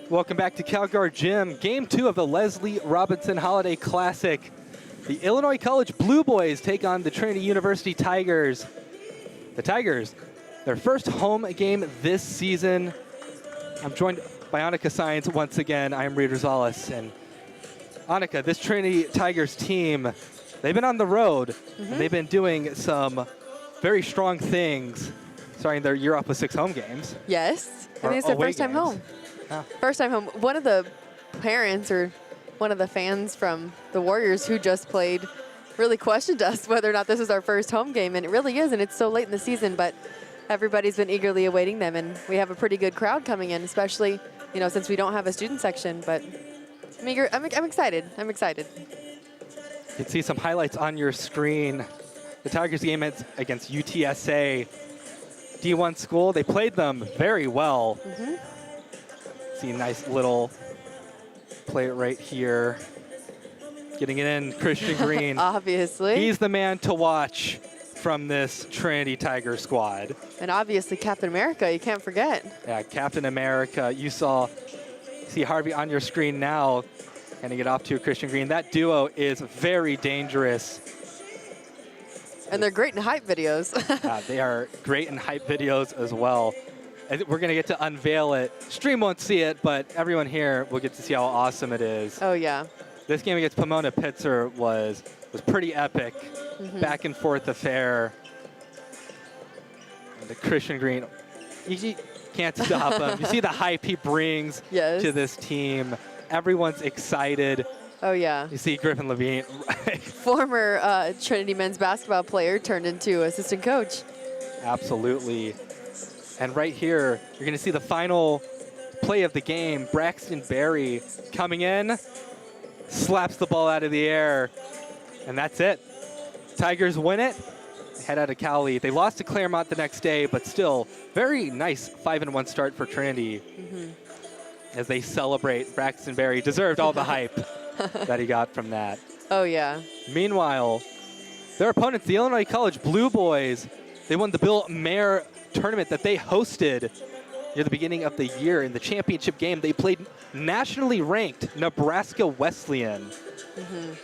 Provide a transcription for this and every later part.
Welcome back to CalGuard Gym. Game 2 of the Leslie Robinson Holiday Classic. The Illinois College Blueboys take on the Trinity University Tigers. The Tigers, their first home game this season. I'm joined by Annika Science once again. I'm Reed Rosales. And Annika, this Trinity Tigers team, they've been on the road. And they've been doing some very strong things, starting their year off with 6 home games. Yes. I mean, it's their first time home. Oh. First time home. One of the parents or one of the fans from the Warriors who just played really questioned us whether or not this was our first home game, and it really is, and it's so late in the season, but everybody's been eagerly awaiting them, and we have a pretty good crowd coming in, especially, you know, since we don't have a student section, but I'm eager. I'm excited. I'm excited. You can see some highlights on your screen. The Tigers game against UTSA, D1 school. They played them very well. See a nice little play right here. Getting it in, Christian Green. Obviously. He's the man to watch from this Trinity Tiger squad. And obviously Captain America, you can't forget. Yeah, Captain America. You see Harvey on your screen now, handing it off to Christian Green. That duo is very dangerous. And they're great in hype videos. They are great in hype videos as well. And we're going to get to unveil it. Stream won't see it, but everyone here will get to see how awesome it is. Oh, yeah. This game against Pomona Pitzer was pretty epic. Back and forth affair. And the Christian Green, you can't stop him. You see the hype he brings to this team. Everyone's excited. Oh, yeah. You see Griffin Levine. Former Trinity men's basketball player turned into assistant coach. Absolutely. And right here, you're going to see the final play of the game. Braxton Berry coming in, slaps the ball out of the air, and that's it. Tigers win it, head out of Cali. They lost to Claremont the next day, but still, very nice 5-1 start for Trinity as they celebrate. Braxton Berry deserved all the hype that he got from that. Oh, yeah. Meanwhile, their opponents, the Illinois College Blueboys, they won the Bill Mayer tournament that they hosted near the beginning of the year. In the championship game, they played nationally ranked Nebraska Wesleyan.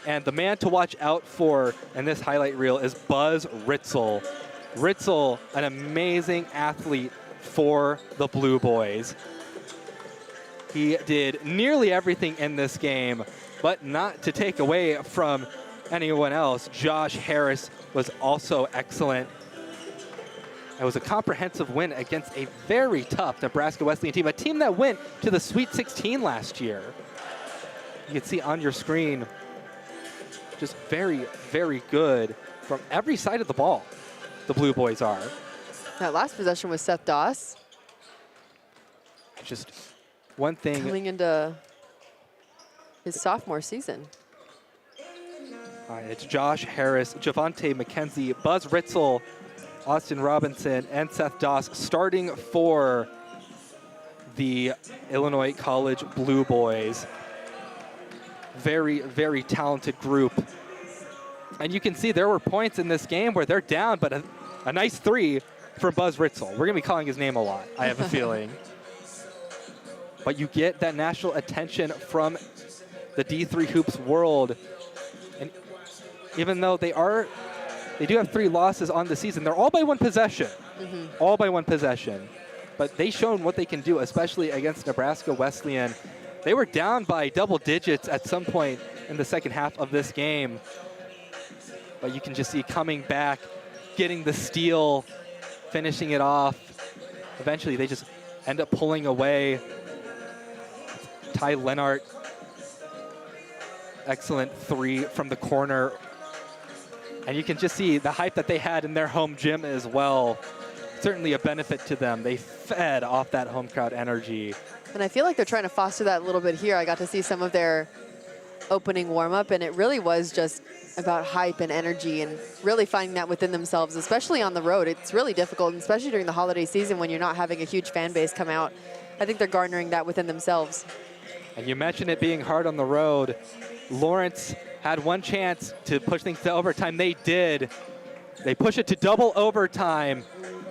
And the man to watch out for in this highlight reel is Buzz Ritzel. Ritzel, an amazing athlete for the Blueboys. He did nearly everything in this game, but not to take away from anyone else. Josh Harris was also excellent. It was a comprehensive win against a very tough Nebraska Wesleyan team, a team that went to the Sweet 16 last year. You can see on your screen, just very, very good from every side of the ball, the Blueboys are. That last possession was Seth Doss. Just one thing. Coming into his sophomore season. All right, it's Josh Harris, Javante McKenzie, Buzz Ritzel, Austin Robinson, and Seth Doss starting for the Illinois College Blueboys. Very, very talented group. And you can see there were points in this game where they're down, but a nice 3 from Buzz Ritzel. We're going to be calling his name a lot, I have a feeling. But you get that national attention from the D3 Hoops world. And even though they do have 3 losses on the season. They're all by 1 possession. All by 1 possession. But they've shown what they can do, especially against Nebraska Wesleyan. They were down by double digits at some point in the second half of this game. But you can just see coming back, getting the steal, finishing it off. Eventually, they just end up pulling away. Ty Lennart, excellent 3 from the corner. And you can just see the hype that they had in their home gym as well. Certainly a benefit to them. They fed off that home crowd energy. And I feel like they're trying to foster that a little bit here. I got to see some of their opening warm-up, and it really was just about hype and energy and really finding that within themselves, especially on the road. It's really difficult, and especially during the holiday season when you're not having a huge fan base come out. I think they're garnering that within themselves. And you mentioned it being hard on the road. Lawrence had 1 chance to push things to overtime. They did. They push it to double overtime.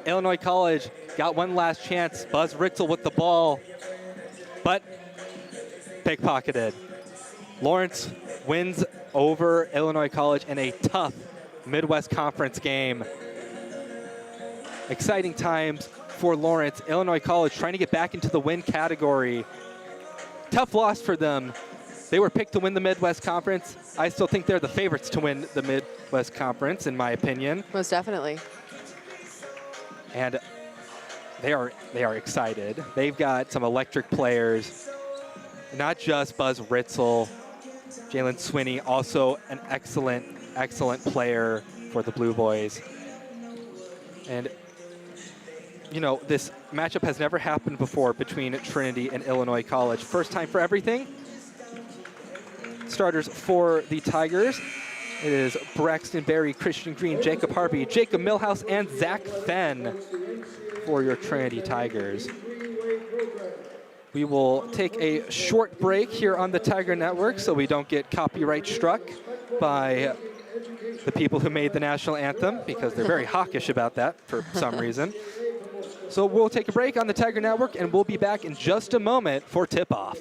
Illinois College got 1 last chance. Buzz Ritzel with the ball. But Pickpocketed. Lawrence wins over Illinois College in a tough Midwest Conference game. Exciting times for Lawrence. Illinois College trying to get back into the win category. Tough loss for them. They were picked to win the Midwest Conference. I still think they're the favorites to win the Midwest Conference, in my opinion. Most definitely. And they are excited. They've got some electric players, not just Buzz Ritzel, Jalen Swinney, also an excellent player for the Blueboys. And you know, this matchup has never happened before between Trinity and Illinois College. First time for everything. Starters for the Tigers. It is Braxton Berry, Christian Green, Jacob Harvey, Jacob Millhouse, and Zach Fenn for your Trinity Tigers. We will take a short break here on the Tiger Network so we don't get copyright struck by the people who made the national anthem, because they're very hawkish about that for some reason. So we'll take a break on the Tiger Network, and we'll be back in just a moment for tip-off.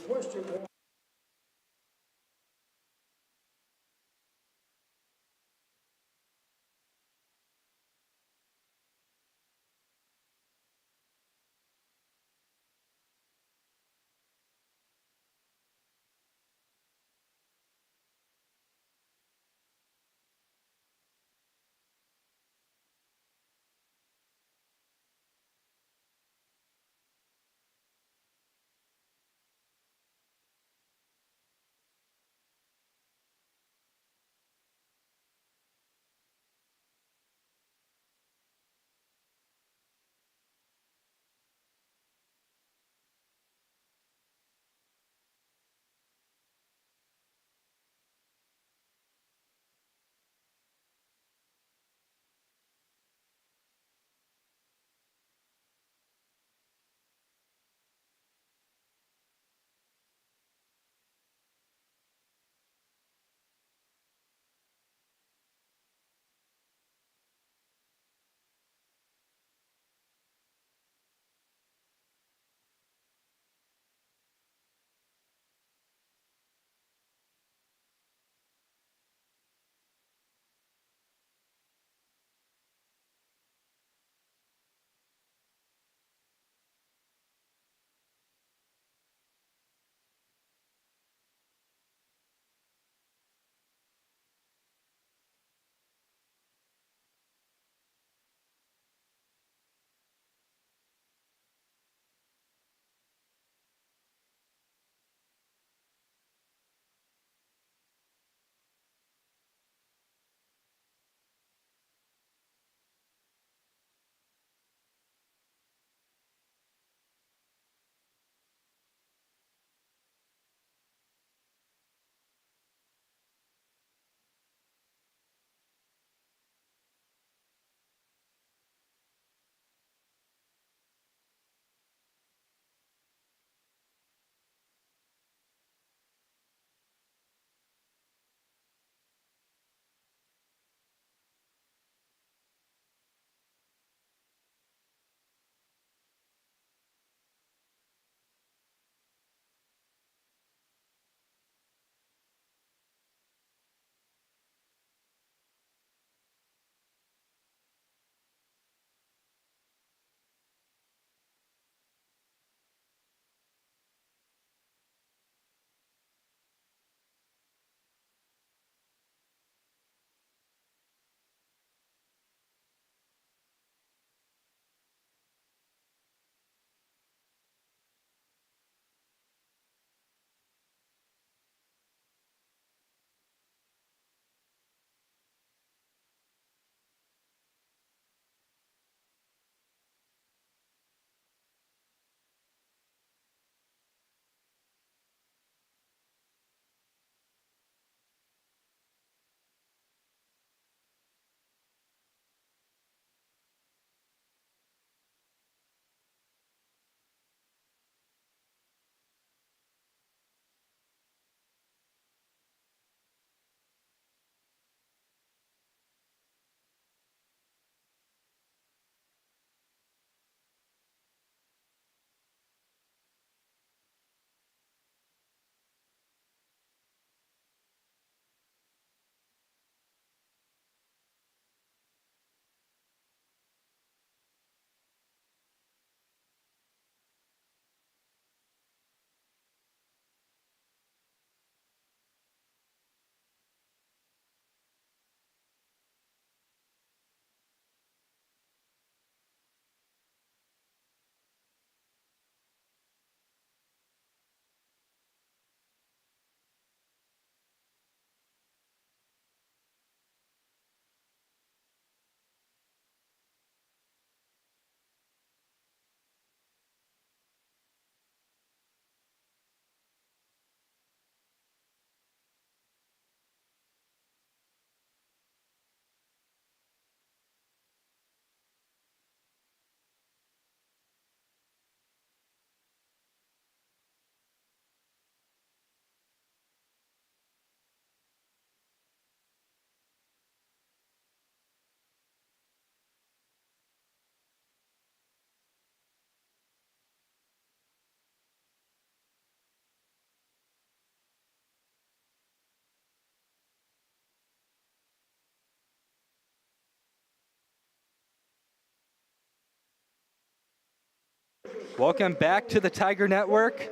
Welcome back to the Tiger Network.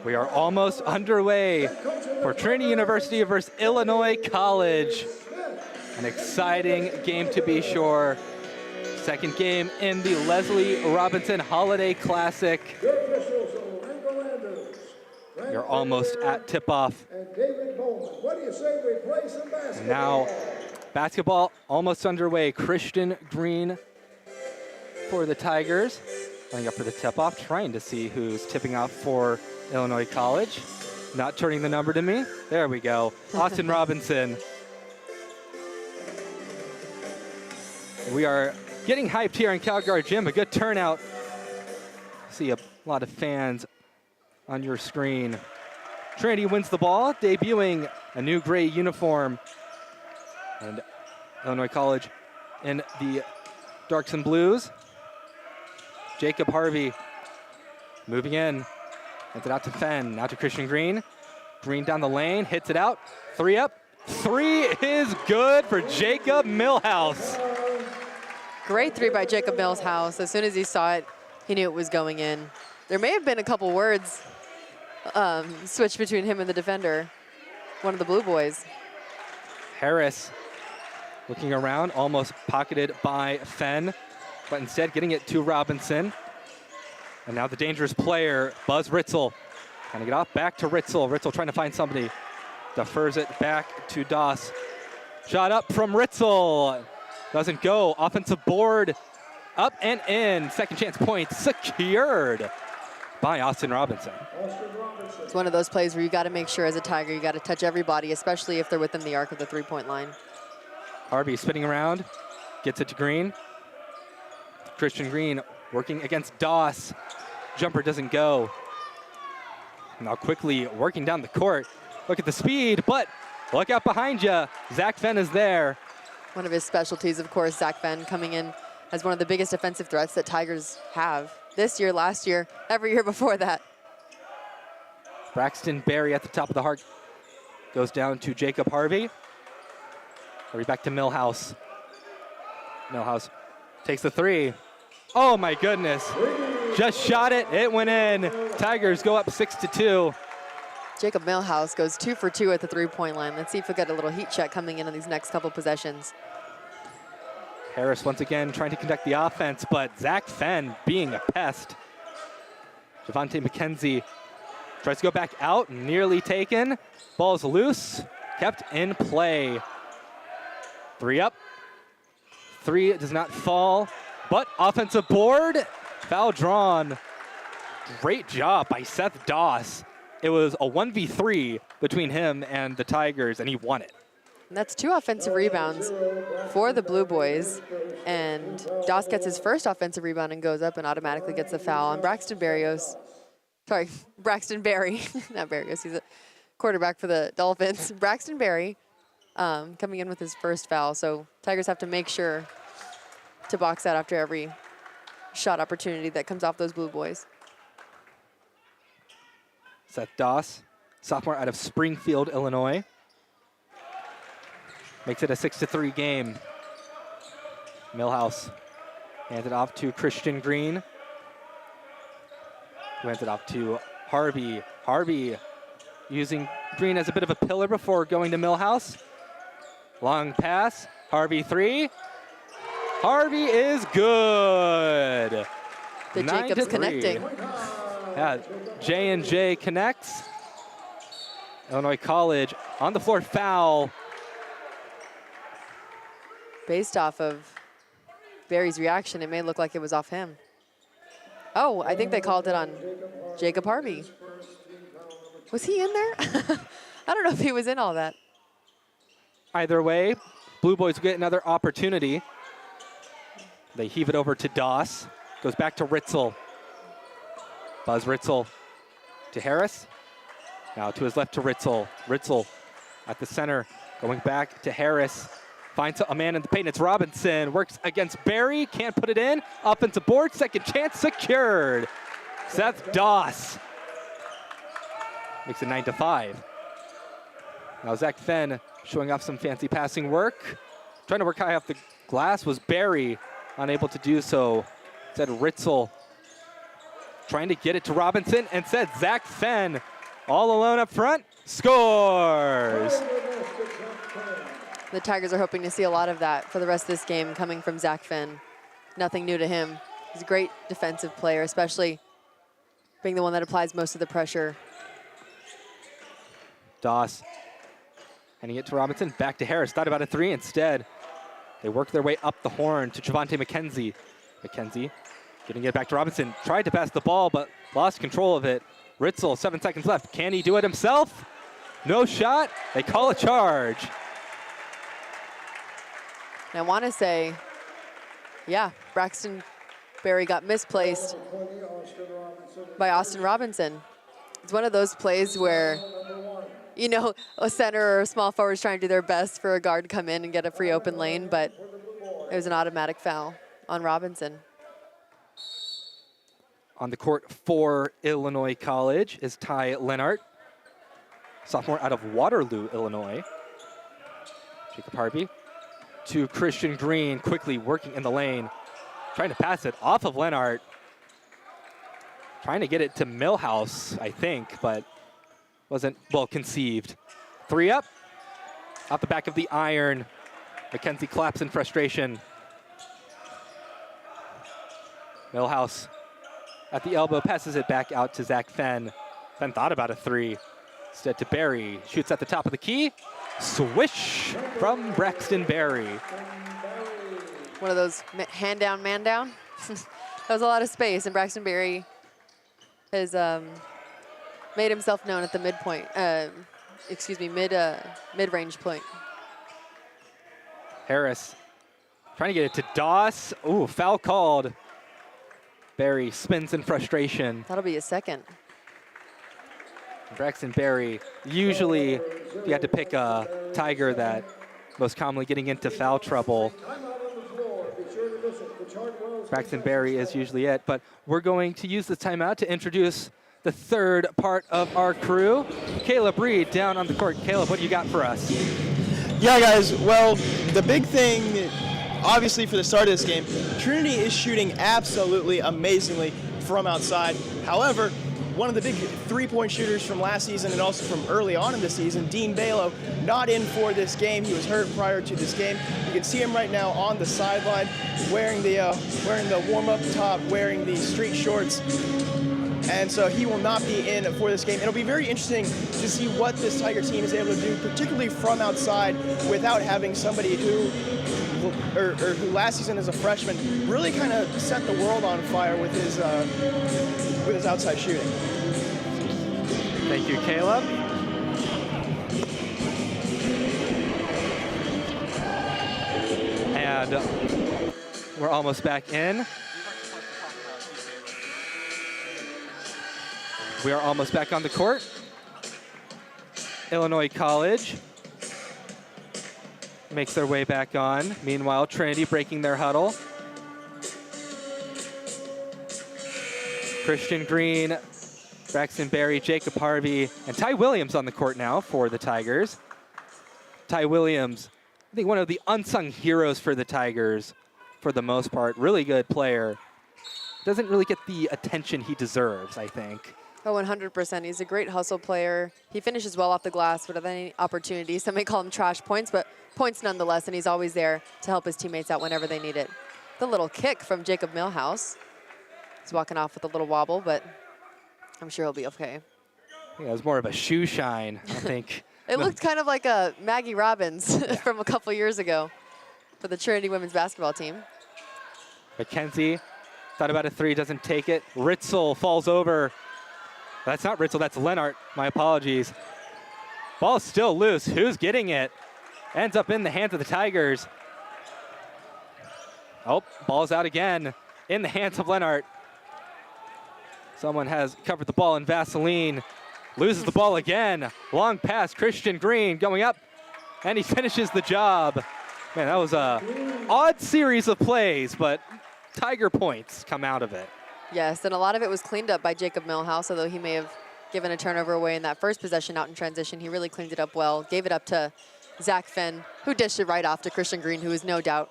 We are almost underway for Trinity University versus Illinois College. An exciting game to be sure. Second game in the Leslie Robinson Holiday Classic. You're almost at tip-off. And now, basketball almost underway. Christian Green for the Tigers. Lining up for the tip-off, trying to see who's tipping off for Illinois College. Not turning the number to me. There we go. Austin Robinson. We are getting hyped here in Calgary Gym. A good turnout. See a lot of fans on your screen. Trinity wins the ball, debuting a new gray uniform. And Illinois College in the darks and blues. Jacob Harvey moving in. Hands it out to Fenn. Now to Christian Green. Green down the lane. Hits it out. 3 up. 3 is good for Jacob Millhouse. Great 3 by Jacob Millhouse. As soon as he saw it, he knew it was going in. There may have been a couple words switched between him and the defender, one of the Blueboys. Harris looking around, almost pocketed by Fenn, but instead getting it to Robinson. And now the dangerous player, Buzz Ritzel. Trying to get off, back to Ritzel. Ritzel trying to find somebody. Defers it back to Doss. Shot up from Ritzel. Doesn't go. Offensive board. Up and in. Second chance point secured by Austin Robinson. It's one of those plays where you got to make sure as a Tiger, you got to touch everybody, especially if they're within the arc of the three-point line. Harvey spinning around. Gets it to Green. Christian Green working against Doss. Jumper doesn't go. Now quickly working down the court. Look at the speed, but look out behind you. Zach Fenn is there. One of his specialties, of course, Zach Fenn coming in as one of the biggest defensive threats that Tigers have this year, last year, every year before that. Braxton Berry at the top of the heart goes down to Jacob Harvey. Harvey back to Millhouse. Millhouse takes the 3. Oh my goodness. Just shot it, it went in. Tigers go up 6-2. Jacob Millhouse goes 2 for 2 at the three-point line. Let's see if we get a little heat check coming in on these next couple possessions. Harris once again trying to conduct the offense, but Zach Fenn being a pest. Javante McKenzie tries to go back out, nearly taken. Ball's loose, kept in play. 3 up. 3 does not fall, but offensive board, foul drawn. Great job by Seth Doss. It was a 1v3 between him and the Tigers, and he won it. And that's 2 offensive rebounds for the Blueboys. And Doss gets his first offensive rebound and goes up and automatically gets the foul on Braxton Berry, not Barrios, he's a quarterback for the Dolphins. Braxton Berry coming in with his first foul. So Tigers have to make sure to box out after every shot opportunity that comes off those Blueboys. Seth Doss, sophomore out of Springfield, Illinois. Makes it a 6-3 game. Millhouse hands it off to Christian Green, who hands it off to Harvey. Harvey using Green as a bit of a pillar before going to Millhouse. Long pass, Harvey 3. Harvey is good. The Jacobs connecting. Yeah, J&J connects. Illinois College on the floor, foul. Based off of Barry's reaction, it may look like it was off him. Oh, I think they called it on Jacob Harvey. Was he in there? I don't know if he was in all that. Either way, Blueboys get another opportunity. They heave it over to Doss. Goes back to Ritzel. Buzz Ritzel to Harris. Now to his left to Ritzel. Ritzel at the center, going back to Harris. Finds a man in the paint. It's Robinson. Works against Barry. Can't put it in. Offensive board. Second chance secured. Seth Doss makes it 9-5. Now Zach Fenn showing off some fancy passing work. Trying to work high off the glass was Barry. Unable to do so. Instead Ritzel trying to get it to Robinson, and said Zach Fenn all alone up front, scores. The Tigers are hoping to see a lot of that for the rest of this game coming from Zach Fenn. Nothing new to him. He's a great defensive player, especially being the one that applies most of the pressure. Doss handing it to Robinson, back to Harris, thought about a three instead. They work their way up the horn to Javante McKenzie. McKenzie getting it back to Robinson, tried to pass the ball, but lost control of it. Ritzel, 7 seconds left. Can he do it himself? No shot. They call a charge. And I want to say, yeah, Braxton Berry got misplaced by Austin Robinson. It's one of those plays where, you know, a center or a small forward is trying to do their best for a guard to come in and get a free open lane, but it was an automatic foul on Robinson. On the court for Illinois College is Ty Lennart, sophomore out of Waterloo, Illinois. Jacob Harvey to Christian Green, quickly working in the lane, trying to pass it off of Lennart. Trying to get it to Millhouse, I think, but wasn't well conceived. Three up, off the back of the iron. McKenzie claps in frustration. Millhouse at the elbow, passes it back out to Zach Fenn. Fenn thought about a three. Instead to Berry, shoots at the top of the key. Swish from Braxton Berry. One of those hand down, man down. That was a lot of space, and Braxton Berry has made himself known at the midpoint, mid-range point. Harris trying to get it to Doss. Ooh, foul called. Berry spins in frustration. That'll be a second. Braxton Berry, usually you have to pick a Tiger that most commonly getting into foul trouble. Braxton Berry is usually it, but we're going to use this timeout to introduce the third part of our crew. Caleb Reed down on the court. Caleb, what do you got for us? Yeah, guys, well, the big thing, obviously, for the start of this game, Trinity is shooting absolutely amazingly from outside. However, one of the big three-point shooters from last season and also from early on in the season, Dean Balo, not in for this game. He was hurt prior to this game. You can see him right now on the sideline, wearing the warm-up top, wearing the street shorts. And so he will not be in for this game. It'll be very interesting to see what this Tiger team is able to do, particularly from outside, without having somebody who last season as a freshman really kind of set the world on fire with his outside shooting. Thank you, Caleb. And we're almost back in. We are almost back on the court. Illinois College makes their way back on. Meanwhile, Trinity breaking their huddle. Christian Green, Braxton Berry, Jacob Harvey, and Ty Williams on the court now for the Tigers. Ty Williams, I think one of the unsung heroes for the Tigers for the most part. Really good player. Doesn't really get the attention he deserves, I think. Oh, 100%. He's a great hustle player. He finishes well off the glass without any opportunities. Some may call him trash points, but points nonetheless, and he's always there to help his teammates out whenever they need it. The little kick from Jacob Millhouse. He's walking off with a little wobble, but I'm sure he'll be okay. Yeah, it was more of a shoe shine, I think. It looked kind of like a Maggie Robbins from a couple years ago for the Trinity women's basketball team. McKenzie thought about a three, doesn't take it. Ritzel falls over. That's not Ritzel, that's Lennart. My apologies. Ball still loose. Who's getting it? Ends up in the hands of the Tigers. Oh, ball's out again in the hands of Lennart. Someone has covered the ball in Vaseline. Loses the ball again. Long pass, Christian Green going up, and he finishes the job. Man, that was a odd series of plays, but Tiger points come out of it. Yes, and a lot of it was cleaned up by Jacob Millhouse, although he may have given a turnover away in that first possession out in transition. He really cleaned it up well, gave it up to Zach Fenn, who dished it right off to Christian Green, who is no doubt,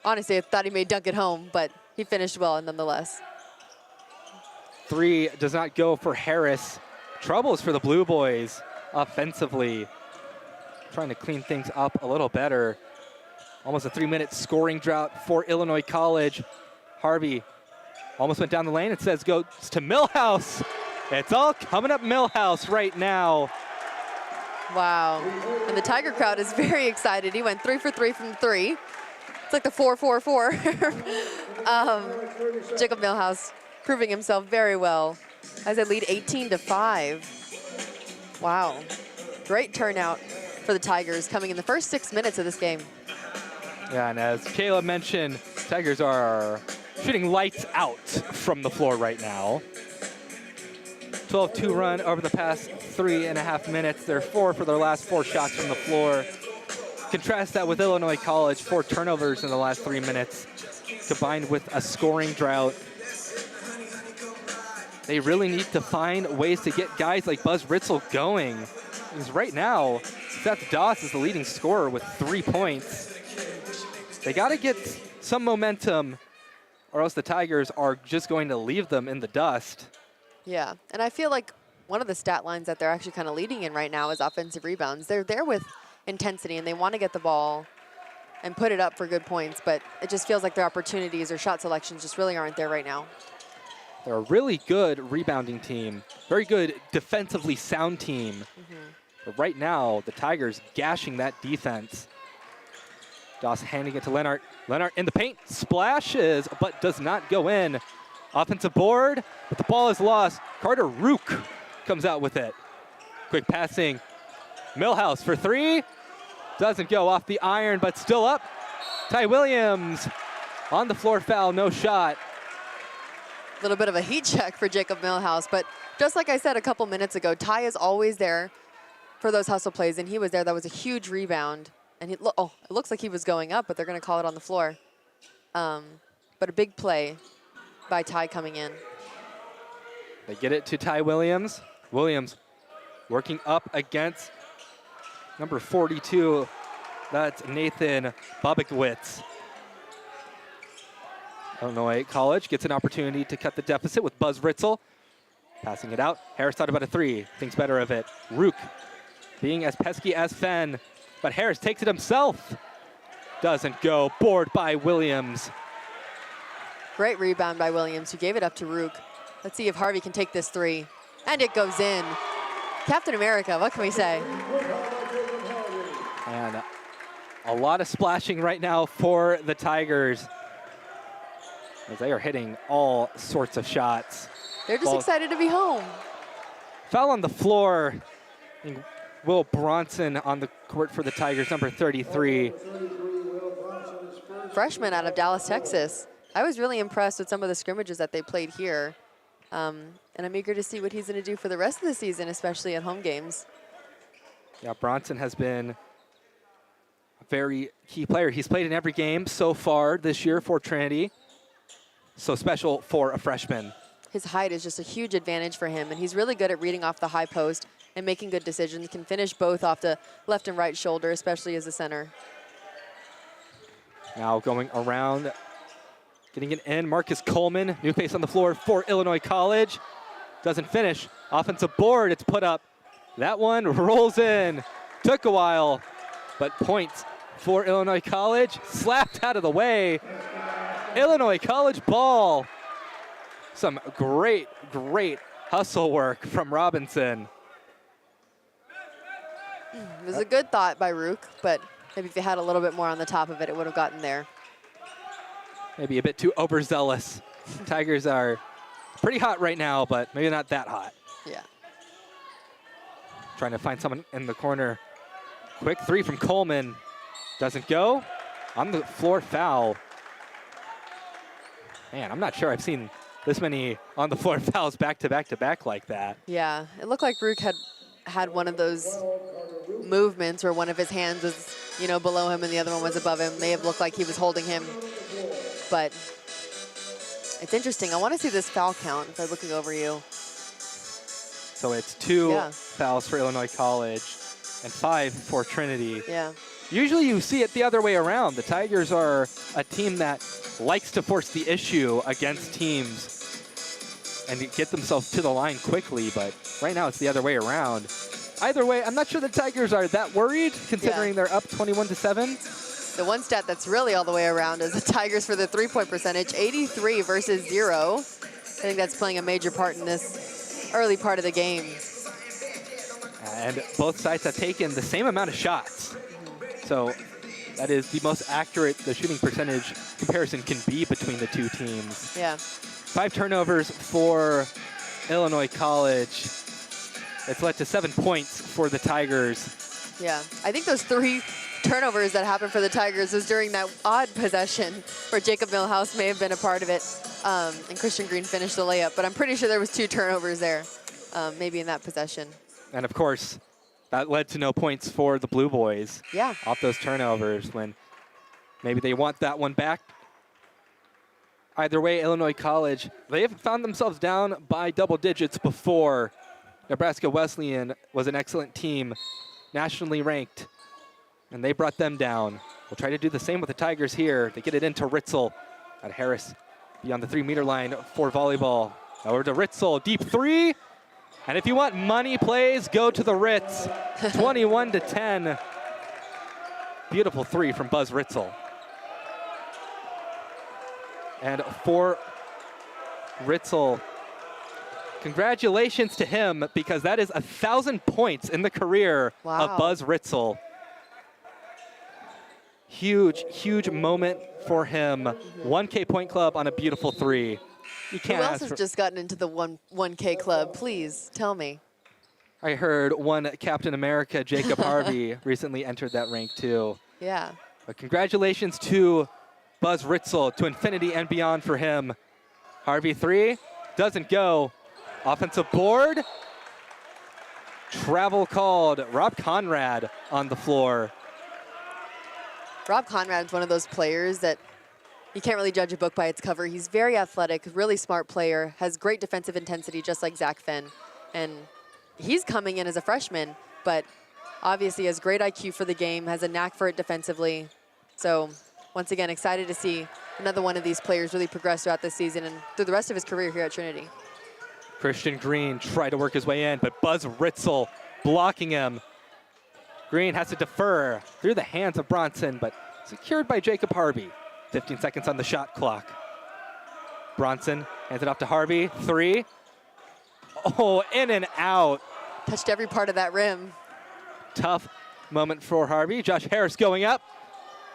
honestly, I thought he may dunk it home, but he finished well nonetheless. Three does not go for Harris. Troubles for the Blueboys offensively. Trying to clean things up a little better. Almost a 3-minute scoring drought for Illinois College. Harvey almost went down the lane. It says goes to Millhouse. It's all coming up Millhouse right now. Wow. And the Tiger crowd is very excited. He went 3 for 3 from 3. It's like the 4-4-4. Jacob Millhouse proving himself very well as they lead 18-5. Wow. Great turnout for the Tigers coming in the first 6 minutes of this game. Yeah, and as Kayla mentioned, Tigers are shooting lights out from the floor right now. 12-2 run over the past 3.5 minutes. They're 4 for their last 4 shots from the floor. Contrast that with Illinois College, 4 turnovers in the last 3 minutes, combined with a scoring drought. They really need to find ways to get guys like Buzz Ritzel going. Because right now, Seth Doss is the leading scorer with 3 points. They got to get some momentum, or else the Tigers are just going to leave them in the dust. Yeah, and I feel like one of the stat lines that they're actually kind of leading in right now is offensive rebounds. They're there with intensity, and they want to get the ball and put it up for good points, but it just feels like their opportunities or shot selections just really aren't there right now. They're a really good rebounding team, very good defensively sound team. But right now, the Tigers gashing that defense. Doss handing it to Lennart. Lennart in the paint, splashes, but does not go in. Offensive board, but the ball is lost. Carter Rook comes out with it. Quick passing. Millhouse for 3. Doesn't go off the iron, but still up. Ty Williams on the floor foul, no shot. A little bit of a heat check for Jacob Millhouse, but just like I said a couple minutes ago, Ty is always there for those hustle plays, and he was there. That was a huge rebound. And it looks like he was going up, but they're going to call it on the floor. But a big play by Ty coming in. They get it to Ty Williams. Williams working up against number 42. That's Nathan Bobikowitz. Illinois College gets an opportunity to cut the deficit with Buzz Ritzel. Passing it out. Harris thought about a 3. Thinks better of it. Rook being as pesky as Fenn. But Harris takes it himself. Doesn't go. Board by Williams. Great rebound by Williams, who gave it up to Rook. Let's see if Harvey can take this 3. And it goes in. Captain America, what can we say? And a lot of splashing right now for the Tigers, as they are hitting all sorts of shots. They're just excited to be home. Foul on the floor. Will Bronson on the court for the Tigers, number 33. Freshman out of Dallas, Texas. I was really impressed with some of the scrimmages that they played here. And I'm eager to see what he's going to do for the rest of the season, especially at home games. Yeah, Bronson has been a very key player. He's played in every game so far this year for Trinity. So special for a freshman. His height is just a huge advantage for him, and he's really good at reading off the high post and making good decisions. Can finish both off the left and right shoulder, especially as a center. Now going around, getting it in. Marcus Coleman, new face on the floor for Illinois College. Doesn't finish. Offensive board, it's put up. That one rolls in. Took a while, but points for Illinois College. Slapped out of the way. Illinois College ball. Some great, great hustle work from Robinson. It was a good thought by Rook, but maybe if you had a little bit more on the top of it, it would have gotten there. Maybe a bit too overzealous. Tigers are pretty hot right now, but maybe not that hot. Yeah. Trying to find someone in the corner. Quick 3 from Coleman. Doesn't go. On the floor foul. Man, I'm not sure I've seen this many on the floor fouls back to back to back like that. Yeah, it looked like Rook had one of those movements where one of his hands was, you know, below him and the other one was above him. May have looked like he was holding him, but it's interesting. I want to see this foul count if I'm looking over you. So it's 2 fouls for Illinois College and 5 for Trinity. Yeah. Usually you see it the other way around. The Tigers are a team that likes to force the issue against teams. and get themselves to the line quickly, but right now it's the other way around. Either way, I'm not sure the Tigers are that worried, considering they're up 21-7. The one stat that's really all the way around is the Tigers for the three-point percentage, 83 versus 0. I think that's playing a major part in this early part of the game. And both sides have taken the same amount of shots. So that is the most accurate the shooting percentage comparison can be between the two teams. Yeah. 5 turnovers for Illinois College. It's led to 7 points for the Tigers. Yeah, I think those 3 turnovers that happened for the Tigers was during that odd possession where Jacob Milhouse may have been a part of it, and Christian Green finished the layup. But I'm pretty sure there was 2 turnovers there, maybe in that possession. And of course, that led to no points for the Blueboys. Yeah. Off those turnovers when maybe they want that one back. Either way, Illinois College, they have found themselves down by double digits before. Nebraska Wesleyan was an excellent team, nationally ranked, and they brought them down. We'll try to do the same with the Tigers here. They get it into Ritzel at Harris beyond the 3-meter line for volleyball. Over to Ritzel, deep 3. And if you want money plays, go to the Ritz, 21-10. Beautiful 3 from Buzz Ritzel. And for Ritzel, congratulations to him, because that is 1,000 points in the career of Buzz Ritzel. Huge, huge moment for him. 1K point club on a beautiful 3. You can't Who else has just gotten into the 1K club? Please tell me. I heard one Captain America, Jacob Harvey, recently entered that rank too. Yeah. But congratulations to Buzz Ritzel, to infinity and beyond for him. Harvey 3 doesn't go. Offensive board. Travel called. Rob Conrad on the floor. Rob Conrad's one of those players that you can't really judge a book by its cover. He's very athletic, really smart player, has great defensive intensity, just like Zach Fenn. And he's coming in as a freshman, but obviously has great IQ for the game, has a knack for it defensively. So once again, excited to see another one of these players really progress throughout this season and through the rest of his career here at Trinity. Christian Green tried to work his way in, but Buzz Ritzel blocking him. Green has to defer through the hands of Bronson, but secured by Jacob Harvey. 15 seconds on the shot clock. Bronson hands it off to Harvey. 3. Oh, in and out. Touched every part of that rim. Tough moment for Harvey. Josh Harris going up.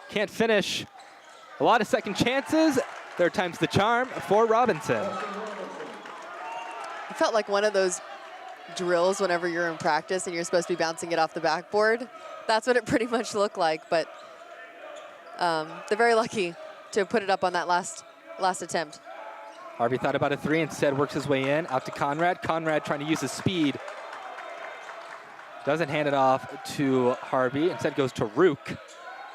Can't finish. A lot of second chances. Third time's the charm for Robinson. It felt like one of those drills whenever you're in practice and you're supposed to be bouncing it off the backboard. That's what it pretty much looked like, but they're very lucky to put it up on that last attempt. Harvey thought about a 3, instead works his way in, out to Conrad. Conrad trying to use his speed. Doesn't hand it off to Harvey, instead goes to Rook.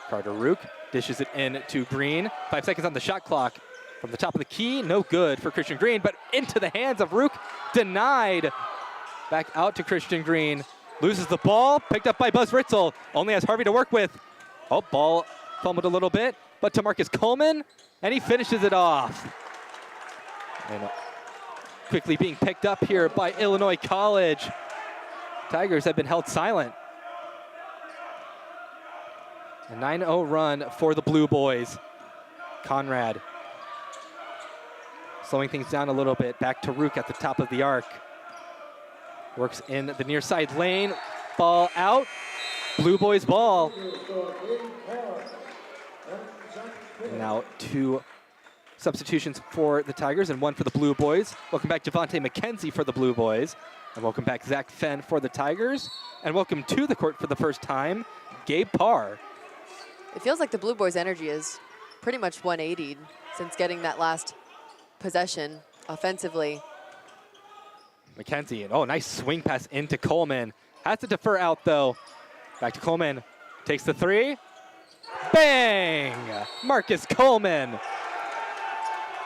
Carter Rook dishes it in to Green. 5 seconds on the shot clock. From the top of the key, no good for Christian Green, but into the hands of Rook, denied. Back out to Christian Green. Loses the ball, picked up by Buzz Ritzel. Only has Harvey to work with. Oh, ball fumbled a little bit, but to Marcus Coleman, and he finishes it off. And quickly being picked up here by Illinois College. Tigers have been held silent. A 9-0 run for the Blueboys. Conrad slowing things down a little bit. Back to Rook at the top of the arc. Works in the near side lane. Ball out. Blueboys ball. Now 2 substitutions for the Tigers and 1 for the Blueboys. Welcome back Javante McKenzie for the Blueboys. And welcome back Zach Fenn for the Tigers. And welcome to the court for the first time, Gabe Parr. It feels like the Blueboys' energy is pretty much 180 since getting that last possession offensively. McKenzie, oh, nice swing pass into Coleman. Has to defer out though. Back to Coleman, takes the 3. Bang! Marcus Coleman.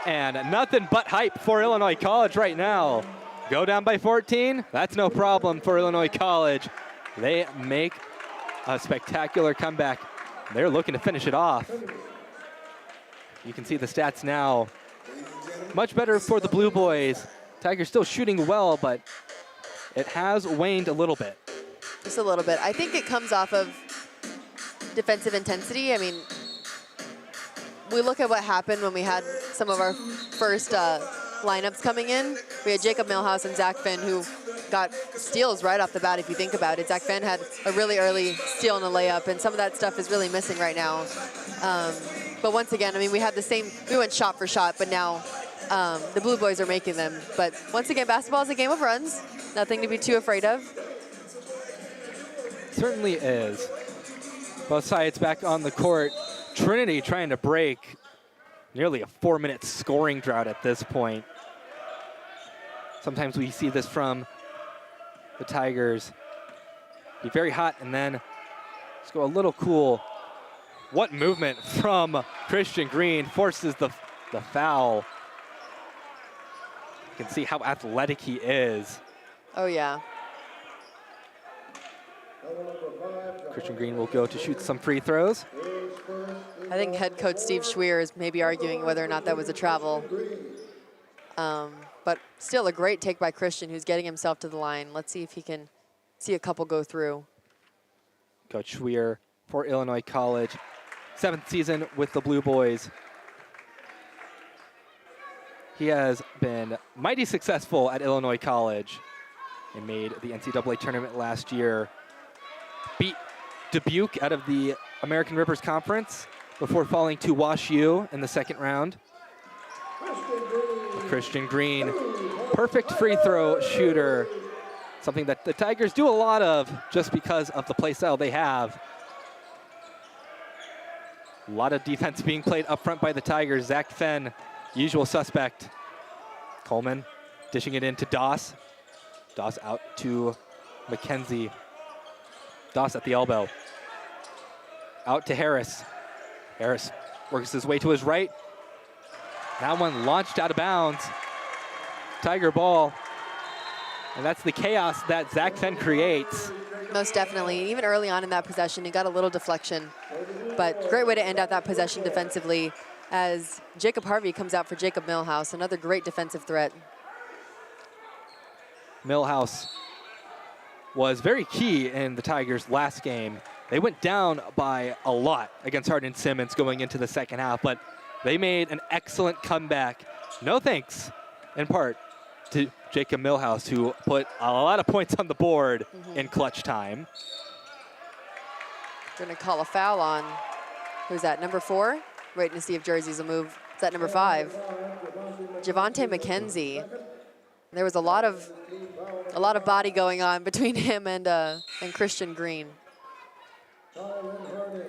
And nothing but hype for Illinois College right now. Go down by 14, that's no problem for Illinois College. They make a spectacular comeback. They're looking to finish it off. You can see the stats now. Much better for the Blueboys. Tigers still shooting well, but it has waned a little bit. Just a little bit. I think it comes off of defensive intensity. I mean, we look at what happened when we had some of our first lineups coming in. We had Jacob Milhouse and Zach Finn, who got steals right off the bat, if you think about it. Zach Finn had a really early steal and a layup, and some of that stuff is really missing right now. But once again, I mean, we had the same, we went shot for shot, but now the Blueboys are making them. But once again, basketball is a game of runs. Nothing to be too afraid of. Certainly is. Both sides back on the court. Trinity trying to break nearly a 4-minute scoring drought at this point. Sometimes we see this from the Tigers. Be very hot and then let's go a little cool. What movement from Christian Green forces the foul. You can see how athletic he is. Oh, yeah. Christian Green will go to shoot some free throws. I think head coach Steve Schweer is maybe arguing whether or not that was a travel. But still a great take by Christian, who's getting himself to the line. Let's see if he can see a couple go through. Coach Schweer for Illinois College. 7th season with the Blueboys. He has been mighty successful at Illinois College. He made the NCAA tournament last year. Beat Dubuque out of the American Rivers Conference before falling to Wash U in the 2nd round. Christian Green, perfect free throw shooter. Something that the Tigers do a lot of just because of the play style they have. A lot of defense being played up front by the Tigers. Zach Fenn, usual suspect. Coleman dishing it into Doss. Doss out to McKenzie. Doss at the elbow. Out to Harris. Harris works his way to his right. That one launched out of bounds. Tiger ball. And that's the chaos that Zach Fenn creates. Most definitely. Even early on in that possession, he got a little deflection. But great way to end out that possession defensively as Jacob Harvey comes out for Jacob Milhouse. Another great defensive threat. Milhouse was very key in the Tigers' last game. They went down by a lot against Hardin Simmons going into the 2nd half, but they made an excellent comeback. No thanks, in part, to Jacob Milhouse, who put a lot of points on the board in clutch time. They're going to call a foul on, who's that, number 4? Waiting to see if jerseys will move. Is that number 5? Javonte McKenzie. There was a lot of body going on between him and Christian Green.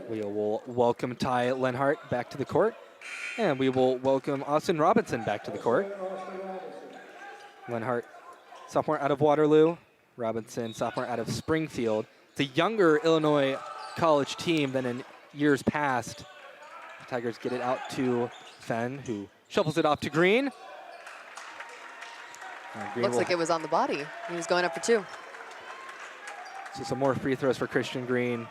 We will welcome Ty Lenhart back to the court, and we will welcome Austin Robinson back to the court. Lenhart, sophomore out of Waterloo. Robinson, sophomore out of Springfield. It's a younger Illinois College team than in years past. The Tigers get it out to Fenn, who shuffles it off to Green. Looks like it was on the body. He was going up for 2. So some more free throws for Christian Green.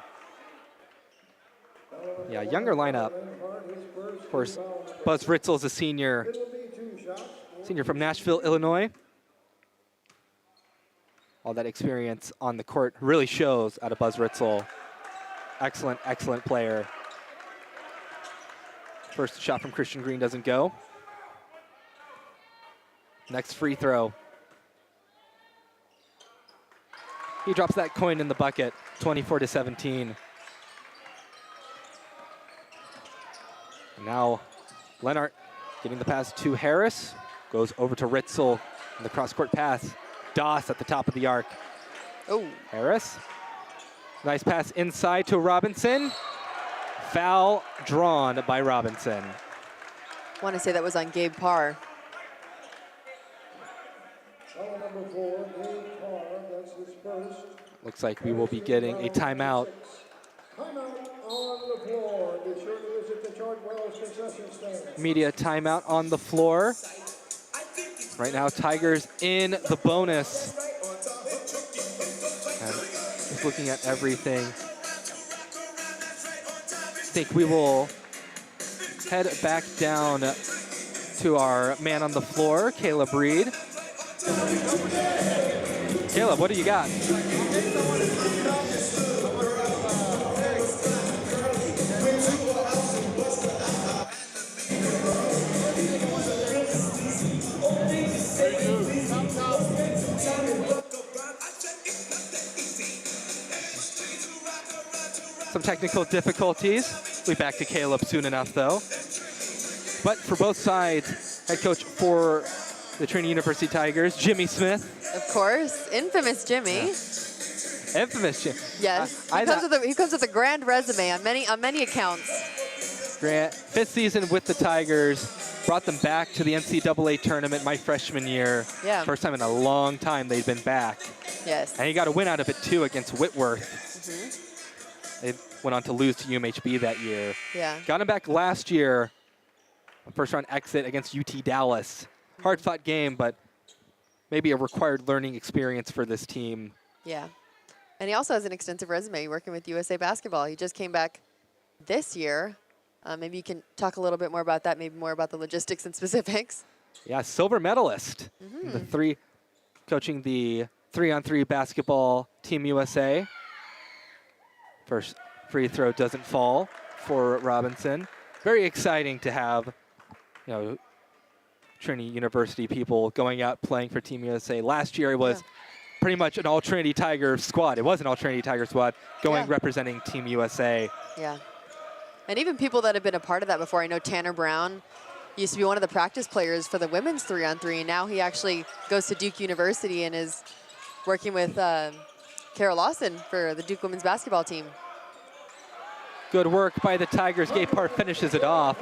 Yeah, younger lineup. Of course, Buzz Ritzel is a senior from Nashville, Illinois. All that experience on the court really shows out of Buzz Ritzel. Excellent, excellent player. First shot from Christian Green doesn't go. Next free throw. He drops that coin in the bucket, 24-17. Now Lenhart getting the pass to Harris. Goes over to Ritzel in the cross-court pass. Doss at the top of the arc. Oh. Harris. Nice pass inside to Robinson. Foul drawn by Robinson. I want to say that was on Gabe Parr. Looks like we will be getting a timeout. Media timeout on the floor. Right now, Tigers in the bonus. And just looking at everything, I think we will head back down to our man on the floor, Caleb Reed. Caleb, what do you got? Some technical difficulties. We'll be back to Caleb soon enough, though. But for both sides, head coach for the Trinity University Tigers, Jimmy Smith. Of course, infamous Jimmy. Yeah. Infamous Jimmy. Yes, he comes with a grand resume on many accounts. Grant, 5th season with the Tigers, brought them back to the NCAA tournament my freshman year. Yeah. First time in a long time they've been back. Yes. And he got a win out of it too against Whitworth. They went on to lose to UMHB that year. Yeah. Got him back last year, a first round exit against UT Dallas. Hard fought game, but maybe a required learning experience for this team. Yeah. And he also has an extensive resume working with USA Basketball. He just came back this year. Maybe you can talk a little bit more about that, maybe more about the logistics and specifics. Yeah, silver medalist. Coaching the 3-on-3 basketball Team USA. First free throw doesn't fall for Robinson. Very exciting to have, Trinity University people going out playing for Team USA. Last year it was pretty much an all Trinity Tiger squad. It was an all Trinity Tiger squad going representing Team USA. Yeah. And even people that have been a part of that before. I know Tanner Brown used to be one of the practice players for the women's 3-on-3. Now he actually goes to Duke University and is working with Kara Lawson for the Duke women's basketball team. Good work by the Tigers. Gapar finishes it off.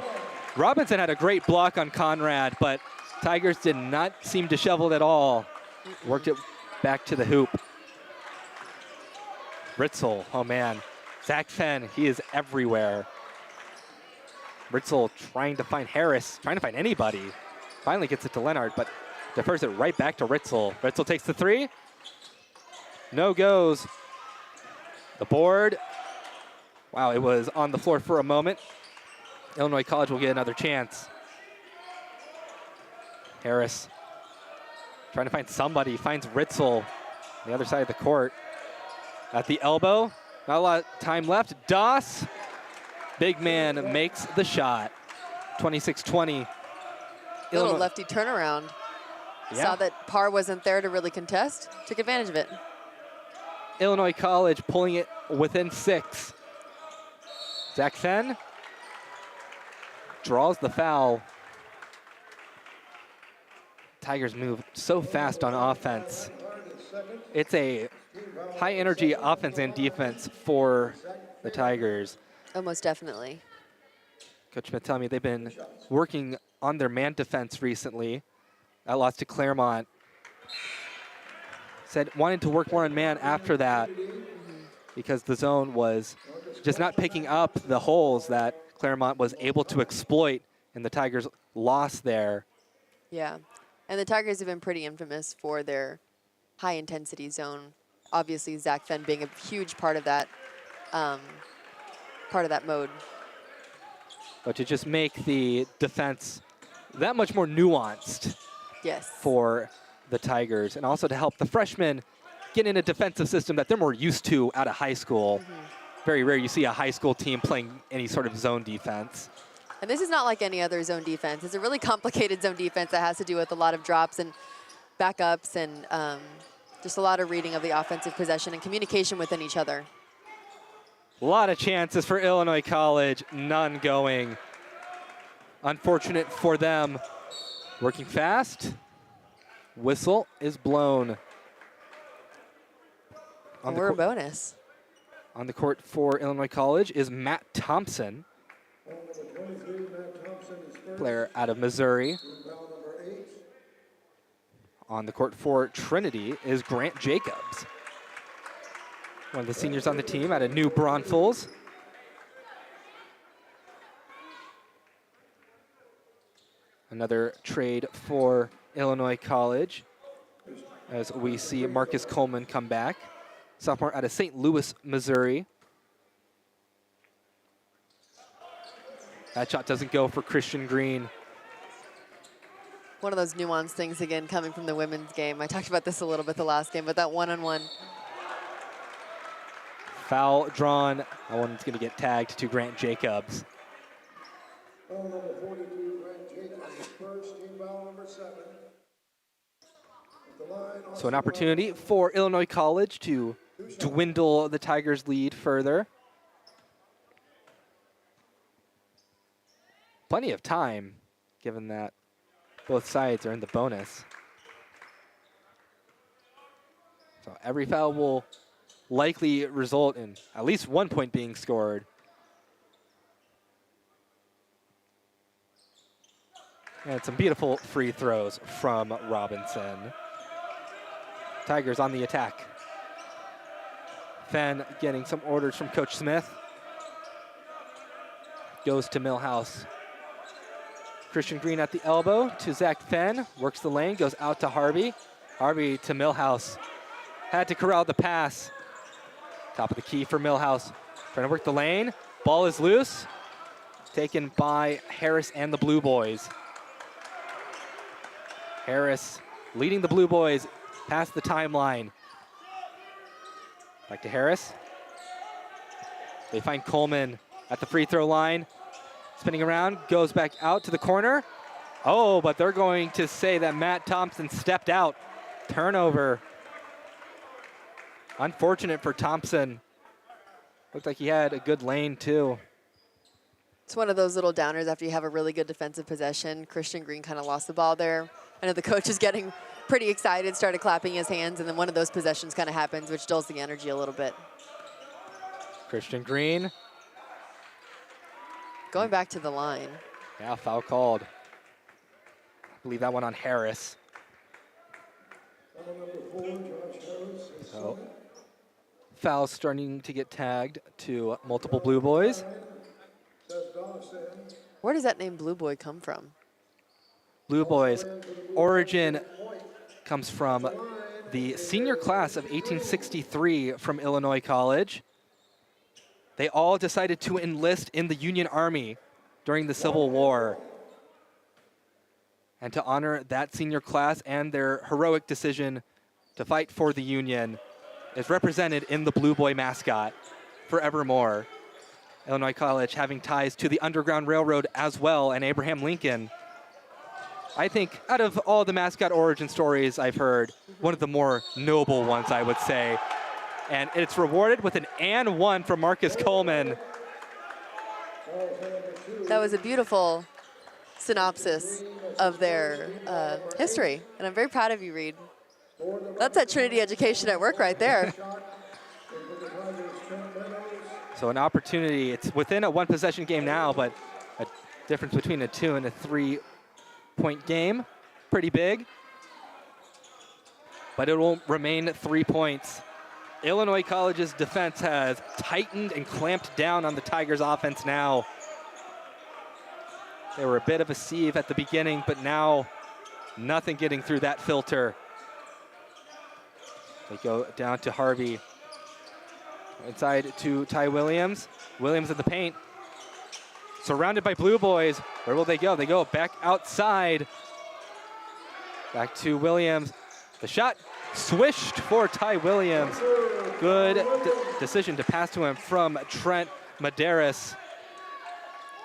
Robinson had a great block on Conrad, but Tigers did not seem disheveled at all. Worked it back to the hoop. Ritzel, oh man. Zach Fenn, he is everywhere. Ritzel trying to find Harris, trying to find anybody. Finally gets it to Leonard, but defers it right back to Ritzel. Ritzel takes the three. No goes. The board. Wow, it was on the floor for a moment. Illinois College will get another chance. Harris trying to find somebody, finds Ritzel on the other side of the court. At the elbow, not a lot of time left. Doss, big man, makes the shot. 26-20. Little lefty turnaround. Yeah. Saw that Parr wasn't there to really contest, took advantage of it. Illinois College pulling it within 6. Zach Fenn draws the foul. Tigers move so fast on offense. It's a high energy offense and defense for the Tigers. Oh, most definitely. Coach Smith telling me they've been working on their man defense recently. That loss to Claremont. Said wanted to work more on man after that because the zone was just not picking up the holes that Claremont was able to exploit, and the Tigers lost there. Yeah, and the Tigers have been pretty infamous for their high-intensity zone. Obviously, Zach Fenn being a huge part of that mode. But to just make the defense that much more nuanced for the Tigers, and also to help the freshmen get in a defensive system that they're more used to out of high school. Very rare you see a high school team playing any sort of zone defense. And this is not like any other zone defense. It's a really complicated zone defense that has to do with a lot of drops and backups and just a lot of reading of the offensive possession and communication within each other. A lot of chances for Illinois College, none going. Unfortunate for them. Working fast. Whistle is blown. We're a bonus. On the court for Illinois College is Matt Thompson, player out of Missouri. On the court for Trinity is Grant Jacobs, one of the seniors on the team out of New Braunfels. Another trade for Illinois College as we see Marcus Coleman come back. Sophomore out of St. Louis, Missouri. That shot doesn't go for Christian Green. One of those nuanced things, again, coming from the women's game. I talked about this a little bit the last game, but that one-on-one. Foul drawn. That one's going to get tagged to Grant Jacobs. Foul number 42, Grant Jacobs, first, team foul number 7. At the line, So an opportunity for Illinois College to dwindle the Tigers' lead further. Plenty of time, given that both sides are in the bonus. So every foul will likely result in at least 1 point being scored. And some beautiful free throws from Robinson. Tigers on the attack. Fenn getting some orders from Coach Smith. Goes to Millhouse. Christian Green at the elbow to Zach Fenn. Works the lane, goes out to Harvey. Harvey to Millhouse. Had to corral the pass. Top of the key for Millhouse. Trying to work the lane. Ball is loose. Taken by Harris and the Blueboys. Harris leading the Blueboys past the timeline. Back to Harris. They find Coleman at the free throw line. Spinning around, goes back out to the corner. Oh, but they're going to say that Matt Thompson stepped out. Turnover. Unfortunate for Thompson. Looked like he had a good lane too. It's one of those little downers after you have a really good defensive possession. Christian Green kind of lost the ball there. I know the coach is getting pretty excited, started clapping his hands, and then one of those possessions kind of happens, which dulls the energy a little bit. Christian Green. Going back to the line. Yeah, foul called. I believe that one on Harris. foul number 4, Josh Harris, his So, second. fouls starting to get tagged to multiple Blueboys. Seth Dawson, Where does that name Blue Boy come from? Blueboys origin comes from the senior class of 1863 from Illinois College. They all decided to enlist in the Union Army during the Civil War. And to honor that senior class and their heroic decision to fight for the Union is represented in the Blue Boy mascot forevermore. Illinois College having ties to the Underground Railroad as well, and Abraham Lincoln. I think out of all the mascot origin stories I've heard, one of the more noble ones, I would say. And it's rewarded with an and one from Marcus Coleman. That was a beautiful synopsis of their history, and I'm very proud of you, Reed. That's at Trinity Education at work right there. So an opportunity, it's within a one possession game now, but a difference between a 2 and a 3 point game, pretty big. But it will remain 3 points. Illinois College's defense has tightened and clamped down on the Tigers' offense now. They were a bit of a sieve at the beginning, but now nothing getting through that filter. They go down to Harvey. Inside to Ty Williams. Williams in the paint. Surrounded by Blueboys. Where will they go? They go back outside. Back to Williams. The shot swished for Ty Williams. Good decision to pass to him from Trent Medeiros.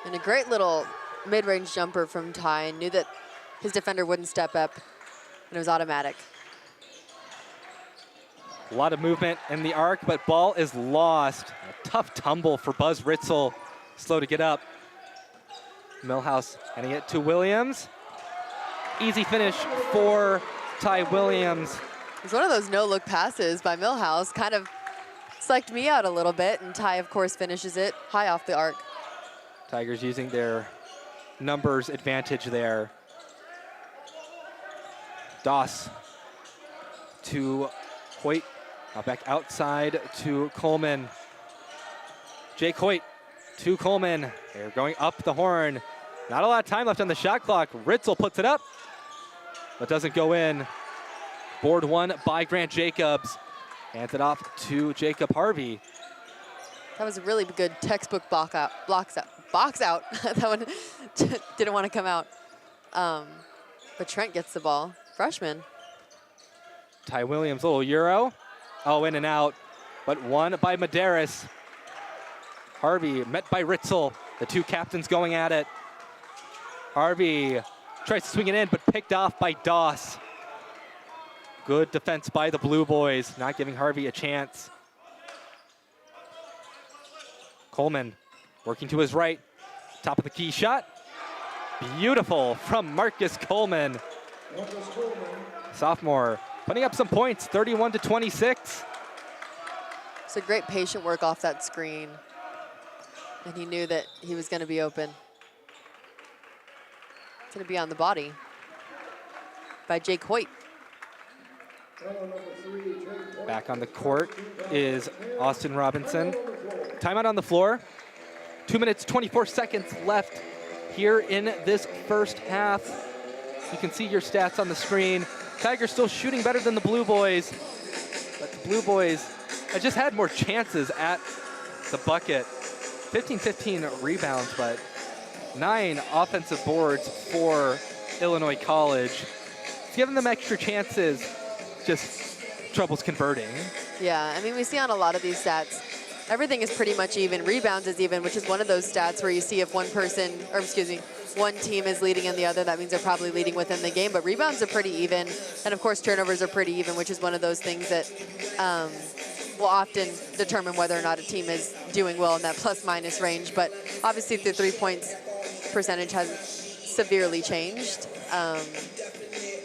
And a great little mid-range jumper from Ty. Knew that his defender wouldn't step up, and it was automatic. A lot of movement in the arc, but ball is lost. A tough tumble for Buzz Ritzel. Slow to get up. Millhouse handing it to Williams. Easy finish for Ty Williams. It was one of those no-look passes by Millhouse. Kind of psyched me out a little bit, and Ty, of course, finishes it high off the arc. Tigers using their numbers advantage there. Doss to Hoyt. Now back outside to Coleman. Jake Hoyt to Coleman. They're going up the horn. Not a lot of time left on the shot clock. Ritzel puts it up, but doesn't go in. Board one by Grant Jacobs. Hands it off to Jacob Harvey. That was a really good textbook box out. That one didn't want to come out. But Trent gets the ball. Freshman. Ty Williams, little Euro. Oh, in and out, but won by Medeiros. Harvey met by Ritzel. The two captains going at it. Harvey tries to swing it in, but picked off by Doss. Good defense by the Blue Boys, not giving Harvey a chance. Coleman working to his right. Top of the key shot. Beautiful from Marcus Coleman. Sophomore putting up some points, 31-26. It's a great patient work off that screen. And he knew that he was going to be open. It's going to be on the body by Jake Hoyt. Back on the court is Austin Robinson. Timeout on the floor. 2 minutes, 24 seconds left here in this first half. You can see your stats on the screen. Tigers still shooting better than the Blue Boys, but the Blue Boys just had more chances at the bucket. 15 rebounds, but 9 offensive boards for Illinois College. It's giving them extra chances, just troubles converting. Yeah, I mean, we see on a lot of these stats, everything is pretty much even. Rebounds is even, which is one of those stats where you see if one team is leading and the other, that means they're probably leading within the game. But rebounds are pretty even. And of course, turnovers are pretty even, which is one of those things that will often determine whether or not a team is doing well in that plus-minus range. But obviously, the 3-point percentage has severely changed.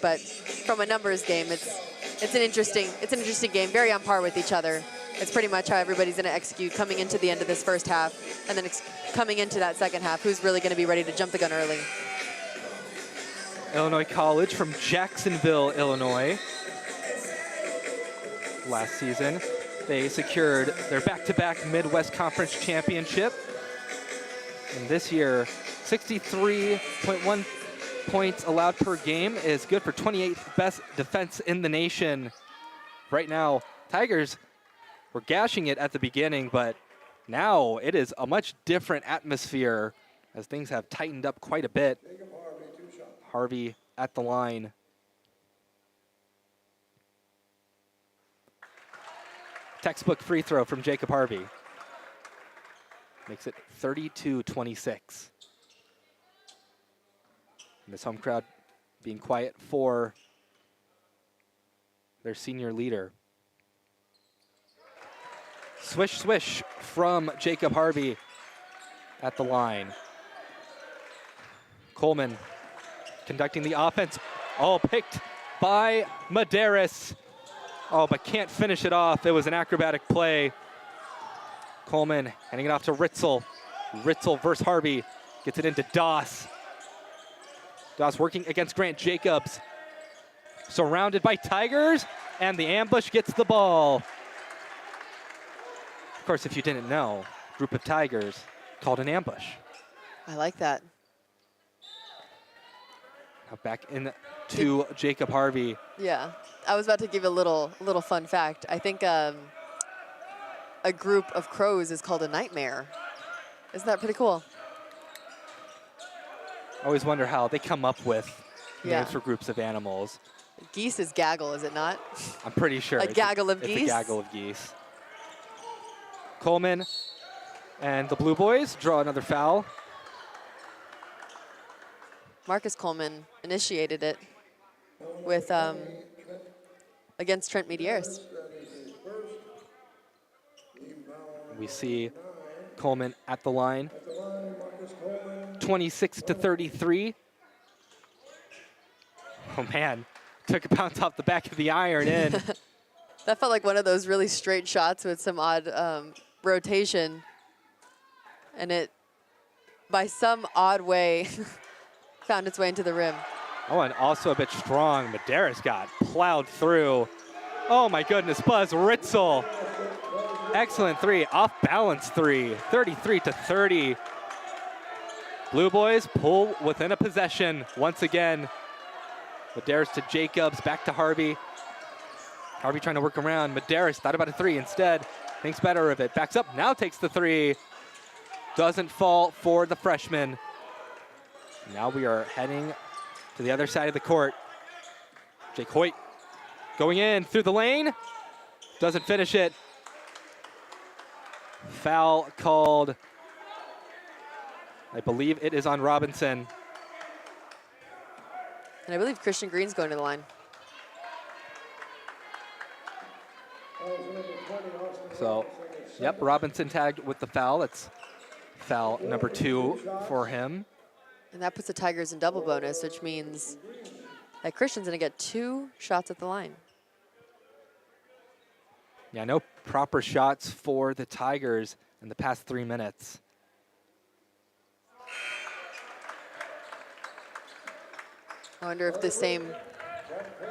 But from a numbers game, it's an interesting game, very on par with each other. It's pretty much how everybody's going to execute coming into the end of this first half, and then coming into that second half, who's really going to be ready to jump the gun early. Illinois College from Jacksonville, Illinois. Last season, they secured their back-to-back Midwest Conference championship. And this year, 63.1 points allowed per game is good for 28th best defense in the nation. Right now, Tigers were gashing it at the beginning, but now it is a much different atmosphere as things have tightened up quite a bit. Harvey at the line. Textbook free throw from Jacob Harvey. Makes it 32-26. And this home crowd being quiet for their senior leader. Swish, swish from Jacob Harvey at the line. Coleman conducting the offense. Oh, picked by Medeiros. Oh, but can't finish it off. It was an acrobatic play. Coleman handing it off to Ritzel. Ritzel versus Harvey. Gets it into Doss. Doss working against Grant Jacobs. Surrounded by Tigers, and the ambush gets the ball. Of course, if you didn't know, group of Tigers called an ambush. I like that. Now back in to Jacob Harvey. Yeah, I was about to give a little fun fact. I think a group of crows is called a nightmare. Isn't that pretty cool? I always wonder how they come up with Yeah. names for groups of animals. Geese is gaggle, is it not? I'm pretty sure. A gaggle of It's geese? a gaggle of geese. Coleman and the Blue Boys draw another foul. Marcus Coleman initiated it with against Trent Medeiros. We see Coleman at the line. 26-33. Oh man, took a bounce off the back of the iron in. That felt like one of those really straight shots with some odd rotation. And it, by some odd way, found its way into the rim. Oh, and also a bit strong. Medeiros got plowed through. Oh my goodness, Buzz Ritzel. Excellent three, off balance three, 33-30. Blue Boys pull within a possession once again. Medeiros to Jacobs, back to Harvey. Harvey trying to work around. Medeiros thought about a three instead. Thinks better of it. Backs up, now takes the three. Doesn't fall for the freshman. Now we are heading to the other side of the court. Jake Hoyt going in through the lane. Doesn't finish it. Foul called. I believe it is on Robinson. And I believe Christian Green's going to the line. So, yep, Robinson tagged with the foul. That's foul number 2 for him. And that puts the Tigers in double bonus, which means that Christian's going to get 2 shots at the line. Yeah, no proper shots for the Tigers in the past 3 minutes. I wonder if the same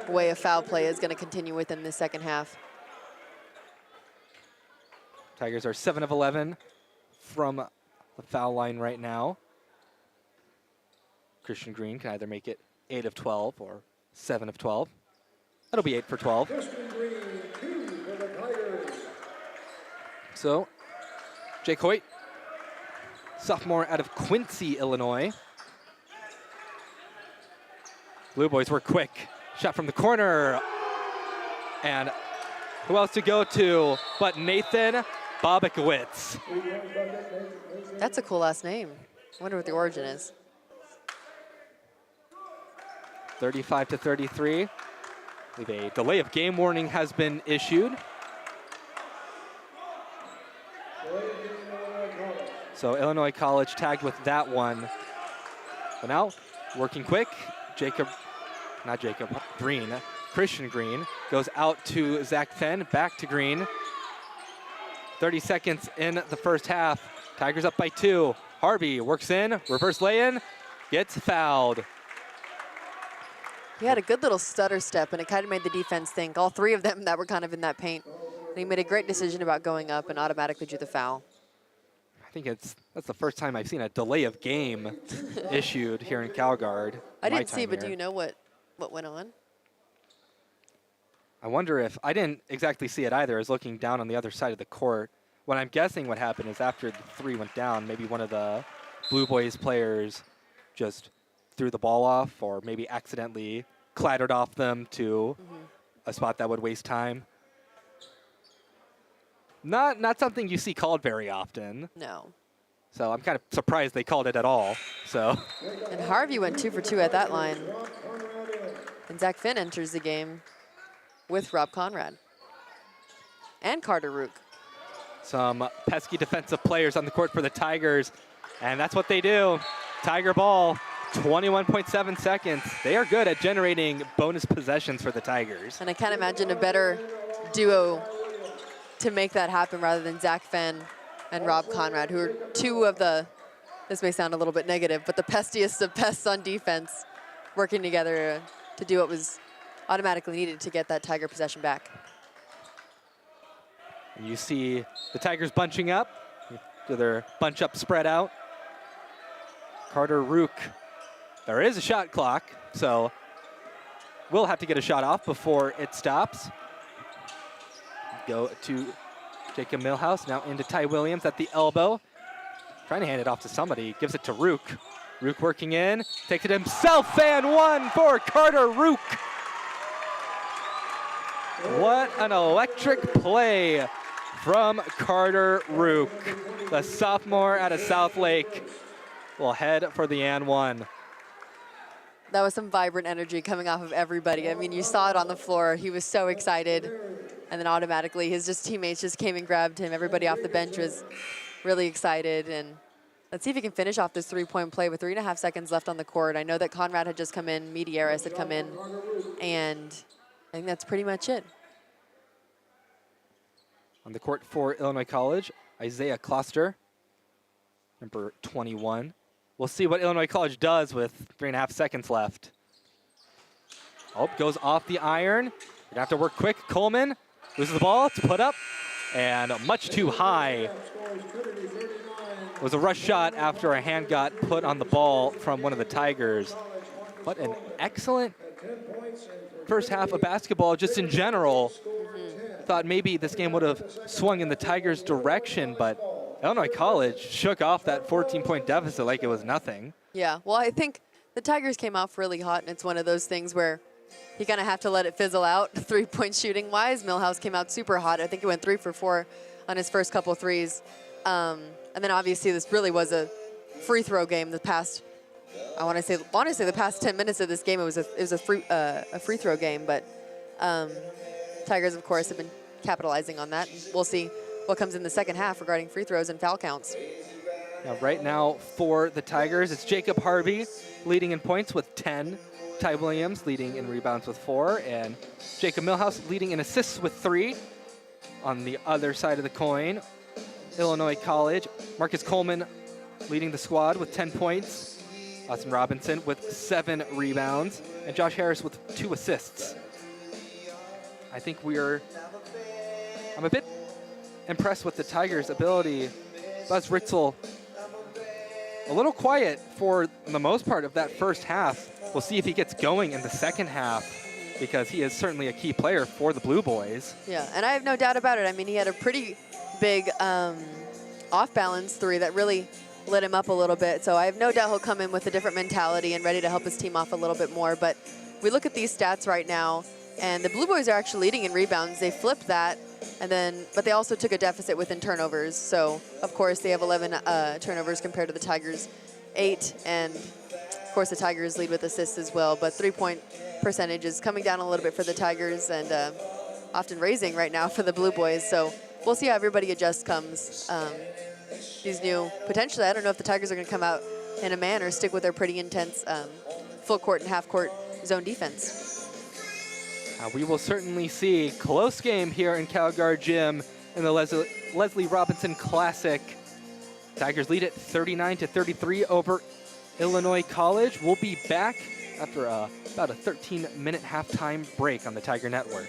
way of foul play is going to continue within the second half. Tigers are 7 of 11 from the foul line right now. Christian Green can either make it 8 of 12 or 7 of 12. That'll be 8 for 12. Christian Green, 2 for the Tigers. So, Jake Hoyt, sophomore out of Quincy, Illinois. Blueboys were quick. Shot from the corner. And who else to go to but Nathan Bobakowitz. That's a cool last name. I wonder what the origin is. 35 to 33. I believe a delay of game warning has been issued. So Illinois College tagged with that one. But now, working quick, Christian Green goes out to Zach Fenn, back to Green. 30 seconds in the first half. Tigers up by 2. Harvey works in, reverse lay-in, gets fouled. He had a good little stutter step, and it kind of made the defense think, all 3 of them that were kind of in that paint. And he made a great decision about going up and automatically drew the foul. I think that's the first time I've seen a delay of game issued here in CalGuard. I didn't see, but do you know what went on? I wonder if, I didn't exactly see it either. I was looking down on the other side of the court. What I'm guessing what happened is after the 3 went down, maybe one of the Blueboys players just threw the ball off or maybe accidentally clattered off them to a spot that would waste time. Not something you see called very often. No. So I'm kind of surprised they called it at all. So. And Harvey went 2 for 2 at that line. And Zach Finn enters the game with Rob Conrad. And Carter Rook. Some pesky defensive players on the court for the Tigers. And that's what they do. Tiger ball, 21.7 seconds. They are good at generating bonus possessions for the Tigers. And I can't imagine a better duo to make that happen rather than Zach Fenn and Rob Conrad, who are 2 of the, this may sound a little bit negative, but the pestiest of pests on defense, working together to do what was automatically needed to get that Tiger possession back. And you see the Tigers bunching up, do their bunch up spread out. Carter Rook, there is a shot clock, so we'll have to get a shot off before it stops. Go to Jacob Milhouse, now into Ty Williams at the elbow. Trying to hand it off to somebody, gives it to Rook. Rook working in, takes it himself, and 1 for Carter Rook. What an electric play from Carter Rook. The sophomore out of South Lake will head for the and 1. That was some vibrant energy coming off of everybody. I mean, you saw it on the floor. He was so excited. And then automatically his teammates just came and grabbed him. Everybody off the bench was really excited. And let's see if he can finish off this 3-point play with 3.5 seconds left on the court. I know that Conrad had just come in, Medieris had come in, and I think that's pretty much it. On the court for Illinois College, Isaiah Kloster, number 21. We'll see what Illinois College does with 3.5 seconds left. Oh, goes off the iron. You're gonna have to work quick. Coleman loses the ball to put up, and much too high. It was a rush shot after a hand got put on the ball from one of the Tigers. What an excellent first half of basketball, just in general. Thought maybe this game would have swung in the Tigers' direction, but Illinois College shook off that 14-point deficit like it was nothing. Yeah, well, I think The Tigers came off really hot, and it's one of those things where you kind of have to let it fizzle out. 3-point shooting wise, Millhouse came out super hot. I think he went 3 for 4 on his first couple threes. And then obviously this really was a free throw game. The past, I want to say, honestly, the past 10 minutes of this game, it was a free throw game. But Tigers, of course, have been capitalizing on that. We'll see what comes in the second half regarding free throws and foul counts. Now, right now for the Tigers, it's Jacob Harvey leading in points with 10. Ty Williams leading in rebounds with 4. And Jacob Millhouse leading in assists with 3. On the other side of the coin, Illinois College, Marcus Coleman leading the squad with 10 points. Austin Robinson with 7 rebounds. And Josh Harris with 2 assists. I think I'm a bit impressed with the Tigers' ability. Buzz Ritzel, a little quiet for the most part of that first half. We'll see if he gets going in the second half, because he is certainly a key player for the Blueboys. Yeah, and I have no doubt about it. I mean, he had a pretty big off-balance 3 that really lit him up a little bit. So I have no doubt he'll come in with a different mentality and ready to help his team off a little bit more. But we look at these stats right now, and the Blueboys are actually leading in rebounds. They flipped that, but they also took a deficit within turnovers. So, of course, they have 11 turnovers compared to the Tigers' 8. And, of course, the Tigers lead with assists as well. But 3-point percentage is coming down a little bit for the Tigers and often raising right now for the Blueboys. So we'll see how everybody adjusts comes. These new, potentially, I don't know if the Tigers are going to come out in a man or stick with their pretty intense full court and half court zone defense. We will certainly see. Close game here in CalGuard Gym in the Leslie Robinson Classic. Tigers lead it 39-33 over Illinois College. We'll be back after about a 13-minute halftime break on the Tiger Network.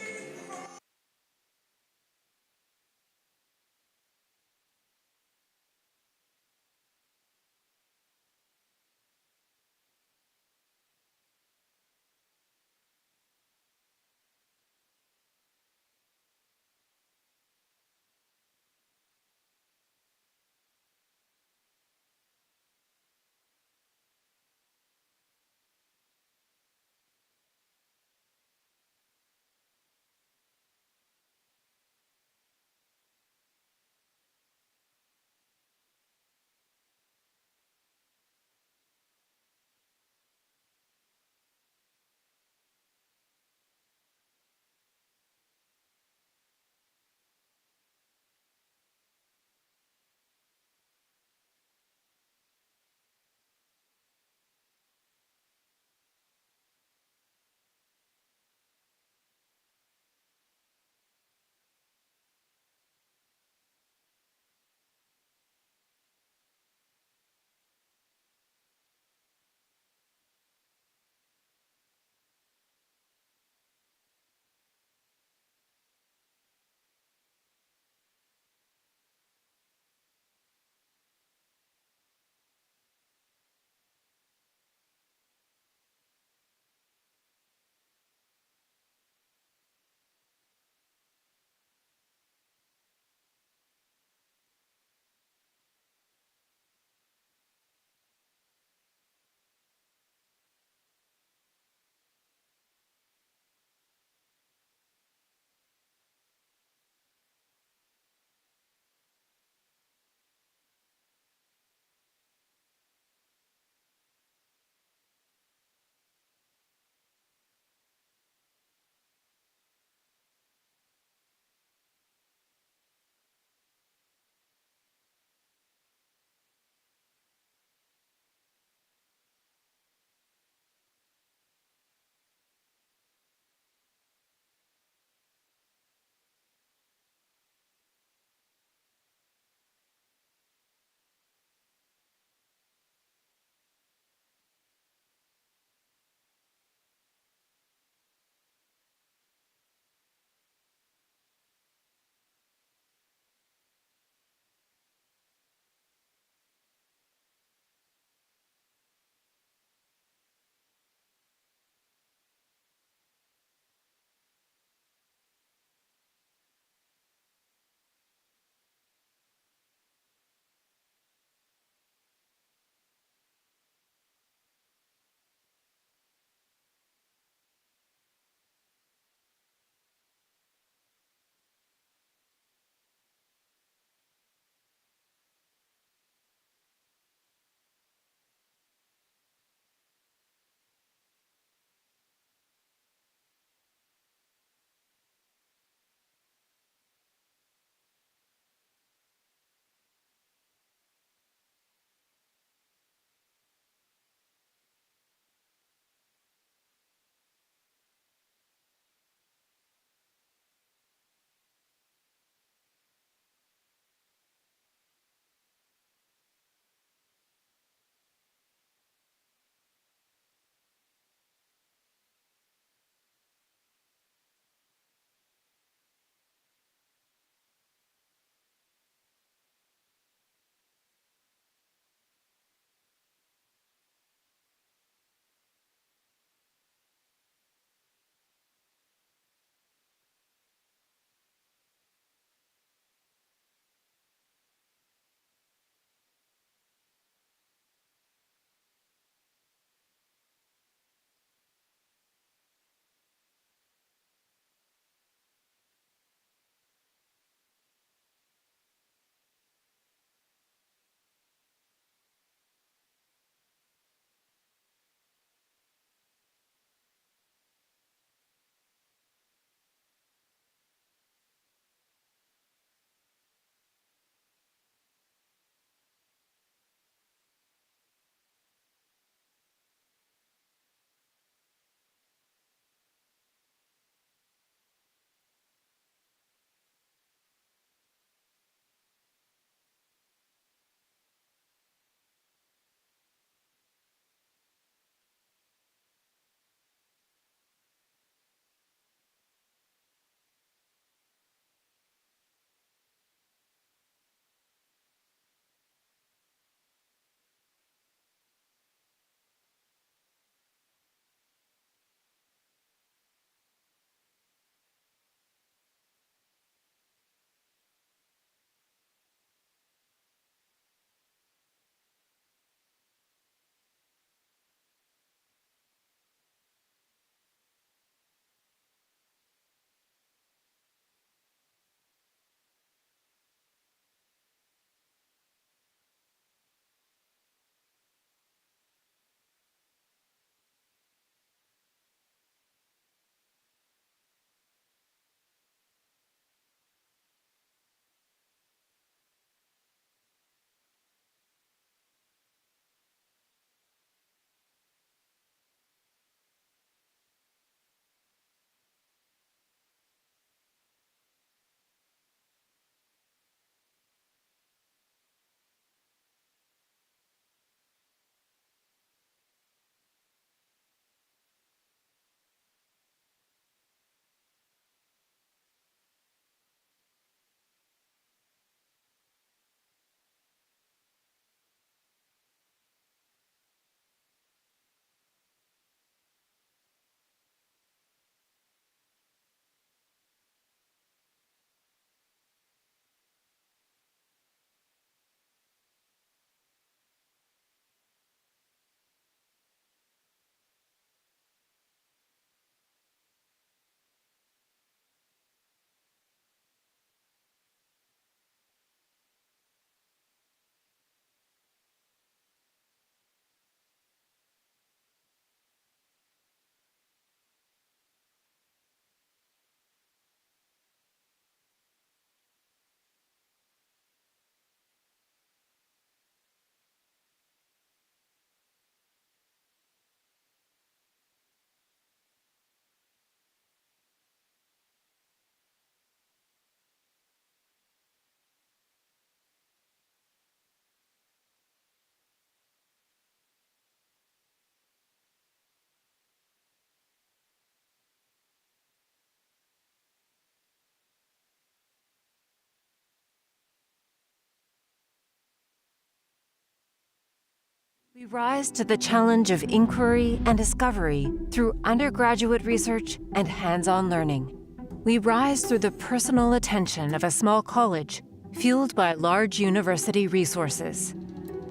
We rise to the challenge of inquiry and discovery through undergraduate research and hands-on learning. We rise through the personal attention of a small college, fueled by large university resources.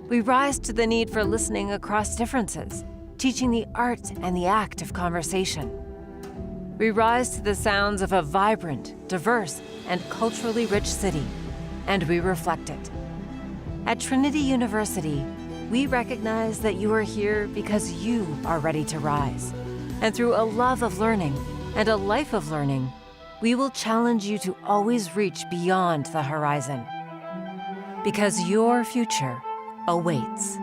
We rise to the need for listening across differences, teaching the art and the act of conversation. We rise to the sounds of a vibrant, diverse, and culturally rich city, and we reflect it. At Trinity University, we recognize that you are here because you are ready to rise. And through a love of learning and a life of learning, we will challenge you to always reach beyond the horizon. Because your future awaits.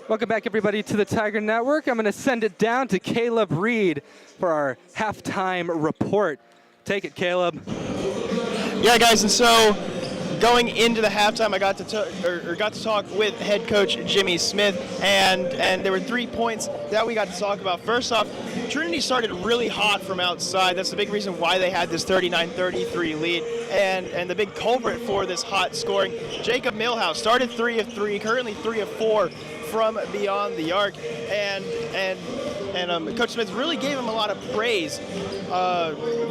Welcome back, everybody, to the Tiger Network. I'm going to send it down to Caleb Reed for our halftime report. Take it, Caleb. Yeah, guys, and so going into the halftime, I got to talk with head coach Jimmy Smith, and there were 3 points that we got to talk about. First off, Trinity started really hot from outside. That's the big reason why they had this 39-33 lead, and the big culprit for this hot scoring. Jacob Milhouse started 3 of 3, currently 3 of 4 from beyond the arc, and Coach Smith really gave him a lot of praise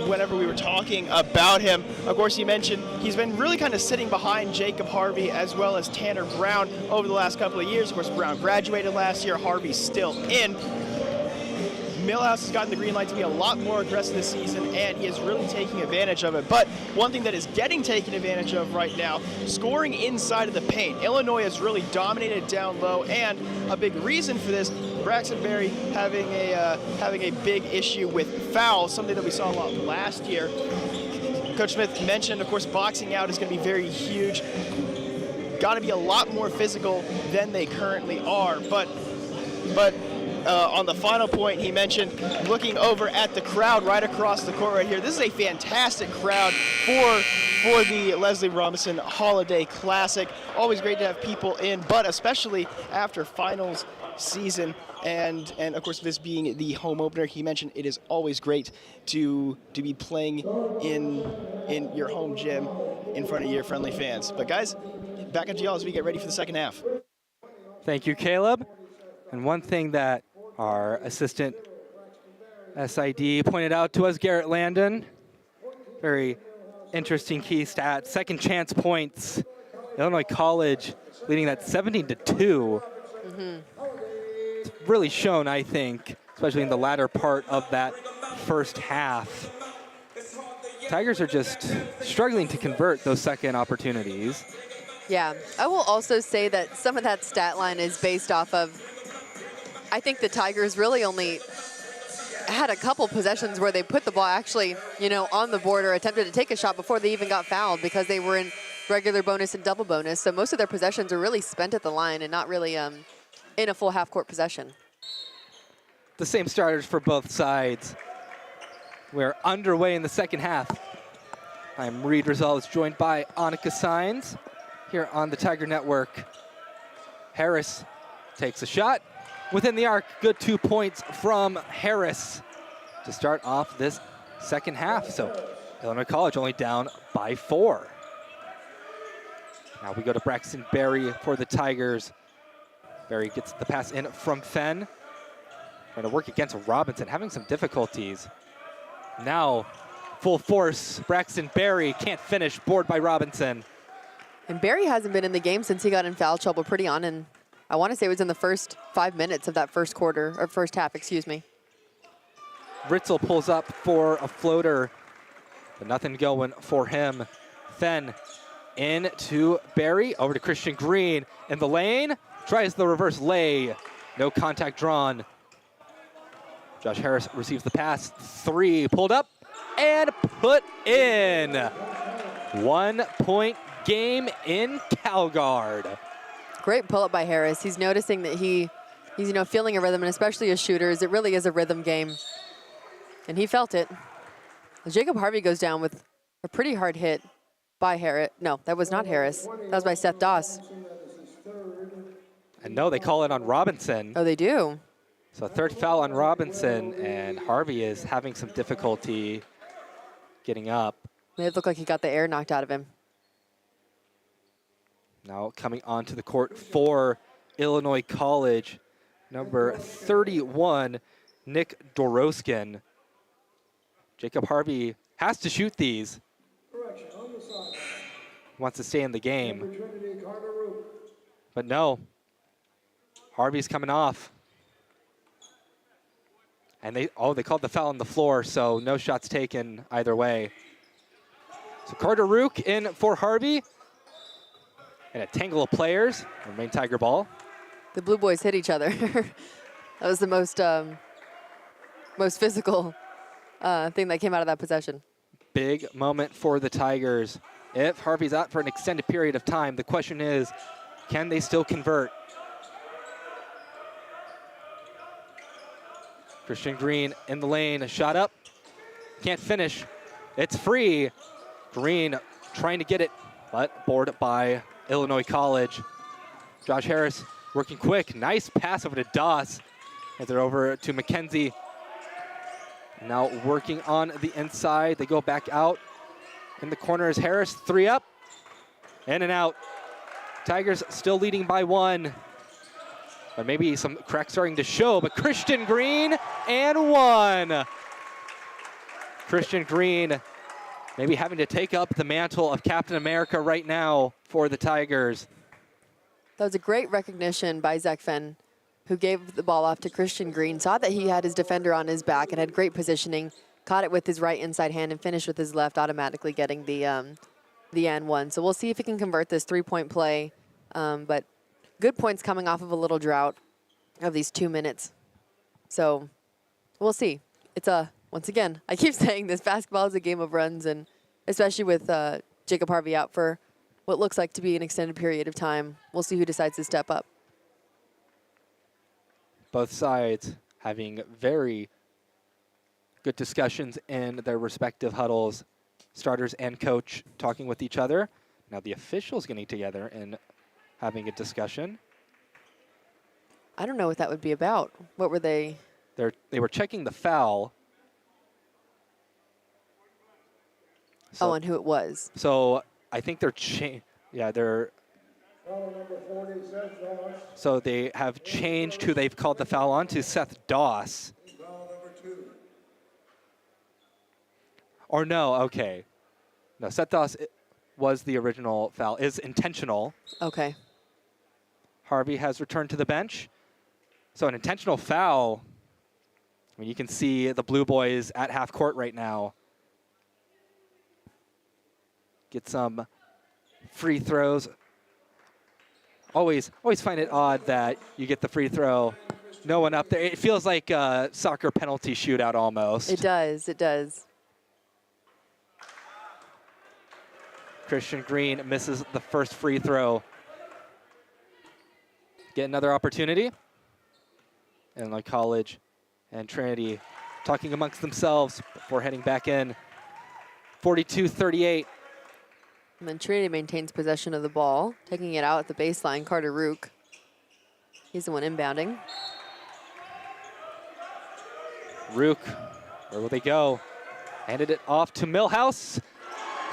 whenever we were talking about him. Of course, he mentioned he's been really kind of sitting behind Jacob Harvey as well as Tanner Brown over the last couple of years. Of course, Brown graduated last year. Harvey's still in. Milhouse has gotten the green light to be a lot more aggressive this season, and he is really taking advantage of it. But one thing that is getting taken advantage of right now, scoring inside of the paint. Illinois has really dominated down low, and a big reason for this, Braxton Berry having a big issue with fouls, something that we saw a lot last year. Coach Smith mentioned, of course, boxing out is going to be very huge. Got to be a lot more physical than they currently are, but on the final point, he mentioned looking over at the crowd right across the court right here. This is a fantastic crowd for the Leslie Robinson Holiday Classic. Always great to have people in, but especially after finals season, and of course this being the home opener, he mentioned it is always great to be playing in your home gym in front of your friendly fans. But guys, back at y'all as we get ready for the second half. Thank you, Caleb. And one thing that our assistant SID pointed out to us, Garrett Landon, very interesting key stat, second chance points. Illinois College leading that 17-2. It's really shown, I think, especially in the latter part of that first half. Tigers are just struggling to convert those second opportunities. Yeah, I will also say that some of that stat line is based off of, I think the Tigers really only had a couple possessions where they put the ball actually, you know, on the board or attempted to take a shot before they even got fouled because they were in regular bonus and double bonus. So most of their possessions are really spent at the line and not really in a full half-court possession. The same starters for both sides. We're underway in the second half. I'm Reed Rosales, joined by Annika Saenz here on the Tiger Network. Harris takes a shot within the arc. Good 2 points from Harris to start off this second half. So Illinois College only down by 4. Now we go to Braxton Berry for the Tigers. Berry gets the pass in from Fenn. Trying to work against Robinson, having some difficulties. Now, full force, Braxton Berry can't finish, board by Robinson. And Berry hasn't been in the game since he got in foul trouble pretty on, and I want to say it was in the first 5 minutes of that first quarter, or first half, excuse me. Ritzel pulls up for a floater, but nothing going for him. Fenn into Berry, over to Christian Green in the lane, tries the reverse lay, no contact drawn. Josh Harris receives the pass, 3, pulled up and put in. 1 point game in Calgard. Great pull-up by Harris. He's noticing that he's, you know, feeling a rhythm, and especially as shooters, it really is a rhythm game. And he felt it. Jacob Harvey goes down with a pretty hard hit by Harris. No, that was not Harris. That was by Seth Doss. And no, they call it on Robinson. Oh, they do? So third foul on Robinson, and Harvey is having some difficulty getting up. It looked like he got the air knocked out of him. Now coming onto the court for Illinois College, number 31, Nick Doroskin. Jacob Harvey has to shoot these. Wants to stay in the game. But no, Harvey's coming off. And they called the foul on the floor, so no shots taken either way. So Carter Rook in for Harvey. And a tangle of players, remain Tiger ball. The Blueboys hit each other. That was the most physical thing that came out of that possession. Big moment for the Tigers. If Harvey's out for an extended period of time, the question is, can they still convert? Christian Green in the lane, a shot up, can't finish. It's free. Green trying to get it, but boarded by Illinois College. Josh Harris working quick, nice pass over to Doss. As they're over to McKenzie. Now working on the inside, they go back out. In the corner is Harris, 3 up, in and out. Tigers still leading by 1. But maybe some cracks starting to show, but Christian Green and 1. Christian Green maybe having to take up the mantle of Captain America right now for the Tigers. That was a great recognition by Zach Fenn, who gave the ball off to Christian Green, saw that he had his defender on his back and had great positioning, caught it with his right inside hand and finished with his left, automatically getting the and 1. So we'll see if he can convert this 3-point play, but good points coming off of a little drought of these 2 minutes. So we'll see. It's once again, I keep saying this, basketball is a game of runs, and especially with Jacob Harvey out for what looks like to be an extended period of time, we'll see who decides to step up. Both sides having very good discussions in their respective huddles, starters and coach talking with each other. Now the officials getting together and having a discussion. I don't know what that would be about. What were they? They were checking the foul. So, and who it was. So I think they're so they have changed who they've called the foul on to Seth Doss. Or no, okay. No, Seth Doss was the original foul, is intentional. Okay. Harvey has returned to the bench. So an intentional foul I mean, you can see the Blue Boys at half court right now. Get some free throws. Always find it odd that you get the free throw, no one up there. It feels like a soccer penalty shootout almost. It does, it does. Christian Green misses the first free throw. Get another opportunity. Illinois College and Trinity talking amongst themselves before heading back in. 42-38. And then Trinity maintains possession of the ball, taking it out at the baseline. Carter Rook, he's the one inbounding. Rook, where will they go? Handed it off to Millhouse.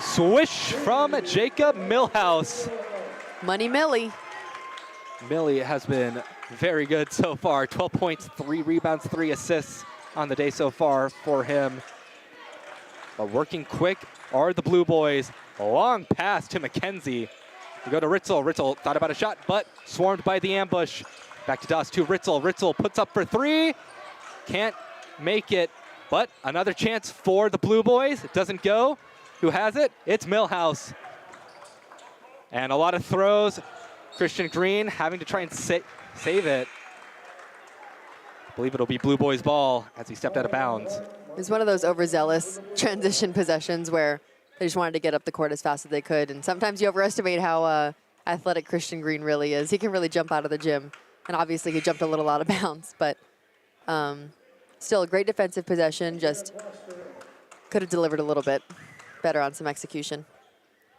Swish from Jacob Millhouse. Money Millie. Millie has been very good so far. 12 points, 3 rebounds, 3 assists on the day so far for him. But working quick are the Blue Boys. A long pass to McKenzie. We go to Ritzel. Ritzel thought about a shot, but swarmed by the ambush. Back to Doss to Ritzel. Ritzel puts up for 3. Can't make it, but another chance for the Blue Boys. It doesn't go. Who has it? It's Millhouse. And a lot of throws. Christian Green having to try and save it. I believe it'll be Blue Boys ball as he stepped out of bounds. It was one of those overzealous transition possessions where they just wanted to get up the court as fast as they could. And sometimes you overestimate how athletic Christian Green really is. He can really jump out of the gym. And obviously he jumped a little out of bounds, but still a great defensive possession. Just could have delivered a little bit better on some execution.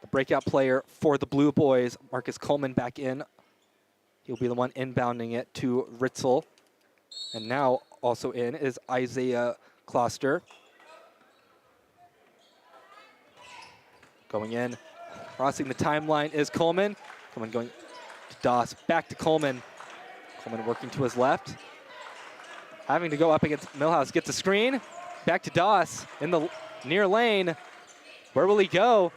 The breakout player for the Blue Boys, Marcus Coleman, back in. He'll be the one inbounding it to Ritzel. And now also in is Isaiah Kloster. Going in, crossing the timeline is Coleman. Coleman going to Doss, back to Coleman. Coleman working to his left. Having to go up against Millhouse, gets a screen. Back to Doss in the near lane. Where will he go?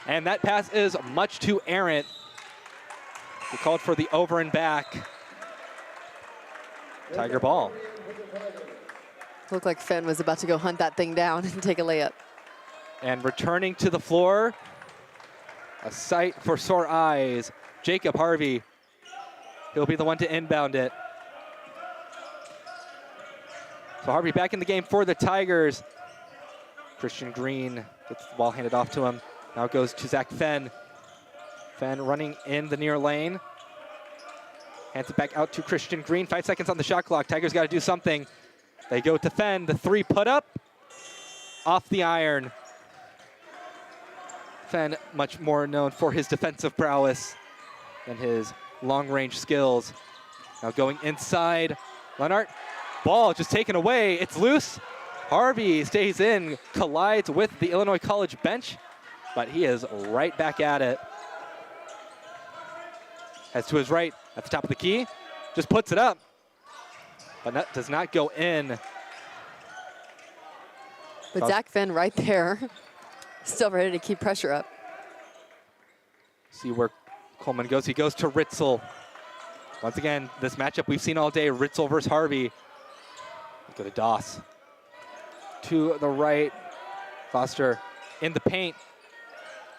And that pass is much too errant. He called for the over and back. Tiger ball. Looked like Fenn was about to go hunt that thing down and take a layup. And returning to the floor, a sight for sore eyes, Jacob Harvey. He'll be the one to inbound it. So Harvey back in the game for the Tigers. Christian Green gets the ball handed off to him. Now it goes to Zach Fenn. Fenn running in the near lane. Hands it back out to Christian Green. 5 seconds on the shot clock. Tigers got to do something. They go to Fenn. The 3 put up. Off the iron. Fenn, much more known for his defensive prowess than his long-range skills. Now going inside. Lennart. Ball just taken away. It's loose. Harvey stays in, collides with the Illinois College bench, but he is right back at it. Heads to his right at the top of the key. Just puts it up, but that does not go in. But Zach Fenn right there, still ready to keep pressure up. See where Coleman goes. He goes to Ritzel. Once again, this matchup we've seen all day, Ritzel versus Harvey. Go to Doss. To the right, Foster in the paint.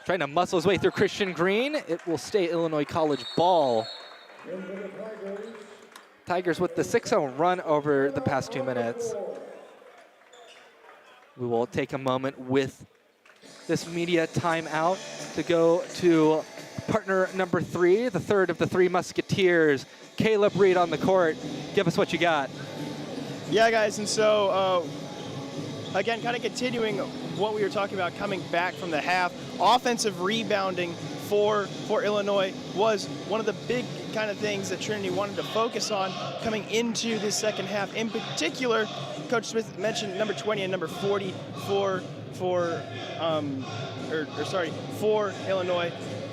Trying to muscle his way through Christian Green. It will stay Illinois College ball. Tigers with the 6-0 run over the past 2 minutes. We will take a moment with this media timeout to go to partner number 3, the third of the 3 Musketeers. Caleb Reed on the court. Give us what you got. Yeah, guys, and so, again, kind of continuing what we were talking about coming back from the half, offensive rebounding for Illinois was one of the big kind of things that Trinity wanted to focus on coming into this second half. In particular, Coach Smith mentioned number 20 and number 40 for Illinois,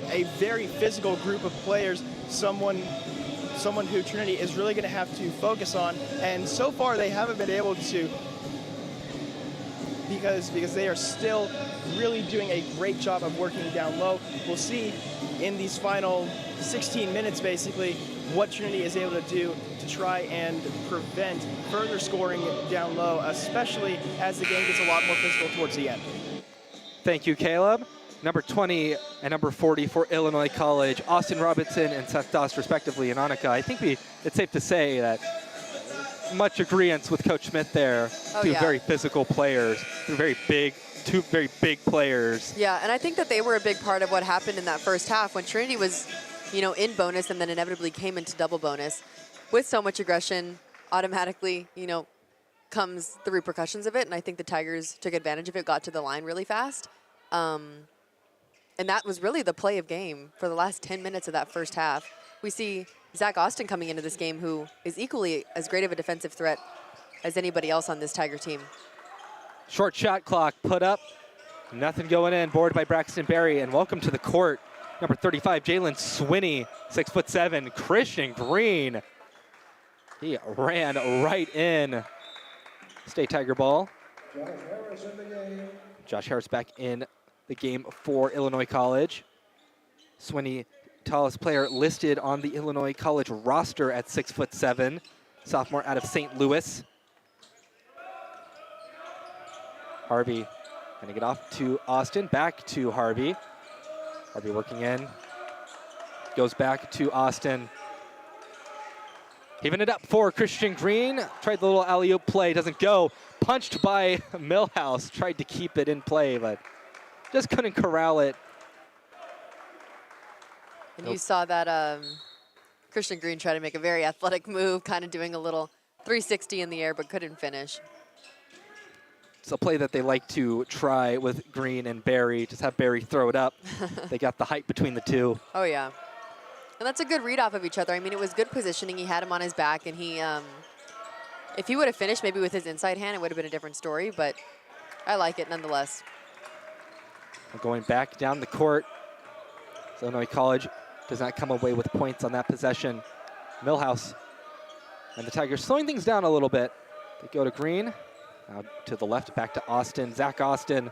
a very physical group of players, someone who Trinity is really going to have to focus on, and so far they haven't been able to, because they are still really doing a great job of working down low. We'll see in these final 16 minutes basically what Trinity is able to do to try and prevent further scoring down low, especially as the game gets a lot more physical towards the end. Thank you, Caleb. Number 20 and number 40 for Illinois College, Austin Robinson and Seth Doss, respectively. And Annika, I think it's safe to say that much agreement with Coach Smith there. Two very physical players, two very big players. Yeah, and I think that they were a big part of what happened in that first half when Trinity was, in bonus and then inevitably came into double bonus. With so much aggression, automatically, comes the repercussions of it, and I think the Tigers took advantage of it, got to the line really fast. And that was really the play of game for the last 10 minutes of that first half. We see Zach Austin coming into this game, who is equally as great of a defensive threat as anybody else on this Tiger team. Short shot clock put up. Nothing going in. Boarded by Braxton Berry. And welcome to the court, number 35, Jalen Swinney, 6'7". Christian Green. He ran right in. State Tiger ball. Josh Harris in the game. Josh Harris back in the game for Illinois College. Swinney, tallest player listed on the Illinois College roster at 6'7", sophomore out of St. Louis. Harvey gonna get off to Austin, back to Harvey. Harvey working in, goes back to Austin. Even it up for Christian Green. Tried the little alley-oop play, doesn't go. Punched by Millhouse, tried to keep it in play, but just couldn't corral it. And you saw that Christian Green try to make a very athletic move, kind of doing a little 360 in the air, but couldn't finish. It's a play that they like to try with Green and Barry. Just have Barry throw it up. They got the height between the two. Oh, yeah. And that's a good read off of each other. I mean, it was good positioning. He had him on his back, and he, if he would have finished maybe with his inside hand, it would have been a different story, but I like it nonetheless. Going back down the court. Illinois College does not come away with points on that possession. Millhouse and the Tigers slowing things down a little bit. They go to Green. Now to the left, back to Austin. Zach Austin.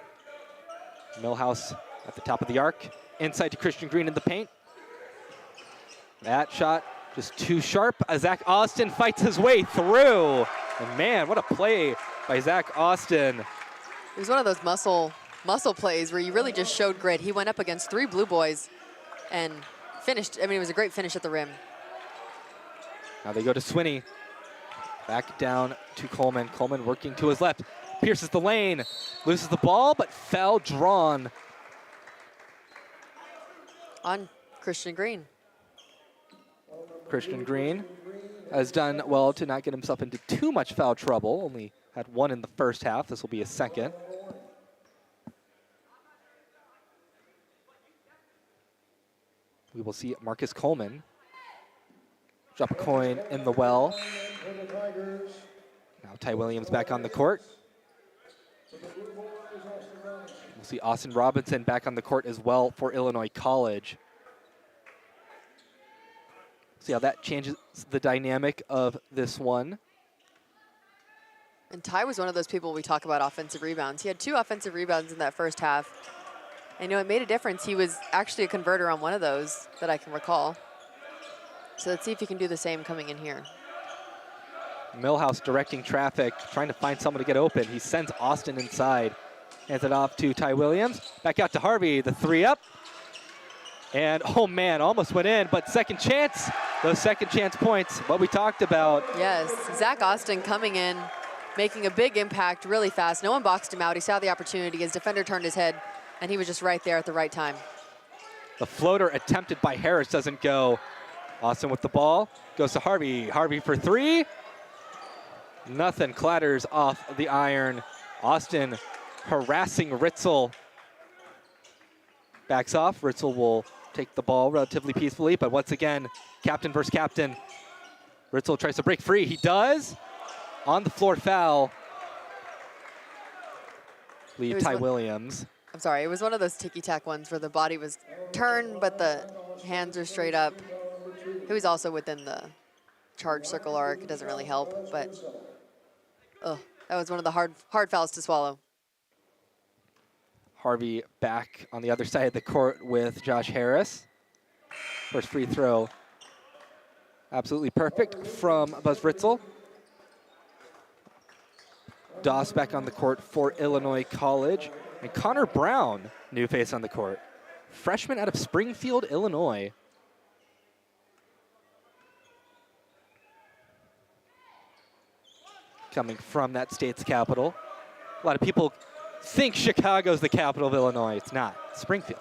Millhouse at the top of the arc. Inside to Christian Green in the paint. That shot just too sharp. Zach Austin fights his way through. And man, what a play by Zach Austin. It was one of those muscle plays where you really just showed grit. He went up against 3 Blue Boys and finished. I mean, it was a great finish at the rim. Now they go to Swinney. Back down to Coleman. Coleman working to his left. Pierces the lane. Loses the ball, but foul drawn on Christian Green. Christian Green has done well to not get himself into too much foul trouble. Only had 1 in the first half. This will be his second. We will see Marcus Coleman drop a coin in the well. Now Ty Williams back on the court. We'll see Austin Robinson back on the court as well for Illinois College. See how that changes the dynamic of this one. And Ty was one of those people we talk about offensive rebounds. He had 2 offensive rebounds in that first half. And it made a difference. He was actually a converter on one of those that I can recall. So let's see if he can do the same coming in here. Millhouse directing traffic, trying to find someone to get open. He sends Austin inside. Hands it off to Ty Williams. Back out to Harvey, the 3 up. And oh man, almost went in, but second chance. Those second chance points, what we talked about. Yes, Zach Austin coming in, making a big impact really fast. No one boxed him out. He saw the opportunity. His defender turned his head, and he was just right there at the right time. The floater attempted by Harris doesn't go. Austin with the ball, goes to Harvey. Harvey for 3. Nothing, clatters off the iron. Austin harassing Ritzel. Backs off, Ritzel will take the ball relatively peacefully, but once again, captain versus captain. Ritzel tries to break free, he does. On the floor foul. Leave Ty Williams. I'm sorry, it was one of those ticky-tack ones where the body was turned, but the hands are straight up. He was also within the charge circle arc. It doesn't really help, but that was one of the hard fouls to swallow. Harvey back on the other side of the court with Josh Harris. First free throw Absolutely perfect from Buzz Ritzel. Doss back on the court for Illinois College. And Connor Brown, new face on the court. Freshman out of Springfield, Illinois. Coming from that state's capital. A lot of people think Chicago's the capital of Illinois. It's not. It's Springfield.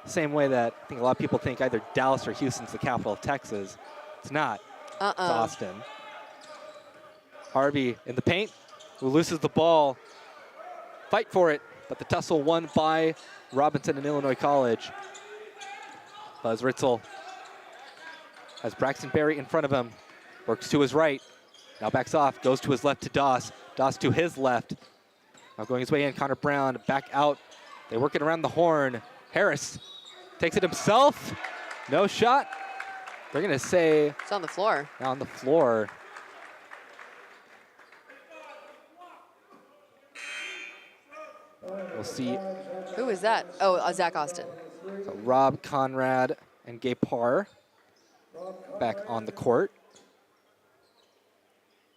Same way that I think a lot of people think either Dallas or Houston's the capital of Texas. It's not. It's Austin. Harvey in the paint, who loses the ball. Fight for it, but the tussle won by Robinson and Illinois College. Buzz Ritzel has Braxton Berry in front of him. Works to his right. Now backs off, goes to his left to Doss. Doss to his left. Now going his way in, Connor Brown back out. They work it around the horn. Harris takes it himself. No shot. They're going to say... It's on the floor. Now on the floor. We'll see. Who is that? Oh, Zach Austin. So Rob Conrad and Gabe Parr back on the court.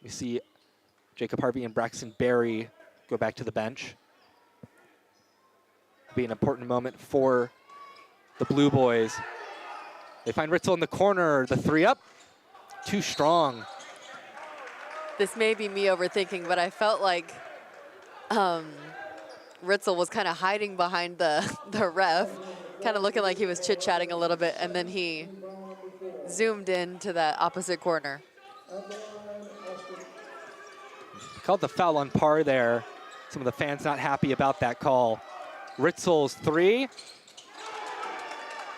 We see Jacob Harvey and Braxton Berry go back to the bench. Be an important moment for the Blueboys. They find Ritzel in the corner, the three up. Too strong. This may be me overthinking, but I felt like Ritzel was kind of hiding behind the ref, kind of looking like he was chit-chatting a little bit, and then he zoomed into that opposite corner. Called the foul on Parr there. Some of the fans not happy about that call. Ritzel's three.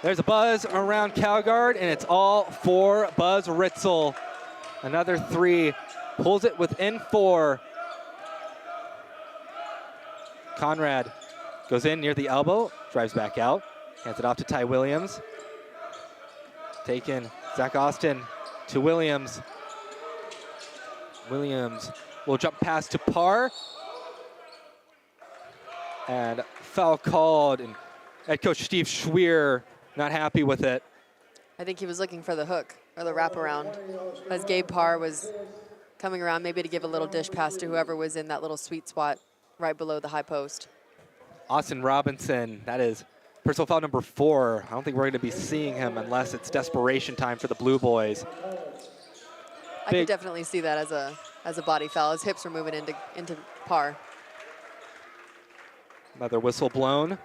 There's a buzz around Calgard, and it's all for Buzz Ritzel. Another three. Pulls it within four. Conrad goes in near the elbow, drives back out, hands it off to Ty Williams. Taken, Zach Austin to Williams. Williams will jump pass to Parr. And foul called, and head coach Steve Schweer not happy with it. I think he was looking for the hook or the wraparound, as Gabe Parr was coming around maybe to give a little dish pass to whoever was in that little sweet spot right below the high post. Austin Robinson, that is personal foul number 4. I don't think we're going to be seeing him unless it's desperation time for the Blueboys. I could definitely see that as a body foul. His hips were moving into Parr. Another whistle blown.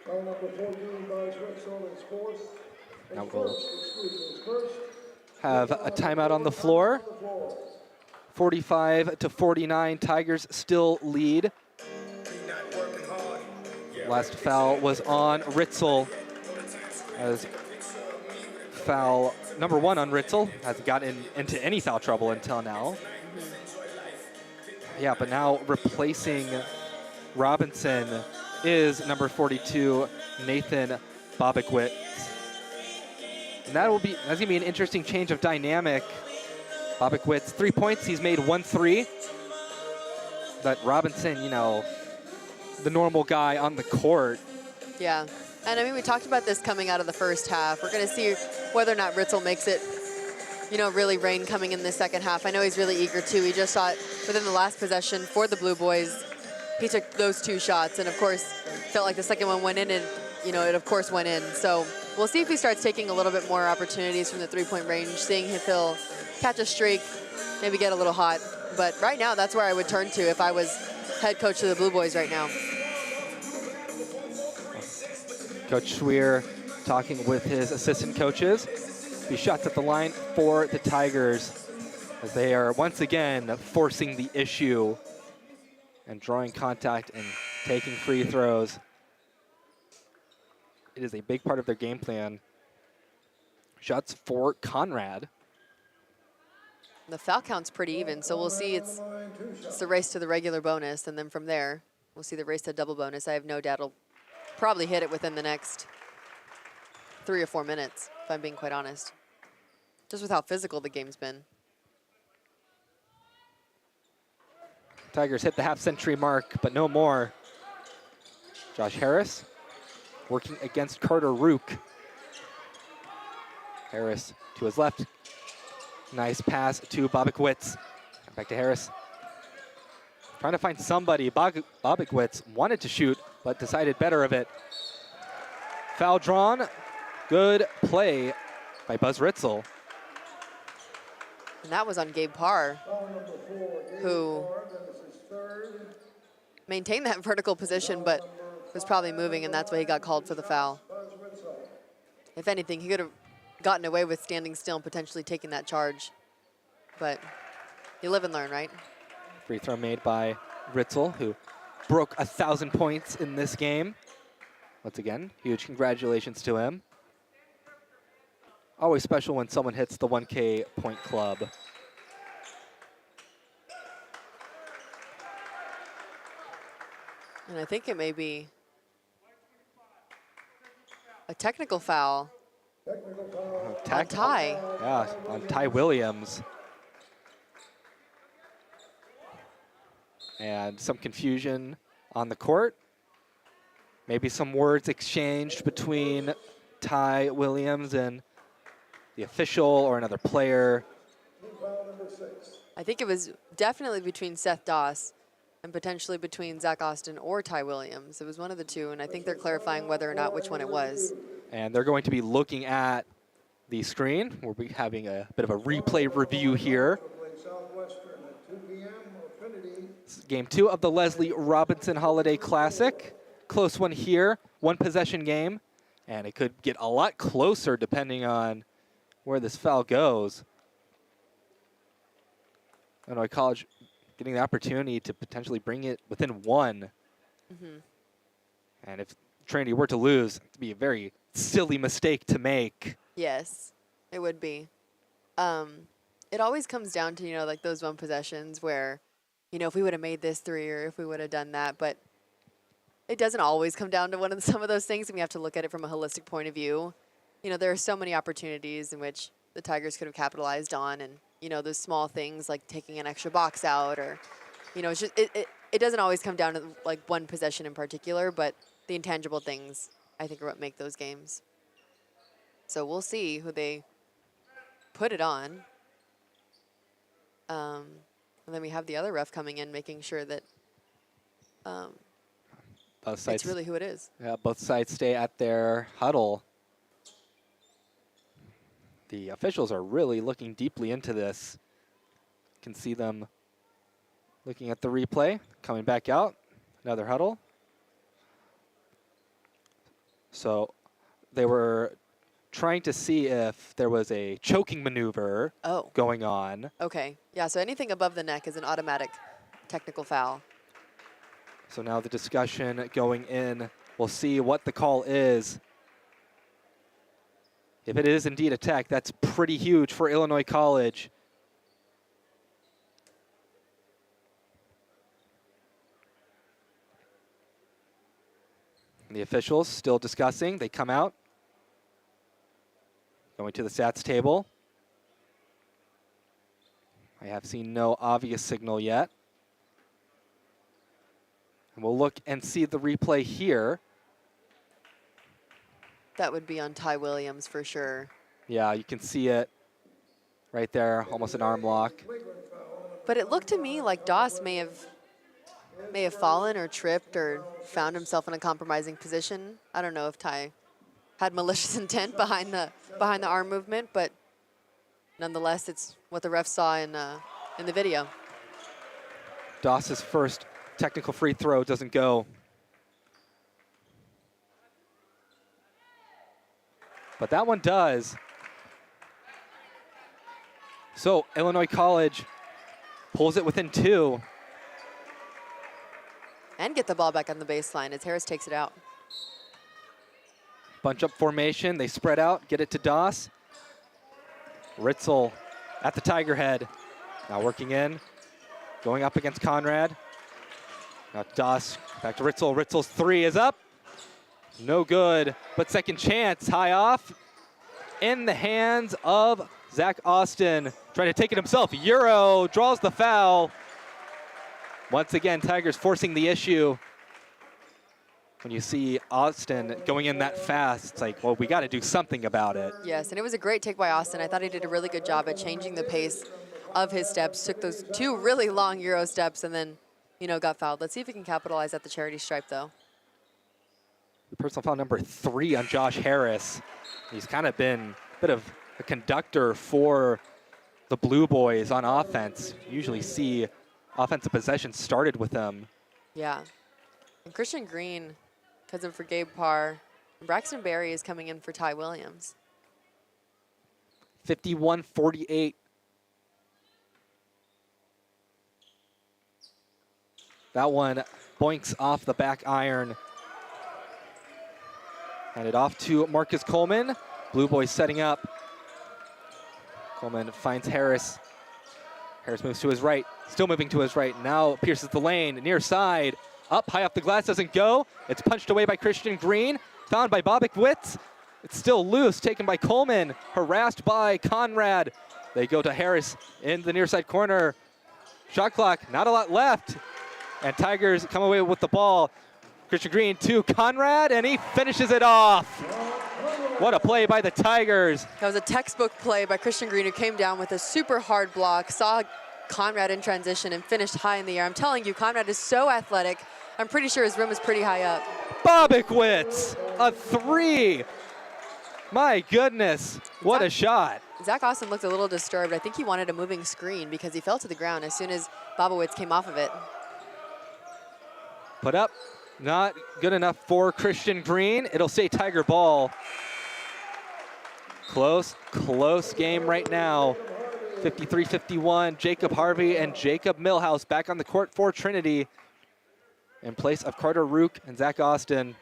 Foul number 14 by Ritzel is fourth. Now we'll have a timeout on the floor. 45-49, Tigers still lead. Last foul was on Ritzel. As foul number 1 on Ritzel. Hasn't gotten into any foul trouble until now. Yeah, but now replacing Robinson is number 42, Nathan Bobikwitz. And that's gonna be an interesting change of dynamic. Bobikwitz, 3 points, he's made 1 3. But Robinson, you know, the normal guy on the court. Yeah, and I mean, we talked about this coming out of the first half. We're gonna see whether or not Ritzel makes it, you know, really rain coming in the second half. I know he's really eager to. He just shot within the last possession for the Blueboys. He took those 2 shots, and of course, felt like the second one went in, and you know, it of course went in. So we'll see if he starts taking a little bit more opportunities from the 3-point range, seeing if he'll catch a streak, maybe get a little hot. But right now, that's where I would turn to if I was head coach of the Blueboys right now. Coach Schweer talking with his assistant coaches. He shots at the line for the Tigers as they are once again forcing the issue and drawing contact and taking free throws. It is a big part of their game plan. Shots for Conrad. The foul count's pretty even, so we'll see. It's the race to the regular bonus, and then from there, we'll see the race to double bonus. I have no doubt he'll probably hit it within the next 3 or 4 minutes, if I'm being quite honest. Just with how physical the game's been. Tigers hit the half-century mark, but no more. Josh Harris working against Carter Rook. Harris to his left. Nice pass to Bobikwitz. Back to Harris. Trying to find somebody. Bobikwitz wanted to shoot, but decided better of it. Foul drawn. Good play by Buzz Ritzel. And that was on Gabe Parr, who maintained that vertical position, but was probably moving, and that's why he got called for the foul. If anything, he could have gotten away with standing still and potentially taking that charge. But you live and learn, right? Free throw made by Ritzel, who broke 1,000 points in this game. Once again, huge congratulations to him. Always special when someone hits the 1K point club. And I think it may be a technical foul on Ty. Yeah, on Ty Williams. And some confusion on the court. Maybe some words exchanged between Ty Williams and the official or another player. I think it was definitely between Seth Doss and potentially between Zach Austin or Ty Williams. It was one of the two, and I think they're clarifying whether or not which one it was. And they're going to be looking at the screen. We'll be having a bit of a replay review here. This is game 2 of the Leslie Robinson Holiday Classic. Close one here, one possession game, and it could get a lot closer depending on where this foul goes. Illinois College getting the opportunity to potentially bring it within one. And if Trinity were to lose, it'd be a very silly mistake to make. Yes, it would be. It always comes down to, like those one possessions where, if we would have made this 3 or if we would have done that, but it doesn't always come down to some of those things, and we have to look at it from a holistic point of view. There are so many opportunities in which the Tigers could have capitalized on, and, those small things like taking an extra box out or, it's just, it doesn't always come down to like one possession in particular, but the intangible things, I think, are what make those games. So we'll see who they put it on. And then we have the other ref coming in, making sure that Both sides, it's really who it is. Yeah, both sides stay at their huddle. The officials are really looking deeply into this. You can see them looking at the replay, coming back out, another huddle. So they were trying to see if there was a choking maneuver going on. Okay, yeah, so anything above the neck is an automatic technical foul. So now the discussion going in, we'll see what the call is. If it is indeed a tech, that's pretty huge for Illinois College. And the officials still discussing. They come out, going to the stats table. I have seen no obvious signal yet. And we'll look and see the replay here. That would be on Ty Williams for sure. Yeah, you can see it right there, almost an arm lock. But it looked to me like Doss may have fallen or tripped or found himself in a compromising position. I don't know if Ty had malicious intent behind the arm movement, but nonetheless, it's what the ref saw in the video. Doss's first technical free throw doesn't go. But that one does. So Illinois College pulls it within 2. And get the ball back on the baseline as Harris takes it out. Bunch up formation, they spread out, get it to Doss. Ritzel at the Tiger head. Now working in, going up against Conrad. Now Doss back to Ritzel. Ritzel's 3 is up. No good, but second chance, high off. In the hands of Zach Austin. Trying to take it himself. Euro draws the foul. Once again, Tigers forcing the issue. when you see Austin going in that fast, it's like, well, we got to do something about it. Yes, and it was a great take by Austin. I thought he did a really good job at changing the pace of his steps, took those 2 really long Euro steps, and then, you know, got fouled. Let's see if he can capitalize at the charity stripe, though. Personal foul number 3 on Josh Harris. He's kind of been a bit of a conductor for the Blue Boys on offense. You usually see offensive possession started with him. Yeah. And Christian Green, cousin for Gabe Parr. And Braxton Berry is coming in for Ty Williams. 51-48. That one boinks off the back iron. Handed off to Marcus Coleman. Blue Boys setting up. Coleman finds Harris. Harris moves to his right, still moving to his right. Now pierces the lane, near side. Up, high off the glass, doesn't go. It's punched away by Christian Green. Found by Bobak Witz. It's still loose, taken by Coleman. Harassed by Conrad. They go to Harris in the near side corner. Shot clock, not a lot left. And Tigers come away with the ball. Christian Green to Conrad, and he finishes it off. What a play by the Tigers. That was a textbook play by Christian Green, who came down with a super hard block, saw Conrad in transition, and finished high in the air. I'm telling you, Conrad is so athletic. I'm pretty sure his rim is pretty high up. Bobikwitz, a 3. My goodness, what a shot. Zach Austin looked a little disturbed. I think he wanted a moving screen because he fell to the ground as soon as Bobowitz came off of it. Put up, not good enough for Christian Green. It'll say Tiger ball. Close game right now. 53-51, Jacob Harvey and Jacob Millhouse back on the court for Trinity in place of Carter Rook and Zach Austin.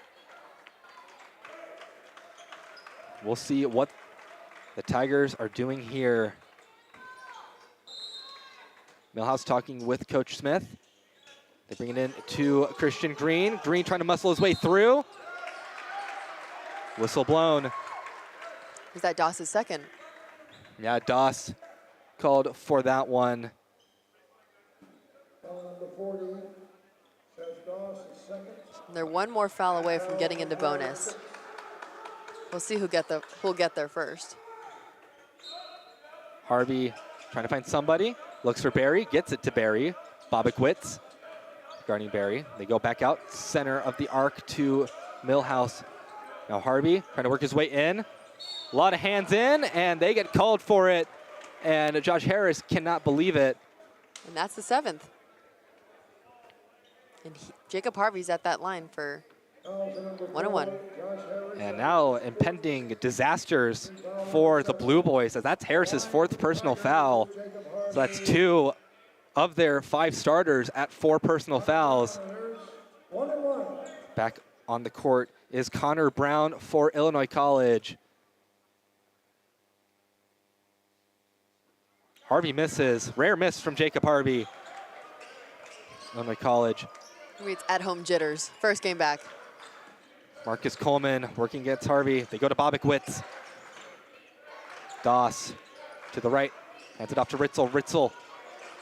We'll see what the Tigers are doing here. Millhouse talking with Coach Smith. They bring it in to Christian Green. Green trying to muscle his way through. Whistle blown. Is that Doss's second? Yeah, Doss called for that one. Foul number 40, Seth Doss is second. They're one more foul away from getting into bonus. We'll see who'll get there first. Harvey trying to find somebody. Looks for Barry, gets it to Barry. Bobikwitz guarding Barry. They go back out, center of the arc to Millhouse. Now Harvey trying to work his way in. A lot of hands in, and they get called for it. And Josh Harris cannot believe it. And that's the 7th. And Jacob Harvey's at that line for 1-1. And now impending disasters for the Blue Boys, as that's Harris's 4th personal foul. So that's 2 of their 5 starters at 4 personal fouls. Back on the court is Connor Brown for Illinois College. Harvey misses, rare miss from Jacob Harvey. Illinois College. Maybe it's at-home jitters. First game back. Marcus Coleman working against Harvey. They go to Bobikwitz. Doss to the right, hands it off to Ritzel. Ritzel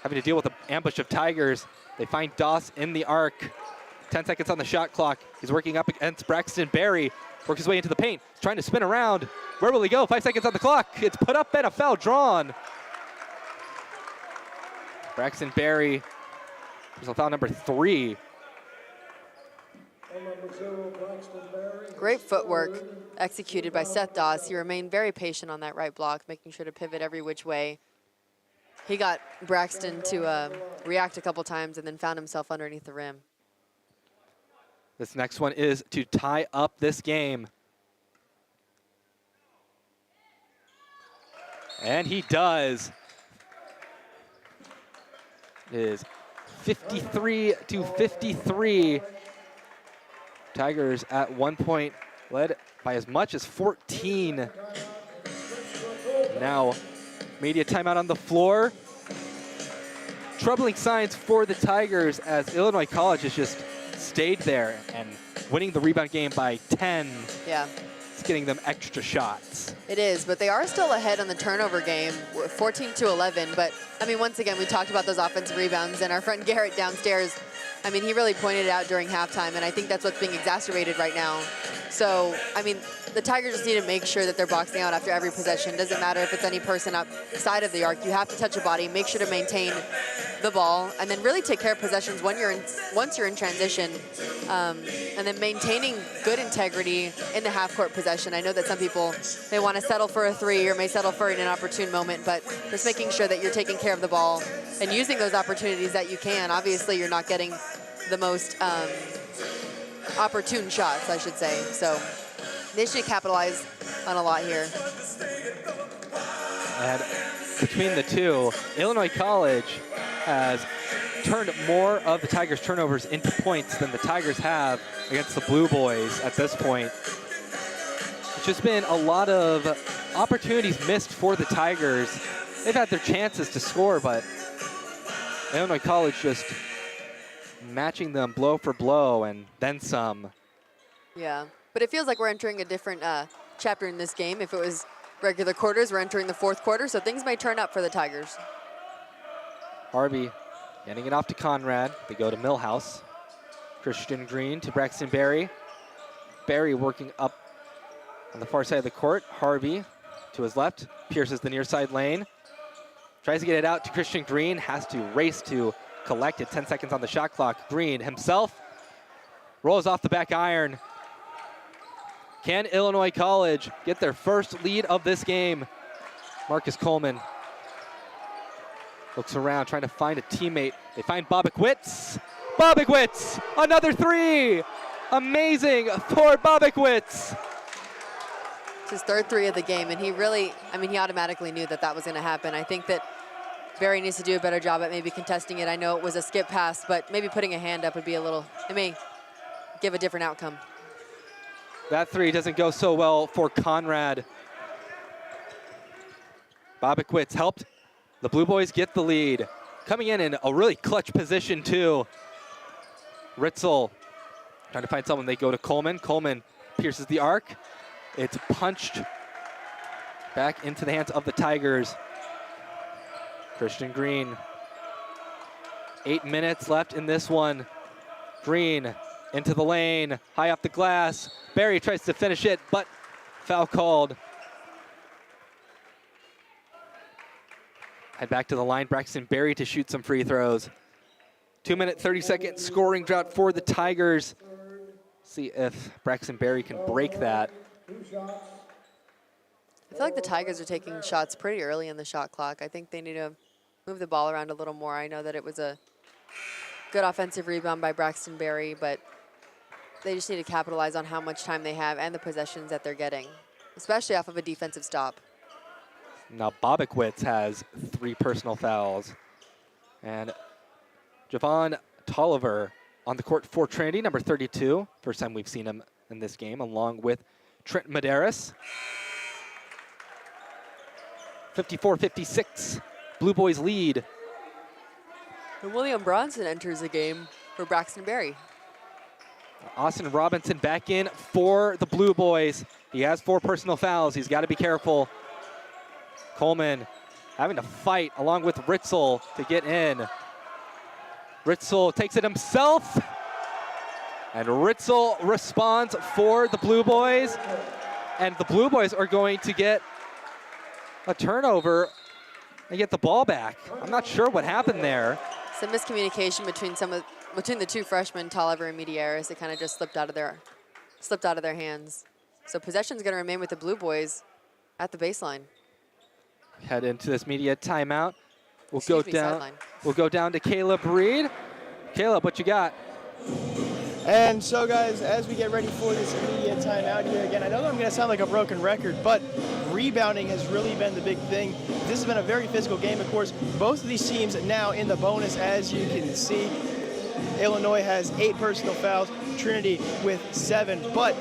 having to deal with an ambush of Tigers. They find Doss in the arc. 10 seconds on the shot clock. He's working up against Braxton Berry. Works his way into the paint. He's trying to spin around. Where will he go? 5 seconds on the clock. It's put up and a foul drawn. Braxton Berry, personal foul number 3. Great footwork executed by Seth Doss. He remained very patient on that right block, making sure to pivot every which way. He got Braxton to react a couple times and then found himself underneath the rim. This next one is to tie up this game. And he does. It is 53-53. Tigers at one point led by as much as 14. Now, media timeout on the floor. Troubling signs for the Tigers as Illinois College has just stayed there and winning the rebound game by 10. Yeah. it's getting them extra shots. It is, but they are still ahead on the turnover game, 14-11. But, I mean, once again, we talked about those offensive rebounds, and our friend Garrett downstairs, I mean, he really pointed it out during halftime, and I think that's what's being exacerbated right now. So, I mean, the Tigers just need to make sure that they're boxing out after every possession. Doesn't matter if it's any person outside of the arc. You have to touch a body, make sure to maintain the ball, and then really take care of possessions once you're in transition, and then maintaining good integrity in the half-court possession. I know that some people, they want to settle for a three or may settle for an inopportune moment, but just making sure that you're taking care of the ball and using those opportunities that you can. Obviously, you're not getting the most opportune shots, I should say. So they should capitalize on a lot here. And between the two, Illinois College has turned more of the Tigers' turnovers into points than the Tigers have against the Blueboys at this point. It's just been a lot of opportunities missed for the Tigers. They've had their chances to score, but Illinois College just matching them blow for blow and then some. Yeah, but it feels like we're entering a different chapter in this game. If it was regular quarters, we're entering the fourth quarter, so things may turn up for the Tigers. Harvey getting it off to Conrad. They go to Millhouse. Christian Green to Braxton Berry. Berry working up on the far side of the court. Harvey to his left, pierces the near side lane. Tries to get it out to Christian Green, has to race to collect it. 10 seconds on the shot clock. Green himself rolls off the back iron. Can Illinois College get their first lead of this game? Marcus Coleman looks around, trying to find a teammate. They find Bobikwitz. Bobikwitz, another three. Amazing for Bobikwitz. It's his third three of the game, and he really, I mean, he automatically knew that that was going to happen. I think that Berry needs to do a better job at maybe contesting it. I know it was a skip pass, but maybe putting a hand up would be a little, it may give a different outcome. That three doesn't go so well for Conrad. Bobikwitz helped the Blueboys get the lead. Coming in a really clutch position too. Ritzel trying to find someone. They go to Coleman. Coleman pierces the arc. It's punched back into the hands of the Tigers. Christian Green. 8 minutes left in this one. Green into the lane, high off the glass. Berry tries to finish it, but foul called. Head back to the line, Braxton Berry to shoot some free throws. 2 minute, 30-second scoring drought for the Tigers. See if Braxton Berry can break that. I feel like the Tigers are taking shots pretty early in the shot clock. I think they need to move the ball around a little more. I know that it was a good offensive rebound by Braxton Berry, but they just need to capitalize on how much time they have and the possessions that they're getting, especially off of a defensive stop. Now Bobikwitz has 3 personal fouls. And Javon Tolliver on the court for Trinity, number 32. First time we've seen him in this game, along with Trent Medeiros. 54-56, Blueboys lead. And William Bronson enters the game for Braxton Berry. Austin Robinson back in for the Blueboys. He has 4 personal fouls. He's got to be careful. Coleman having to fight along with Ritzel to get in. Ritzel takes it himself. And Ritzel responds for the Blueboys. And the Blueboys are going to get a turnover and get the ball back. I'm not sure what happened there. Some miscommunication between the two freshmen, Tolliver and Medeiros. It kind of just slipped out of their hands. So possession's going to remain with the Blueboys at the baseline. Head into this media timeout. We'll go down. Sideline. We'll go down to Caleb Reed. Caleb, what you got? And so, guys, as we get ready for this media timeout here again, I know that I'm going to sound like a broken record, but rebounding has really been the big thing. This has been a very physical game, of course. Both of these teams now in the bonus, as you can see. Illinois has 8 personal fouls, Trinity with 7. But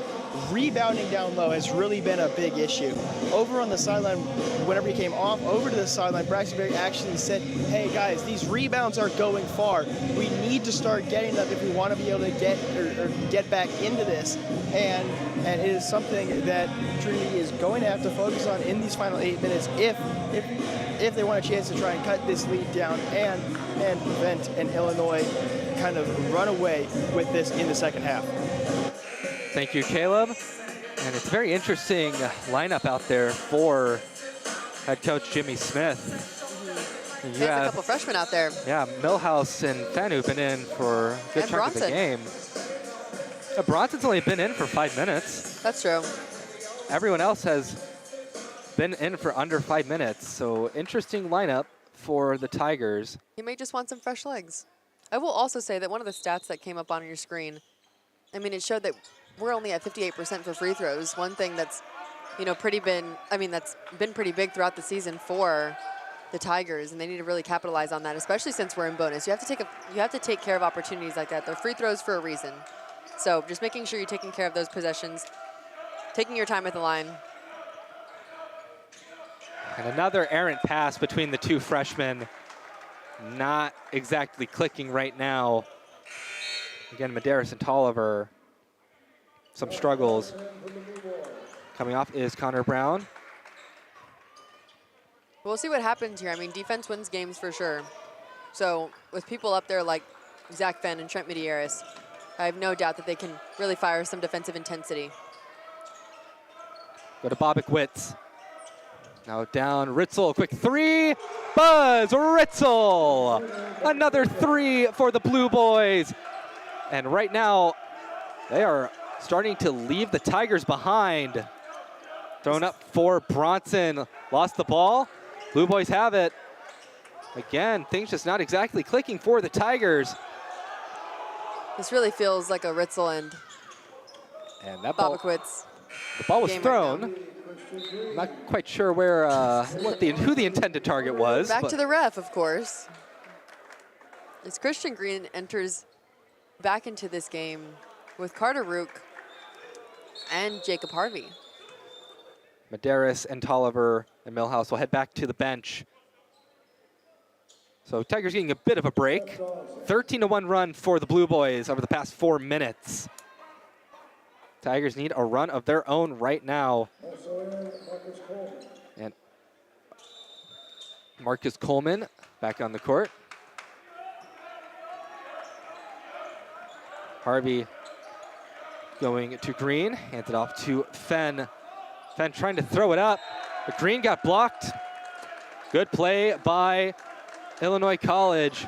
rebounding down low has really been a big issue. Over on the sideline, whenever he came off over to the sideline, Braxton Berry actually said, hey guys, these rebounds are going far. We need to start getting them if we want to be able to get back into this. And it is something that Trinity is going to have to focus on in these final 8 minutes if they want a chance to try and cut this lead down and prevent an Illinois kind of run away with this in the second half. Thank you, Caleb. And it's a very interesting lineup out there for head coach Jimmy Smith. There's a couple freshmen out there. Yeah, Millhouse and Fenn who've been in for a good chunk of the game. Bronson's only been in for 5 minutes. That's true. Everyone else has been in for under 5 minutes. So interesting lineup for the Tigers. He may just want some fresh legs. I will also say that one of the stats that came up on your screen, I mean, it showed that we're only at 58% for free throws. One thing that's, that's been pretty big throughout the season for the Tigers, and they need to really capitalize on that, especially since we're in bonus. You have to take care of opportunities like that. They're free throws for a reason. So just making sure you're taking care of those possessions, taking your time at the line. And another errant pass between the two freshmen. Not exactly clicking right now. Again, Medeiros and Tolliver, some struggles. Coming off is Connor Brown. We'll see what happens here. I mean, defense wins games for sure. So with people up there like Zach Fenn and Trent Medeiros, I have no doubt that they can really fire some defensive intensity. Go to Bobak Witz. Now down Ritzel, quick three. Buzz Ritzel. Another three for the Blue Boys. And right now, they are starting to leave the Tigers behind. Thrown up for Bronson. Lost the ball. Blue Boys have it. Again, things just not exactly clicking for the Tigers. This really feels like a Ritzel and that ball, Bobak Witz. the ball was game thrown. right I'm not quite sure where who the intended target was. Back to the ref, of course. As Christian Green enters back into this game with Carter Rook and Jacob Harvey. Medeiros and Tolliver and Millhouse will head back to the bench. So Tigers getting a bit of a break. 13-1 run for the Blue Boys over the past 4 minutes. Tigers need a run of their own right now. And Marcus Coleman back on the court. Harvey going to Green, hands it off to Fenn. Fenn trying to throw it up, but Green got blocked. Good play by Illinois College.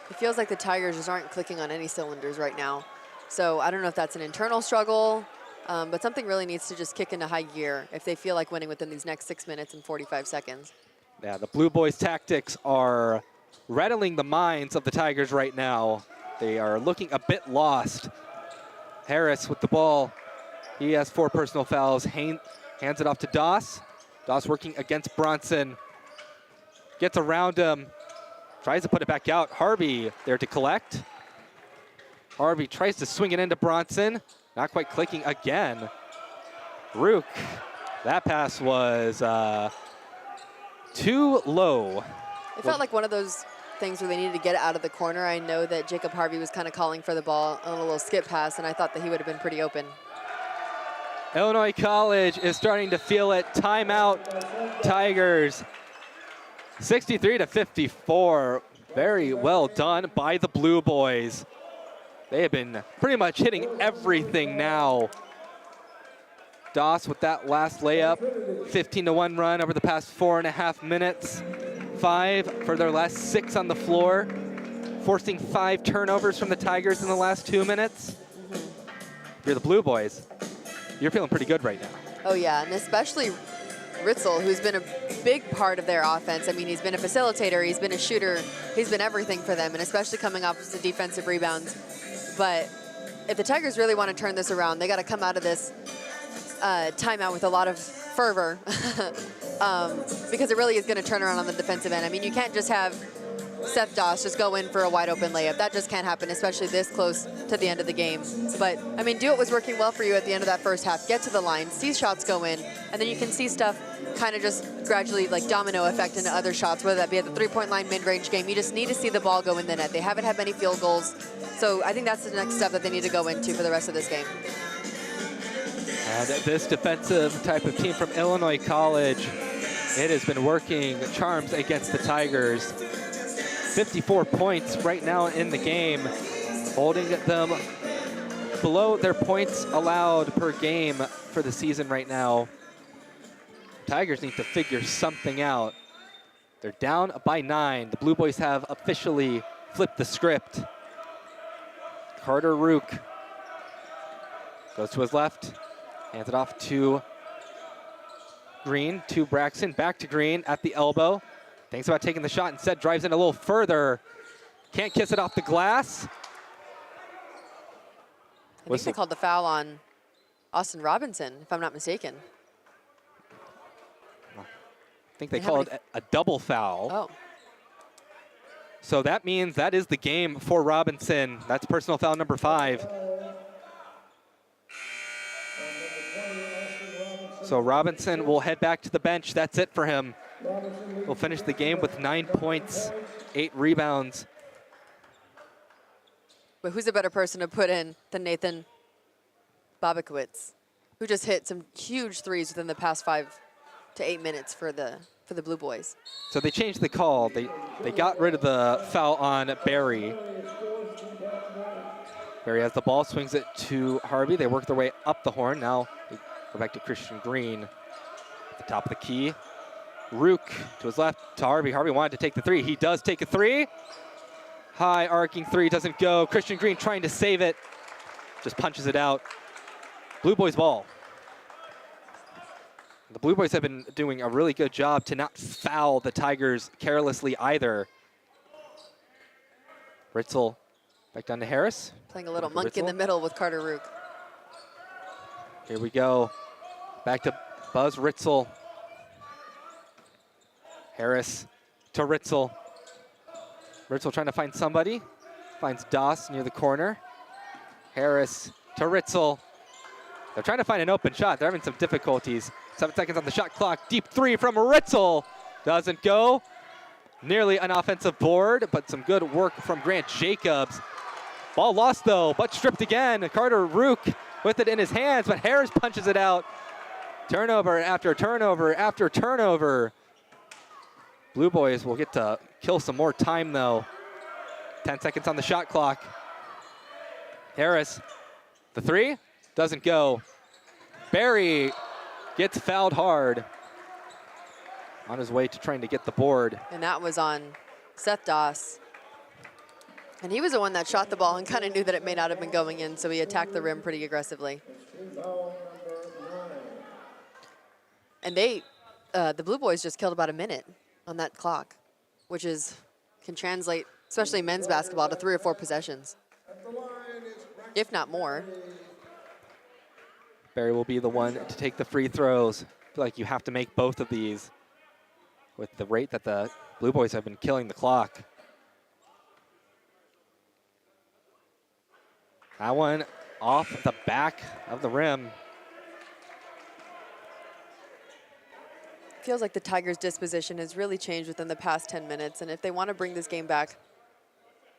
It feels like the Tigers just aren't clicking on any cylinders right now. So I don't know if that's an internal struggle, but something really needs to just kick into high gear if they feel like winning within these next 6 minutes and 45 seconds. Yeah, the Blue Boys' tactics are rattling the minds of the Tigers right now. They are looking a bit lost. Harris with the ball. He has 4 personal fouls. Hands it off to Doss. Doss working against Bronson. Gets around him. Tries to put it back out. Harvey there to collect. Harvey tries to swing it into Bronson. Not quite clicking again. Rook. That pass was too low. It felt like one of those things where they needed to get it out of the corner. I know that Jacob Harvey was kind of calling for the ball on a little skip pass, and I thought that he would have been pretty open. Illinois College is starting to feel it. Timeout, Tigers. 63-54. Very well done by the Blue Boys. They have been pretty much hitting everything now. Doss with that last layup. 15-1 run over the past 4.5 minutes. 5 for their last 6 on the floor. Forcing 5 turnovers from the Tigers in the last 2 minutes. If you're the Blue Boys, you're feeling pretty good right now. Oh yeah, and especially Ritzel, who's been a big part of their offense. I mean, he's been a facilitator, he's been a shooter, he's been everything for them, and especially coming off the defensive rebounds. But if the Tigers really want to turn this around, they got to come out of this timeout with a lot of fervor because it really is going to turn around on the defensive end. I mean, you can't just have Seth Doss just go in for a wide open layup. That just can't happen, especially this close to the end of the game. But, I mean, do what was working well for you at the end of that first half. Get to the line, see shots go in, and then you can see stuff kind of just gradually like domino effect into other shots, whether that be at the three-point line, mid-range game. You just need to see the ball go in the net. They haven't had many field goals. So I think that's the next step that they need to go into for the rest of this game. And this defensive type of team from Illinois College, it has been working charms against the Tigers. 54 points right now in the game, holding them below their points allowed per game for the season right now. Tigers need to figure something out. They're down by 9. The Blue Boys have officially flipped the script. Carter Rook goes to his left, hands it off to Green, to Braxton, back to Green at the elbow. Thinks about taking the shot, instead drives in a little further. Can't kiss it off the glass. I think they called the foul on Austin Robinson, if I'm not mistaken. I think they called a double foul. Oh. So that means that is the game for Robinson. That's personal foul number 5. So Robinson will head back to the bench. That's it for him. We'll finish the game with 9 points, 8 rebounds. But who's a better person to put in than Nathan Bobakowitz, who just hit some huge threes within the past 5 to 8 minutes for the Blue Boys. So they changed the call. They got rid of the foul on Barry. Barry has the ball, swings it to Harvey. They work their way up the horn. Now they go back to Christian Green at the top of the key. Rook to his left to Harvey. Harvey wanted to take the 3. He does take a 3. High arcing 3 doesn't go. Christian Green trying to save it. Just punches it out. Blue Boys ball. The Blue Boys have been doing a really good job to not foul the Tigers carelessly either. Ritzel back down to Harris. Playing a little monkey in the middle with Carter Rook. Here we go. Back to Buzz Ritzel. Harris to Ritzel. Ritzel trying to find somebody. Finds Doss near the corner. Harris to Ritzel. They're trying to find an open shot. They're having some difficulties. 7 seconds on the shot clock. Deep 3 from Ritzel. Doesn't go. Nearly an offensive board, but some good work from Grant Jacobs. Ball lost though, but stripped again. Carter Rook with it in his hands, but Harris punches it out. Turnover after turnover after turnover. Blue Boys will get to kill some more time though. 10 seconds on the shot clock. Harris, the 3, doesn't go. Barry gets fouled hard on his way to trying to get the board. And that was on Seth Doss. And he was the one that shot the ball and kind of knew that it may not have been going in, so he attacked the rim pretty aggressively. And the Blue Boys just killed about a minute on that clock, which can translate, especially men's basketball, to 3 or 4 possessions, if not more. Barry will be the one to take the free throws. I feel like you have to make both of these with the rate that the Blue Boys have been killing the clock. That one off the back of the rim. Feels like the Tigers' disposition has really changed within the past 10 minutes, and if they want to bring this game back,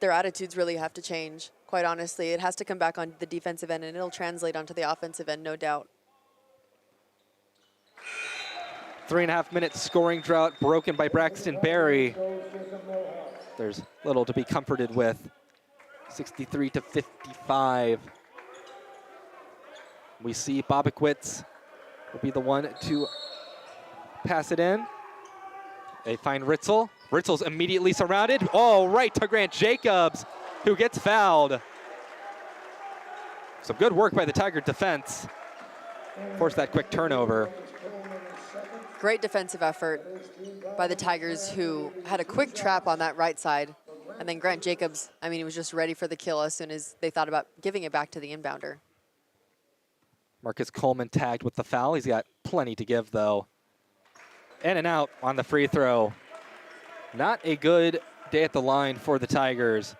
their attitudes really have to change. Quite honestly, it has to come back on the defensive end, and it'll translate onto the offensive end, no doubt. 3.5 minute scoring drought broken by Braxton Barry. There's little to be comforted with. 63 to 55. We see Bobakowitz will be the one to pass it in. They find Ritzel. Ritzel's immediately surrounded. Oh, right to Grant Jacobs, who gets fouled. Some good work by the Tiger defense. Force that quick turnover. Great defensive effort by the Tigers, who had a quick trap on that right side. And then Grant Jacobs, I mean, he was just ready for the kill as soon as they thought about giving it back to the inbounder. Marcus Coleman tagged with the foul. He's got plenty to give, though. In and out on the free throw. Not a good day at the line for the Tigers,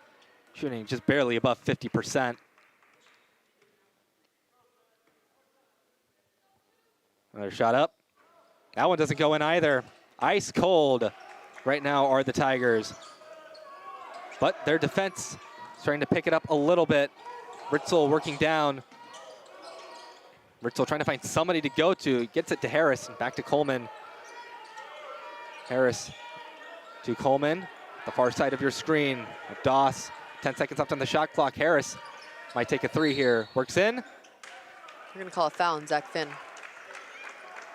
shooting just barely above 50%. Another shot up. That one doesn't go in either. Ice cold right now are the Tigers. But their defense starting to pick it up a little bit. Ritzel working down. Ritzel trying to find somebody to go to. Gets it to Harris and back to Coleman. Harris to Coleman. The far side of your screen. Doss, 10 seconds left on the shot clock. Harris might take a three here. Works in. We're going to call a foul on Zach Finn.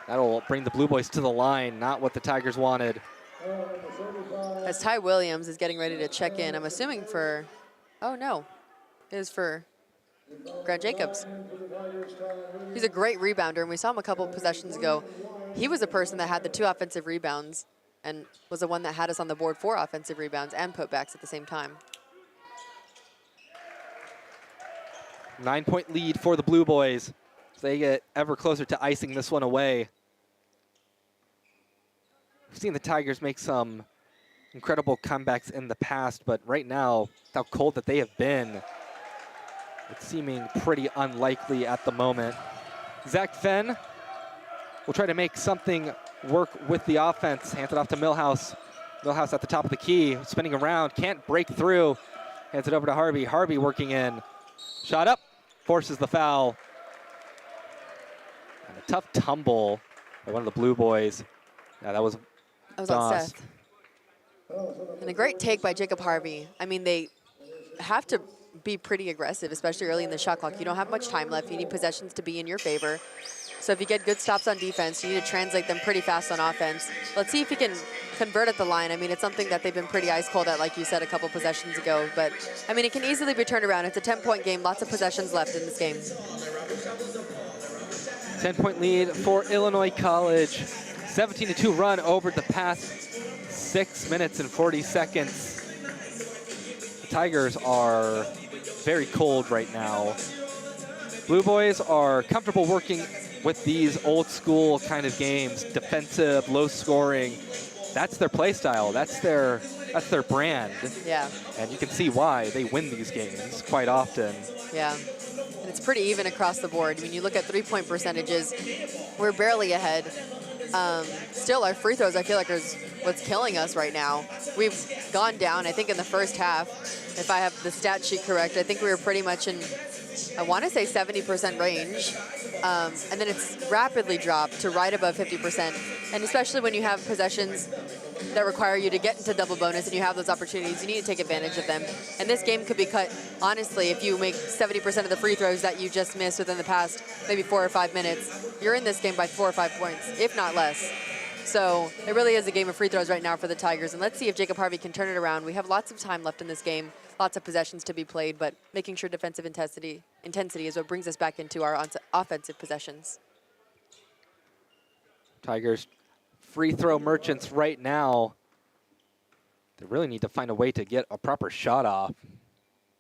That'll bring the Blueboys to the line. Not what the Tigers wanted. As Ty Williams is getting ready to check in, I'm assuming for, oh no, it is for Grant Jacobs. He's a great rebounder, and we saw him a couple possessions ago. He was the person that had the 2 offensive rebounds and was the one that had us on the board 4 offensive rebounds and putbacks at the same time. 9-point lead for the Blueboys. They get ever closer to icing this one away. We've seen the Tigers make some incredible comebacks in the past, but right now, how cold that they have been, it's seeming pretty unlikely at the moment. Zach Fenn will try to make something work with the offense. Hands it off to Millhouse. Millhouse at the top of the key, spinning around, can't break through. Hands it over to Harvey. Harvey working in. Shot up, forces the foul. And a tough tumble by one of the Blueboys. Yeah, that was on Doss. Seth. And a great take by Jacob Harvey. I mean, they have to be pretty aggressive, especially early in the shot clock. You don't have much time left. You need possessions to be in your favor. So if you get good stops on defense, you need to translate them pretty fast on offense. Let's see if he can convert at the line. I mean, it's something that they've been pretty ice cold at, like you said, a couple possessions ago. But, I mean, it can easily be turned around. It's a 10-point game, lots of possessions left in this game. 10-point lead for Illinois College. 17-2 run over the past 6 minutes and 40 seconds. The Tigers are very cold right now. Blueboys are comfortable working with these old school kind of games, defensive, low scoring. That's their play style. That's their brand. Yeah. And you can see why they win these games quite often. Yeah. And it's pretty even across the board. I mean, you look at 3-point percentages, we're barely ahead. Still, our free throws, I feel like, is what's killing us right now. We've gone down, I think, in the first half. If I have the stat sheet correct, I think we were pretty much in, I want to say 70% range. And then it's rapidly dropped to right above 50%. And especially when you have possessions that require you to get into double bonus and you have those opportunities, you need to take advantage of them. And this game could be cut, honestly, if you make 70% of the free throws that you just missed within the past maybe 4 or 5 minutes, you're in this game by 4 or 5 points, if not less. So it really is a game of free throws right now for the Tigers. And let's see if Jacob Harvey can turn it around. We have lots of time left in this game, lots of possessions to be played, but making sure defensive intensity is what brings us back into our offensive possessions. Tigers free throw merchants right now. They really need to find a way to get a proper shot off.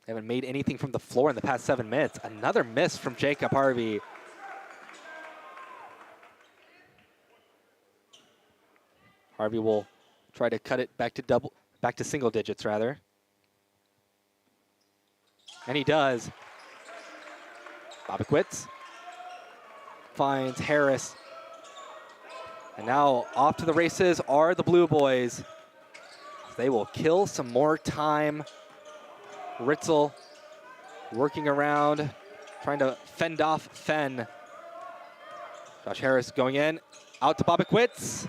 They haven't made anything from the floor in the past 7 minutes. Another miss from Jacob Harvey. Harvey will try to cut it back to single digits rather. And he does. Bobickwitz finds Harris. And now off to the races are the Blueboys. They will kill some more time. Ritzel working around, trying to fend off Fenn. Josh Harris going in, out to Bobickwitz.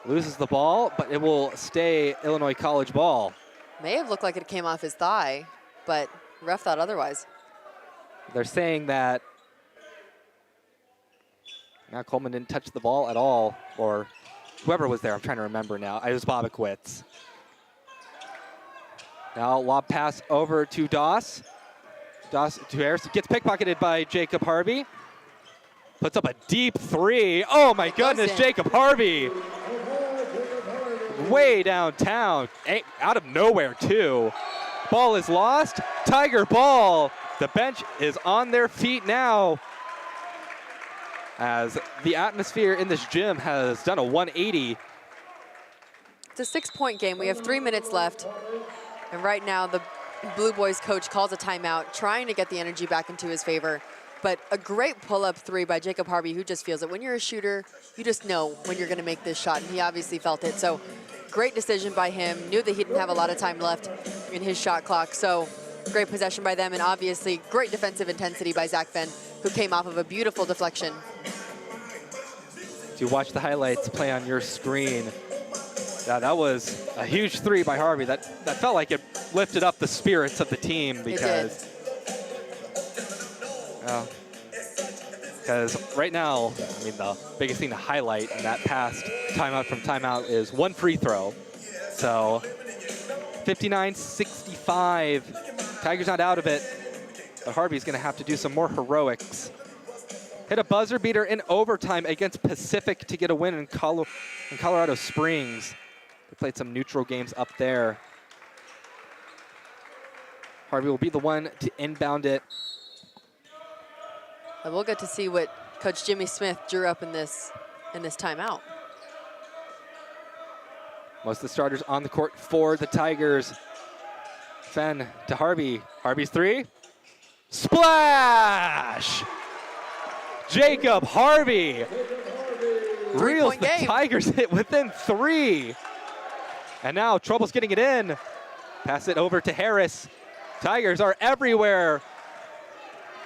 Loses the ball, but it will stay Illinois College ball. May have looked like it came off his thigh, but ref thought otherwise. They're saying that now Coleman didn't touch the ball at all, or whoever was there, I'm trying to remember now. It was Bobickwitz. Now lob pass over to Doss. Doss to Harris, gets pickpocketed by Jacob Harvey. Puts up a deep three. Oh my goodness, Jacob Harvey. Way downtown, out of nowhere too. Ball is lost, Tiger ball. The bench is on their feet now, as the atmosphere in this gym has done a 180. It's a 6-point game. We have 3 minutes left. And right now, the Blueboys coach calls a timeout, trying to get the energy back into his favor. But a great pull-up three by Jacob Harvey, who just feels it. When you're a shooter, you just know when you're going to make this shot, and he obviously felt it. So great decision by him. Knew that he didn't have a lot of time left in his shot clock. So great possession by them, and obviously great defensive intensity by Zach Fenn, who came off of a beautiful deflection. To watch the highlights play on your screen. Yeah, that was a huge three by Harvey. That felt like it lifted up the spirits of the team because, right now, I mean, the biggest thing to highlight in that past timeout from timeout is one free throw. So 59-65. Tigers not out of it, but Harvey's going to have to do some more heroics. Hit a buzzer beater in overtime against Pacific to get a win in Colorado Springs. They played some neutral games up there. Harvey will be the one to inbound it. And we'll get to see what Coach Jimmy Smith drew up in this timeout. Most of the starters on the court for the Tigers. Fenn to Harvey. Harvey's three. Splash! Jacob Harvey reels the Tigers hit within three. And now trouble's getting it in. Pass it over to Harris. Tigers are everywhere.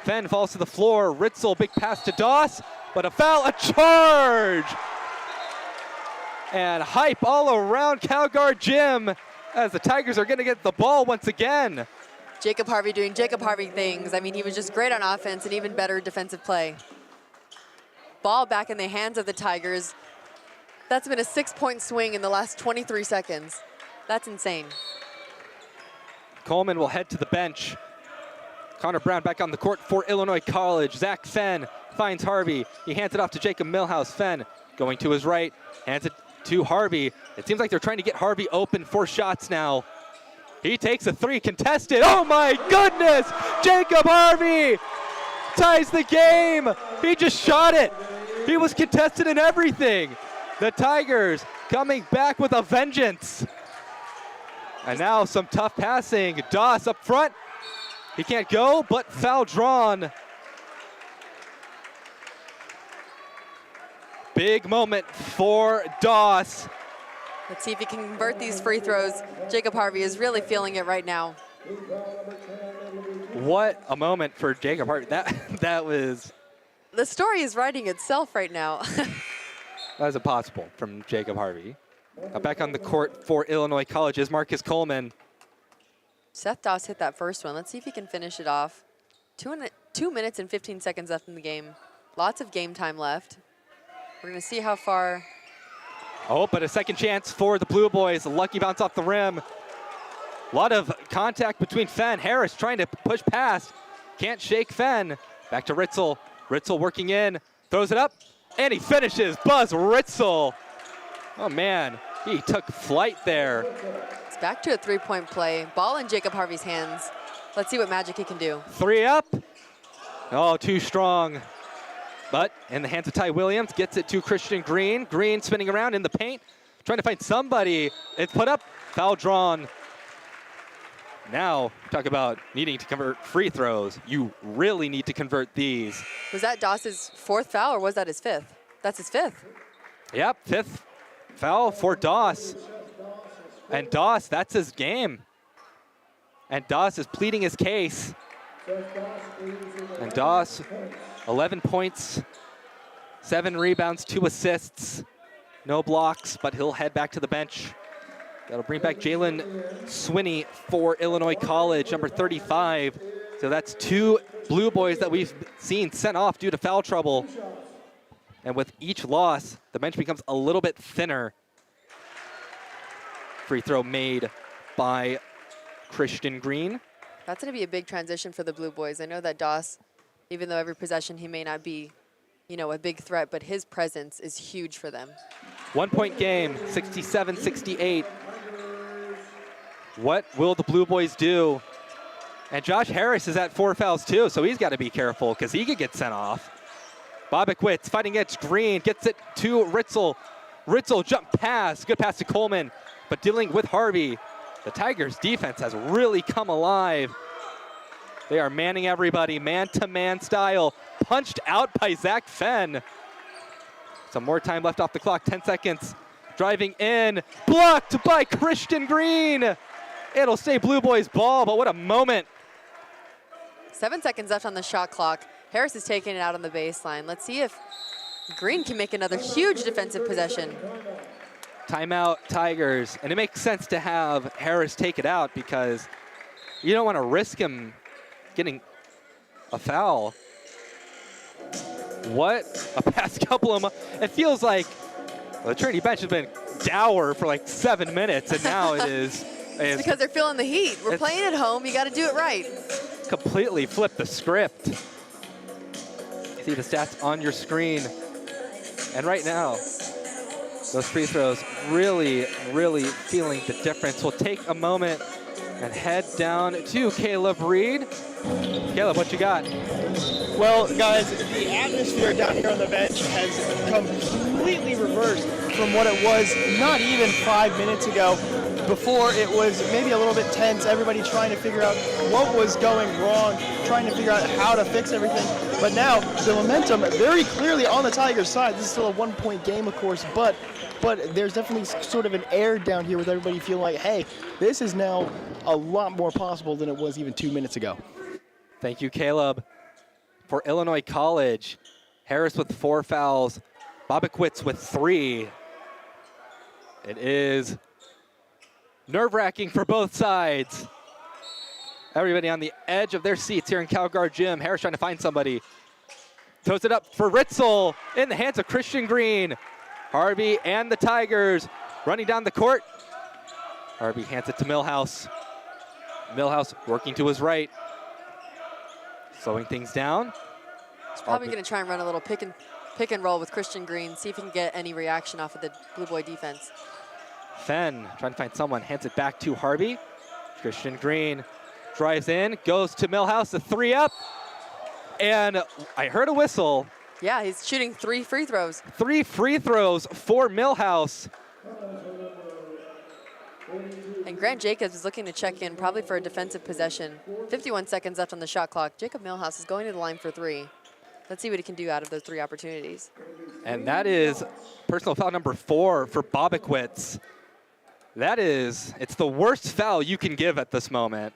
Fenn falls to the floor. Ritzel, big pass to Doss, but a foul, a charge! And hype all around CalGuard Gym as the Tigers are gonna get the ball once again. Jacob Harvey doing Jacob Harvey things. I mean, he was just great on offense and even better defensive play. Ball back in the hands of the Tigers. That's been a 6-point swing in the last 23 seconds. That's insane. Coleman will head to the bench. Connor Brown back on the court for Illinois College. Zach Fenn finds Harvey. He hands it off to Jacob Milhouse. Fenn going to his right, hands it to Harvey. It seems like they're trying to get Harvey open for shots now. He takes a three, contested. Oh my goodness! Jacob Harvey ties the game. He just shot it. He was contested in everything. The Tigers coming back with a vengeance. And now some tough passing. Doss up front. He can't go, but foul drawn. Big moment for Doss. Let's see if he can convert these free throws. Jacob Harvey is really feeling it right now. What a moment for Jacob Harvey. That was... The story is writing itself right now. That was impossible from Jacob Harvey. Now back on the court for Illinois College is Marcus Coleman. Seth Doss hit that first one. Let's see if he can finish it off. 2 minutes and 15 seconds left in the game. Lots of game time left. We're going to see how far. Oh, but a second chance for the Blueboys. A lucky bounce off the rim. A lot of contact between Fenn. Harris trying to push past. Can't shake Fenn. Back to Ritzel. Ritzel working in. Throws it up. And he finishes. Buzz Ritzel. Oh, man. He took flight there. It's back to a three-point play. Ball in Jacob Harvey's hands. Let's see what magic he can do. Three up. Oh, too strong. But in the hands of Ty Williams, gets it to Christian Green. Green spinning around in the paint, trying to find somebody. It's put up, foul drawn. Now, talk about needing to convert free throws. You really need to convert these. Was that Doss's fourth foul, or was that his fifth? That's his fifth. Yep, fifth foul for Doss. And Doss, that's his game. And Doss is pleading his case. And Doss, 11 points, 7 rebounds, 2 assists, no blocks, but he'll head back to the bench. That'll bring back Jalen Swinney for Illinois College, number 35. So that's 2 Blueboys that we've seen sent off due to foul trouble. And with each loss, the bench becomes a little bit thinner. Free throw made by Christian Green. That's going to be a big transition for the Blueboys. I know that Doss, even though every possession he may not be, you know, a big threat, but his presence is huge for them. 1-point game, 67-68. What will the Blueboys do? And Josh Harris is at 4 fouls too, so he's got to be careful because he could get sent off. Bobbikwitz fighting against Green, gets it to Ritzel. Ritzel jump pass, good pass to Coleman. but dealing with Harvey, the Tigers defense has really come alive. They are manning everybody, man-to-man style, punched out by Zach Fenn. Some more time left off the clock, 10 seconds. Driving in, blocked by Christian Green. It'll stay Blue Boys ball, but what a moment. 7 seconds left on the shot clock. Harris is taking it out on the baseline. Let's see if Green can make another huge defensive possession. Timeout, Tigers. And it makes sense to have Harris take it out because you don't want to risk him getting a foul. What a past couple of months. It feels like the Trinity bench has been dour for like 7 minutes, and now it is. It's because they're feeling the heat. We're playing at home. You got to do it right. Completely flipped the script. See the stats on your screen. And right now, those free throws really, really feeling the difference. We'll take a moment and head down to Caleb Reed. Caleb, what you got? Well, guys, the atmosphere down here on the bench has completely reversed from what it was not even 5 minutes ago. Before, it was maybe a little bit tense, everybody trying to figure out what was going wrong, trying to figure out how to fix everything. But now, the momentum very clearly on the Tigers' side. This is still a 1-point game, of course, but there's definitely sort of an air down here with everybody feeling like, hey, this is now a lot more possible than it was even 2 minutes ago. Thank you, Caleb. For Illinois College, Harris with 4 fouls, Bobakowitz with 3. It is nerve-wracking for both sides. Everybody on the edge of their seats here in Calguard Gym. Harris trying to find somebody. Throws it up for Ritzel in the hands of Christian Green. Harvey and the Tigers running down the court. Harvey hands it to Millhouse. Millhouse working to his right. Slowing things down. He's probably going to try and run a little pick and roll with Christian Green, see if he can get any reaction off of the Blue Boy defense. Fenn trying to find someone, hands it back to Harvey. Christian Green drives in, goes to Millhouse, the 3 up. And I heard a whistle. Yeah, he's shooting 3 free throws. 3 free throws for Millhouse. And Grant Jacobs is looking to check in, probably for a defensive possession. 51 seconds left on the shot clock. Jacob Millhouse is going to the line for 3. Let's see what he can do out of those 3 opportunities. And that is personal foul number 4 for Bobakowitz. It's the worst foul you can give at this moment.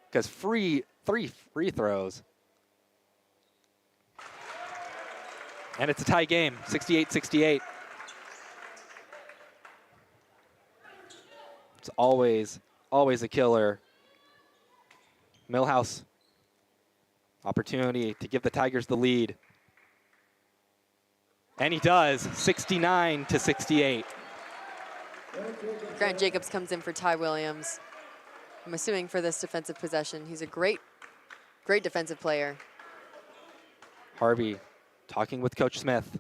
Because 3 free throws. And it's a tie game, 68-68. It's always a killer. Millhouse, opportunity to give the Tigers the lead. And he does, 69-68. Grant Jacobs comes in for Ty Williams. I'm assuming for this defensive possession. He's a great defensive player. Harvey talking with Coach Smith.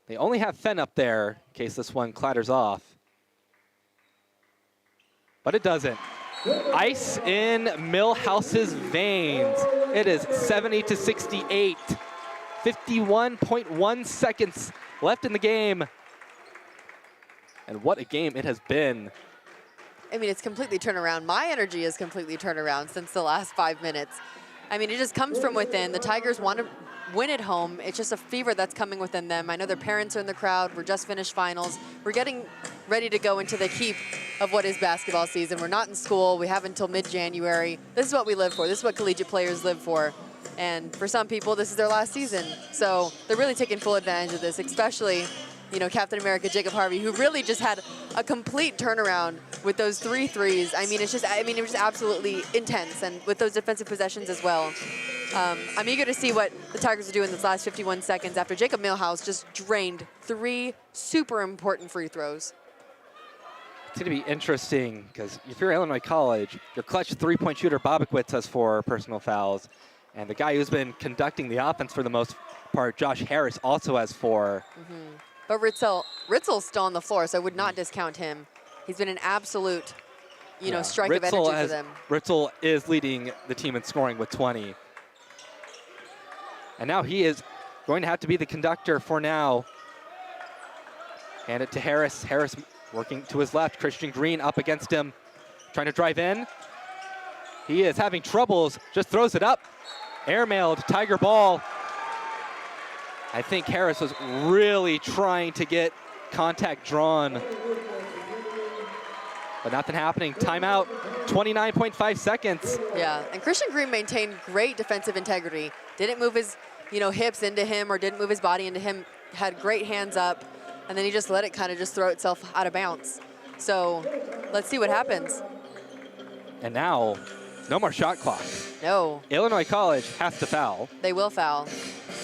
They only have Fenn up there in case this one clatters off. But it doesn't. Ice in Millhouse's veins. It is 70-68. 51.1 seconds left in the game. And what a game it has been. I mean, it's completely turned around. My energy has completely turned around since the last 5 minutes. I mean, it just comes from within. The Tigers want to win at home. It's just a fever that's coming within them. I know their parents are in the crowd. We're just finished finals. We're getting ready to go into the heat of what is basketball season. We're not in school. We have until mid-January. This is what we live for. This is what collegiate players live for. And for some people, this is their last season. So they're really taking full advantage of this, especially, you know, Captain America Jacob Harvey, who really just had a complete turnaround with those 3 threes. I mean, it was just absolutely intense, and with those defensive possessions as well. I'm eager to see what the Tigers are doing this last 51 seconds after Jacob Millhouse just drained 3 super important free throws. It's going to be interesting because if you're Illinois College, your clutch 3-point shooter Bobakowitz has 4 personal fouls. And the guy who's been conducting the offense for the most part, Josh Harris, also has 4. But Ritzel's still on the floor, so I would not discount him. He's been an absolute, strike of energy for them. Ritzel is leading the team in scoring with 20. And now he is going to have to be the conductor for now. Hand it to Harris. Harris working to his left. Christian Green up against him, trying to drive in. He is having troubles, just throws it up. Airmailed, Tiger ball. I think Harris was really trying to get contact drawn, but nothing happening. Timeout, 29.5 seconds. Yeah, and Christian Green maintained great defensive integrity. Didn't move his, hips into him or didn't move his body into him. Had great hands up, and then he just let it kind of just throw itself out of bounds. So let's see what happens. And now, no more shot clock. No. Illinois College has to foul. They will foul.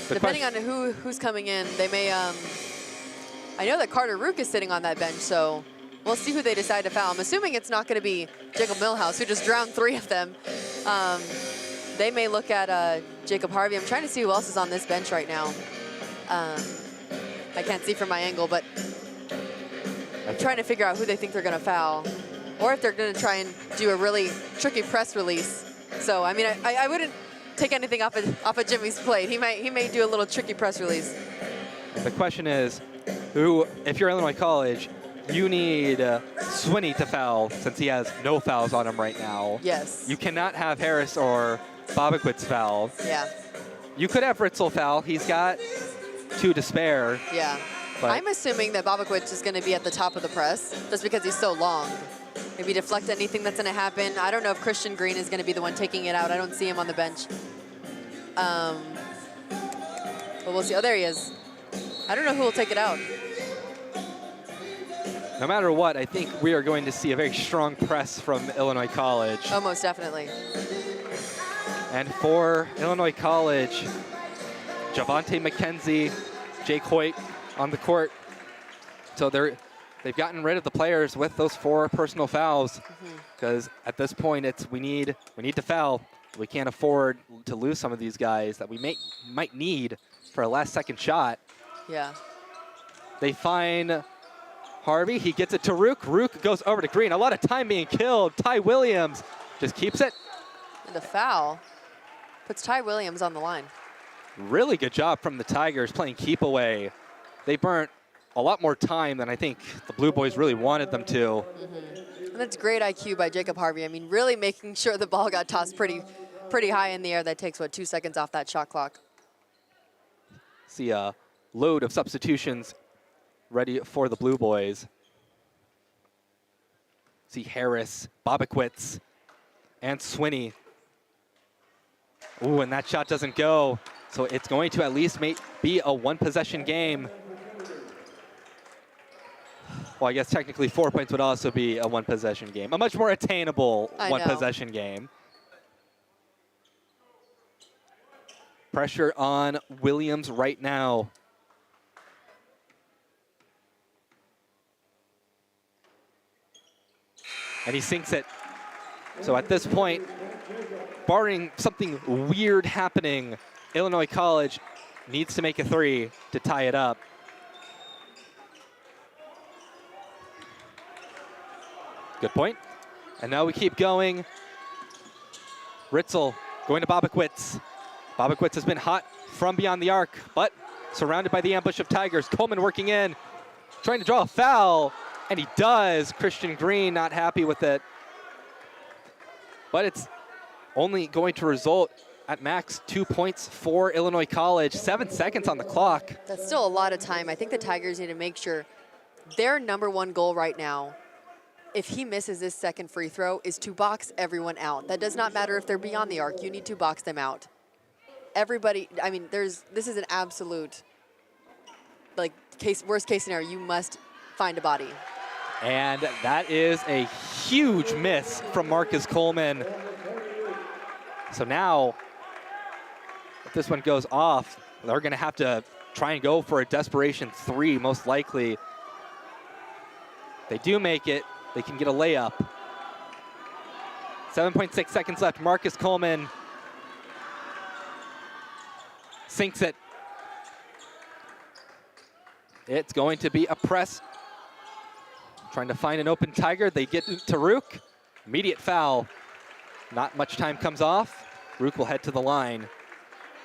The Depending on who's coming in, they may, I know that Carter Rook is sitting on that bench, so we'll see who they decide to foul. I'm assuming it's not going to be Jacob Millhouse, who just drowned 3 of them. They may look at Jacob Harvey. I'm trying to see who else is on this bench right now. I can't see from my angle, but I'm trying to figure out who they think they're going to foul, or if they're going to try and do a really tricky press release. So, I mean, I wouldn't take anything off of Jimmy's plate. He may do a little tricky press release. The question is, if you're Illinois College, you need Swinney to foul since he has no fouls on him right now. Yes. You cannot have Harris or Bobakowitz foul. Yeah. You could have Ritzel foul. He's got 2 to spare. Yeah. But I'm assuming that Bobakowicz is going to be at the top of the press just because he's so long. Maybe deflect anything that's going to happen. I don't know if Christian Green is going to be the one taking it out. I don't see him on the bench. But we'll see. Oh, there he is. I don't know who will take it out. no matter what, I think we are going to see a very strong press from Illinois College. Oh, most definitely. And for Illinois College, Javonte McKenzie, Jake Hoyt on the court. So they've gotten rid of the players with those 4 personal fouls, because at this point we need to foul. We can't afford to lose some of these guys that we might need for a last-second shot. Yeah. They find Harvey. He gets it to Rook. Rook goes over to Green. A lot of time being killed. Ty Williams just keeps it. And a foul puts Ty Williams on the line. Really good job from the Tigers playing keep away. They burnt a lot more time than I think the Blue Boys really wanted them to. And that's great IQ by Jacob Harvey. I mean, really making sure the ball got tossed pretty high in the air. That takes, 2 seconds off that shot clock. See a load of substitutions ready for the Blue Boys. See Harris, Bobakowitz, and Swinney. Ooh, and that shot doesn't go. So it's going to at least be a 1-possession game. Well, I guess technically 4 points would also be a 1-possession game. A much more attainable 1-possession game. Pressure on Williams right now. And he sinks it. So at this point, barring something weird happening, Illinois College needs to make a 3 to tie it up. Good point. And now we keep going. Ritzel going to Bobakowitz. Bobakowitz has been hot from beyond the arc, but surrounded by the ambush of Tigers. Coleman working in, trying to draw a foul, and he does. Christian Green not happy with it. But it's only going to result at max 2 points for Illinois College. 7 seconds on the clock. That's still a lot of time. I think the Tigers need to make sure their #1 goal right now, if he misses this second free throw, is to box everyone out. That does not matter if they're beyond the arc. You need to box them out. Everybody, I mean, this is an absolute, worst case scenario. You must find a body. And that is a huge miss from Marcus Coleman. So now, if this one goes off, they're going to have to try and go for a desperation 3, most likely. They do make it. They can get a layup. 7.6 seconds left. Marcus Coleman sinks it. It's going to be a press. Trying to find an open Tiger. They get to Rook. Immediate foul. Not much time comes off. Rook will head to the line.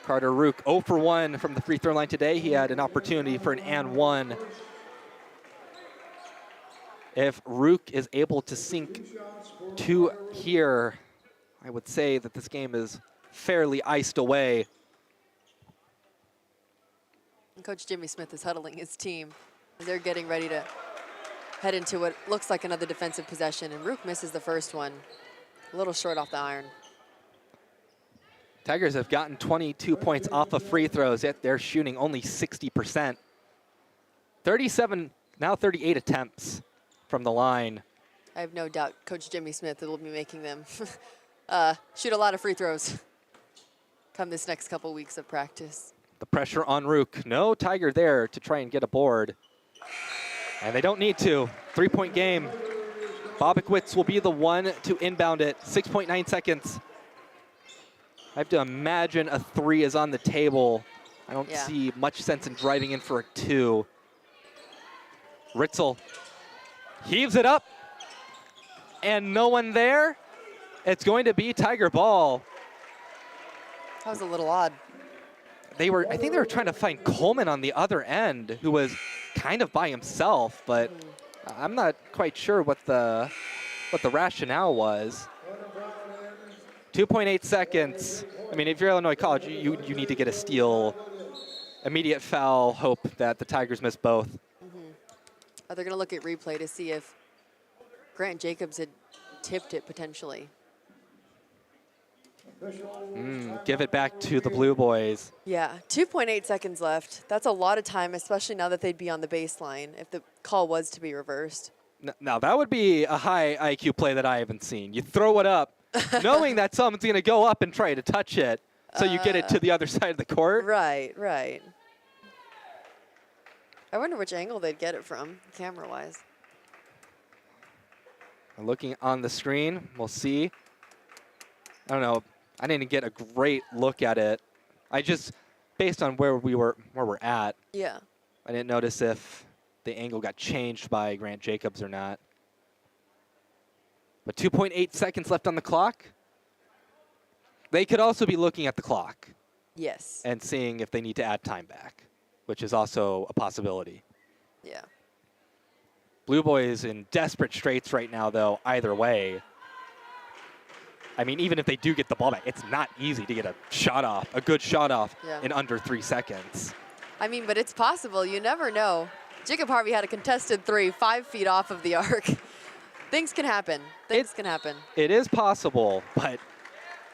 Carter Rook 0 for 1 from the free throw line today. He had an opportunity for an and 1. If Rook is able to sink 2 here, I would say that this game is fairly iced away. And Coach Jimmy Smith is huddling his team. They're getting ready to head into what looks like another defensive possession, and Rook misses the first one. A little short off the iron. Tigers have gotten 22 points off of free throws, yet they're shooting only 60%. 37, now 38 attempts from the line. I have no doubt Coach Jimmy Smith will be making them shoot a lot of free throws come this next couple weeks of practice. The pressure on Rook. No Tiger there to try and get a board. And they don't need to. 3-point game. Bobakowitz will be the one to inbound it. 6.9 seconds. I have to imagine a 3 is on the table. I don't see much sense in driving in for a 2. Ritzel heaves it up. And no one there. It's going to be Tiger ball. That was a little odd. I think they were trying to find Coleman on the other end, who was kind of by himself, but I'm not quite sure what the rationale was. 2.8 seconds. I mean, if you're Illinois College, you need to get a steal. Immediate foul, hope that the Tigers miss both. They're going to look at replay to see if Grant Jacobs had tipped it potentially. Give it back to the Blueboys. Yeah, 2.8 seconds left. That's a lot of time, especially now that they'd be on the baseline if the call was to be reversed. Now, that would be a high IQ play that I haven't seen. You throw it up, knowing that someone's going to go up and try to touch it, so you get it to the other side of the court. Right. I wonder which angle they'd get it from, camera-wise. Looking on the screen, we'll see. I don't know. I didn't get a great look at it. I just, based on where we're at, Yeah. I didn't notice if the angle got changed by Grant Jacobs or not. But 2.8 seconds left on the clock. They could also be looking at the clock. Yes. And seeing if they need to add time back, which is also a possibility. Yeah. Blueboys in desperate straits right now, though, either way. I mean, even if they do get the ball back, it's not easy to get a good shot off in under 3 seconds. I mean, but it's possible. You never know. Jacob Harvey had a contested 3 5 feet off of the arc. Things can happen. Things can happen. It is possible, but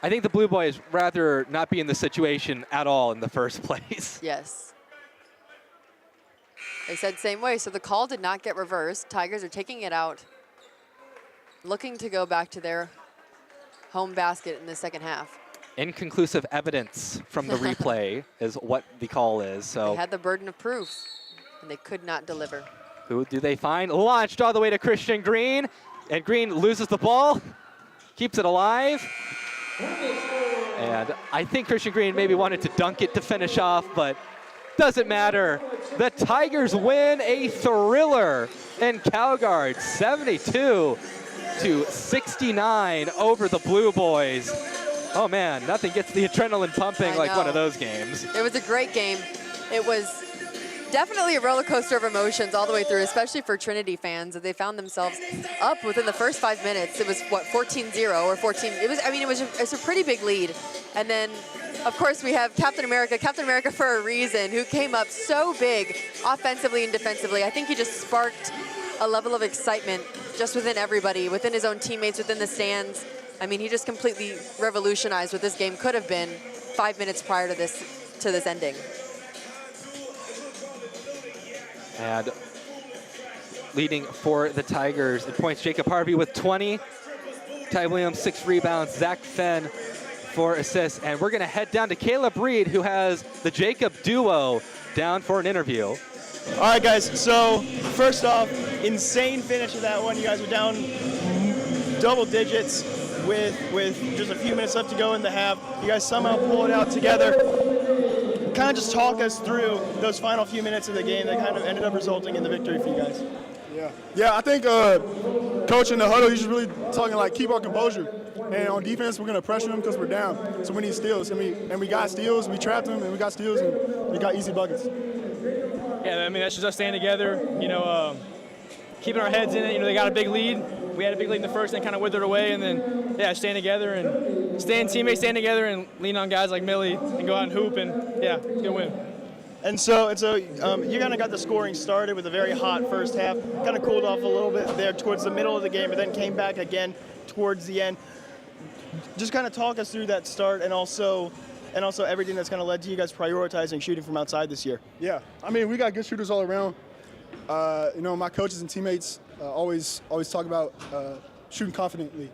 I think the Blueboys rather not be in the situation at all in the first place. Yes. They said same way, so the call did not get reversed. Tigers are taking it out, looking to go back to their home basket in the second half. Inconclusive evidence from the replay is what the call is. So they had the burden of proof, and they could not deliver. Who do they find? Launched all the way to Christian Green, and Green loses the ball, keeps it alive. And I think Christian Green maybe wanted to dunk it to finish off, but doesn't matter. The Tigers win a thriller in Calgary, 72-69 over the Blueboys. Oh man, nothing gets the adrenaline pumping like one of those games. It was a great game. It was definitely a roller coaster of emotions all the way through, especially for Trinity fans. They found themselves up within the first 5 minutes. It was what, 14-0 or 14. It was a pretty big lead. And then of course we have Captain America for a reason, who came up so big offensively and defensively. I think he just sparked a level of excitement just within everybody, within his own teammates, within the stands. I mean, he just completely revolutionized what this game could have been 5 minutes prior to this ending. And leading for the Tigers in points, Jacob Harvey with 20. Ty Williams, 6 rebounds. Zach Fenn, 4 assists. And we're going to head down to Caleb Reed, who has the Jacob duo down for an interview. All right, guys. So first off, insane finish of that one. You guys were down double digits with just a few minutes left to go in the half. You guys somehow pull it out together. Kind of just talk us through those final few minutes of the game that kind of ended up resulting in the victory for you guys. Yeah, I think coach in the huddle, he's just really talking like keep our composure. And on defense, we're going to pressure them because we're down. So we need steals. And we got steals. We trapped them, and we got steals, and we got easy buckets. Yeah, I mean, that's just us staying together. You know, keeping our heads in it. You know, they got a big lead. We had a big lead in the first and kind of withered away, and then, yeah, staying together and staying teammates, staying together and lean on guys like Millie and go out and hoop, and, yeah, it's going to win. And so you kind of got the scoring started with a very hot first half, kind of cooled off a little bit there towards the middle of the game, but then came back again towards the end. Just kind of talk us through that start and also everything that's kind of led to you guys prioritizing shooting from outside this year. Yeah, I mean, we got good shooters all around. You know, my coaches and teammates always talk about shooting confidently.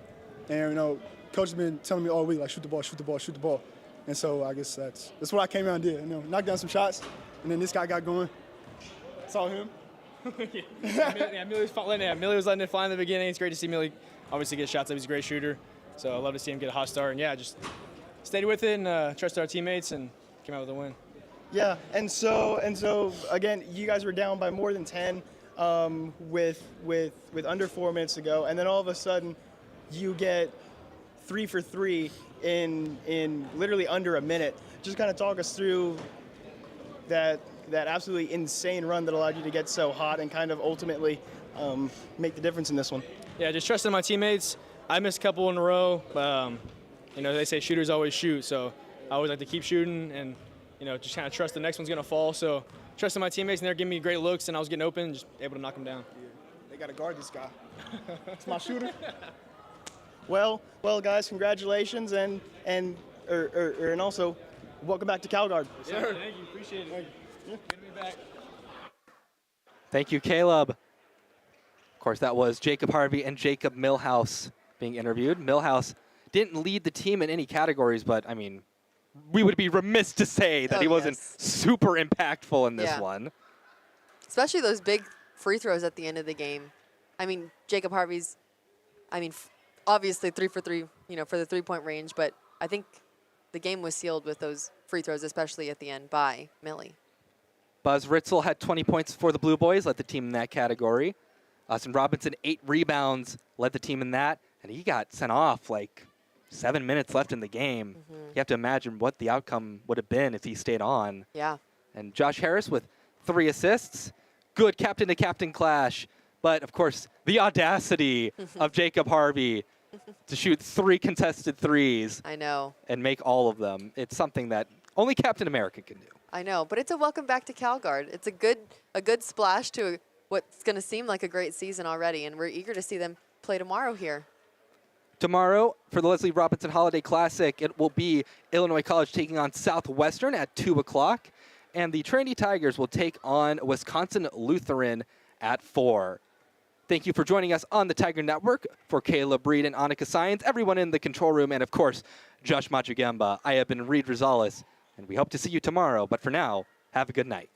And, you know, coach has been telling me all week, like, shoot the ball, shoot the ball, shoot the ball. And so I guess that's what I came out and did. You know, knocked down some shots, and then this guy got going. Saw him. Millie was letting it fly in the beginning. It's great to see Millie obviously get shots up. He's a great shooter. So I love to see him get a hot start. And, yeah, just stayed with it and trusted our teammates and came out with a win. Yeah, and so again, you guys were down by more than 10 with under 4 minutes to go, and then all of a sudden you get 3 for 3 in literally under a minute. Just kind of talk us through that absolutely insane run that allowed you to get so hot and kind of ultimately make the difference in this one. Yeah, just trusting my teammates. I missed a couple in a row. You know, they say shooters always shoot, so I always like to keep shooting and, you know, just kind of trust the next one's going to fall. So trusting my teammates, and they're giving me great looks, and I was getting open and just able to knock them down. Yeah, they got to guard this guy. It's my shooter. Well, guys, congratulations and also welcome back to CalGuard. Yes, sir. Thank you. Appreciate it. Good to be back. Thank you, Caleb. Of course, that was Jacob Harvey and Jacob Millhouse being interviewed. Millhouse didn't lead the team in any categories, but, I mean, we would be remiss to say that he wasn't super impactful in this one. Especially those big free throws at the end of the game. I mean, Jacob Harvey's, obviously 3 for 3, you know, for the three-point range, but I think the game was sealed with those free throws, especially at the end by Millie. Buzz Ritzel had 20 points for the Blueboys, led the team in that category. Austin Robinson, 8 rebounds, led the team in that, and he got sent off like 7 minutes left in the game. You have to imagine what the outcome would have been if he stayed on. Yeah. And Josh Harris with 3 assists. Good captain-to-captain clash. But, of course, the audacity of Jacob Harvey to shoot 3 contested threes. I know. And make all of them. It's something that only Captain America can do. I know, but it's a welcome back to CalGuard. It's a good splash to what's going to seem like a great season already, and we're eager to see them play tomorrow here. Tomorrow, for the Leslie Robinson Holiday Classic, it will be Illinois College taking on Southwestern at 2 o'clock, and the Trinity Tigers will take on Wisconsin Lutheran at 4. Thank you for joining us on the Tiger Network. For Caleb Reed and Annika Science, everyone in the control room, and of course, Josh Machugemba. I have been Reed Rosales, and we hope to see you tomorrow. But for now, have a good night.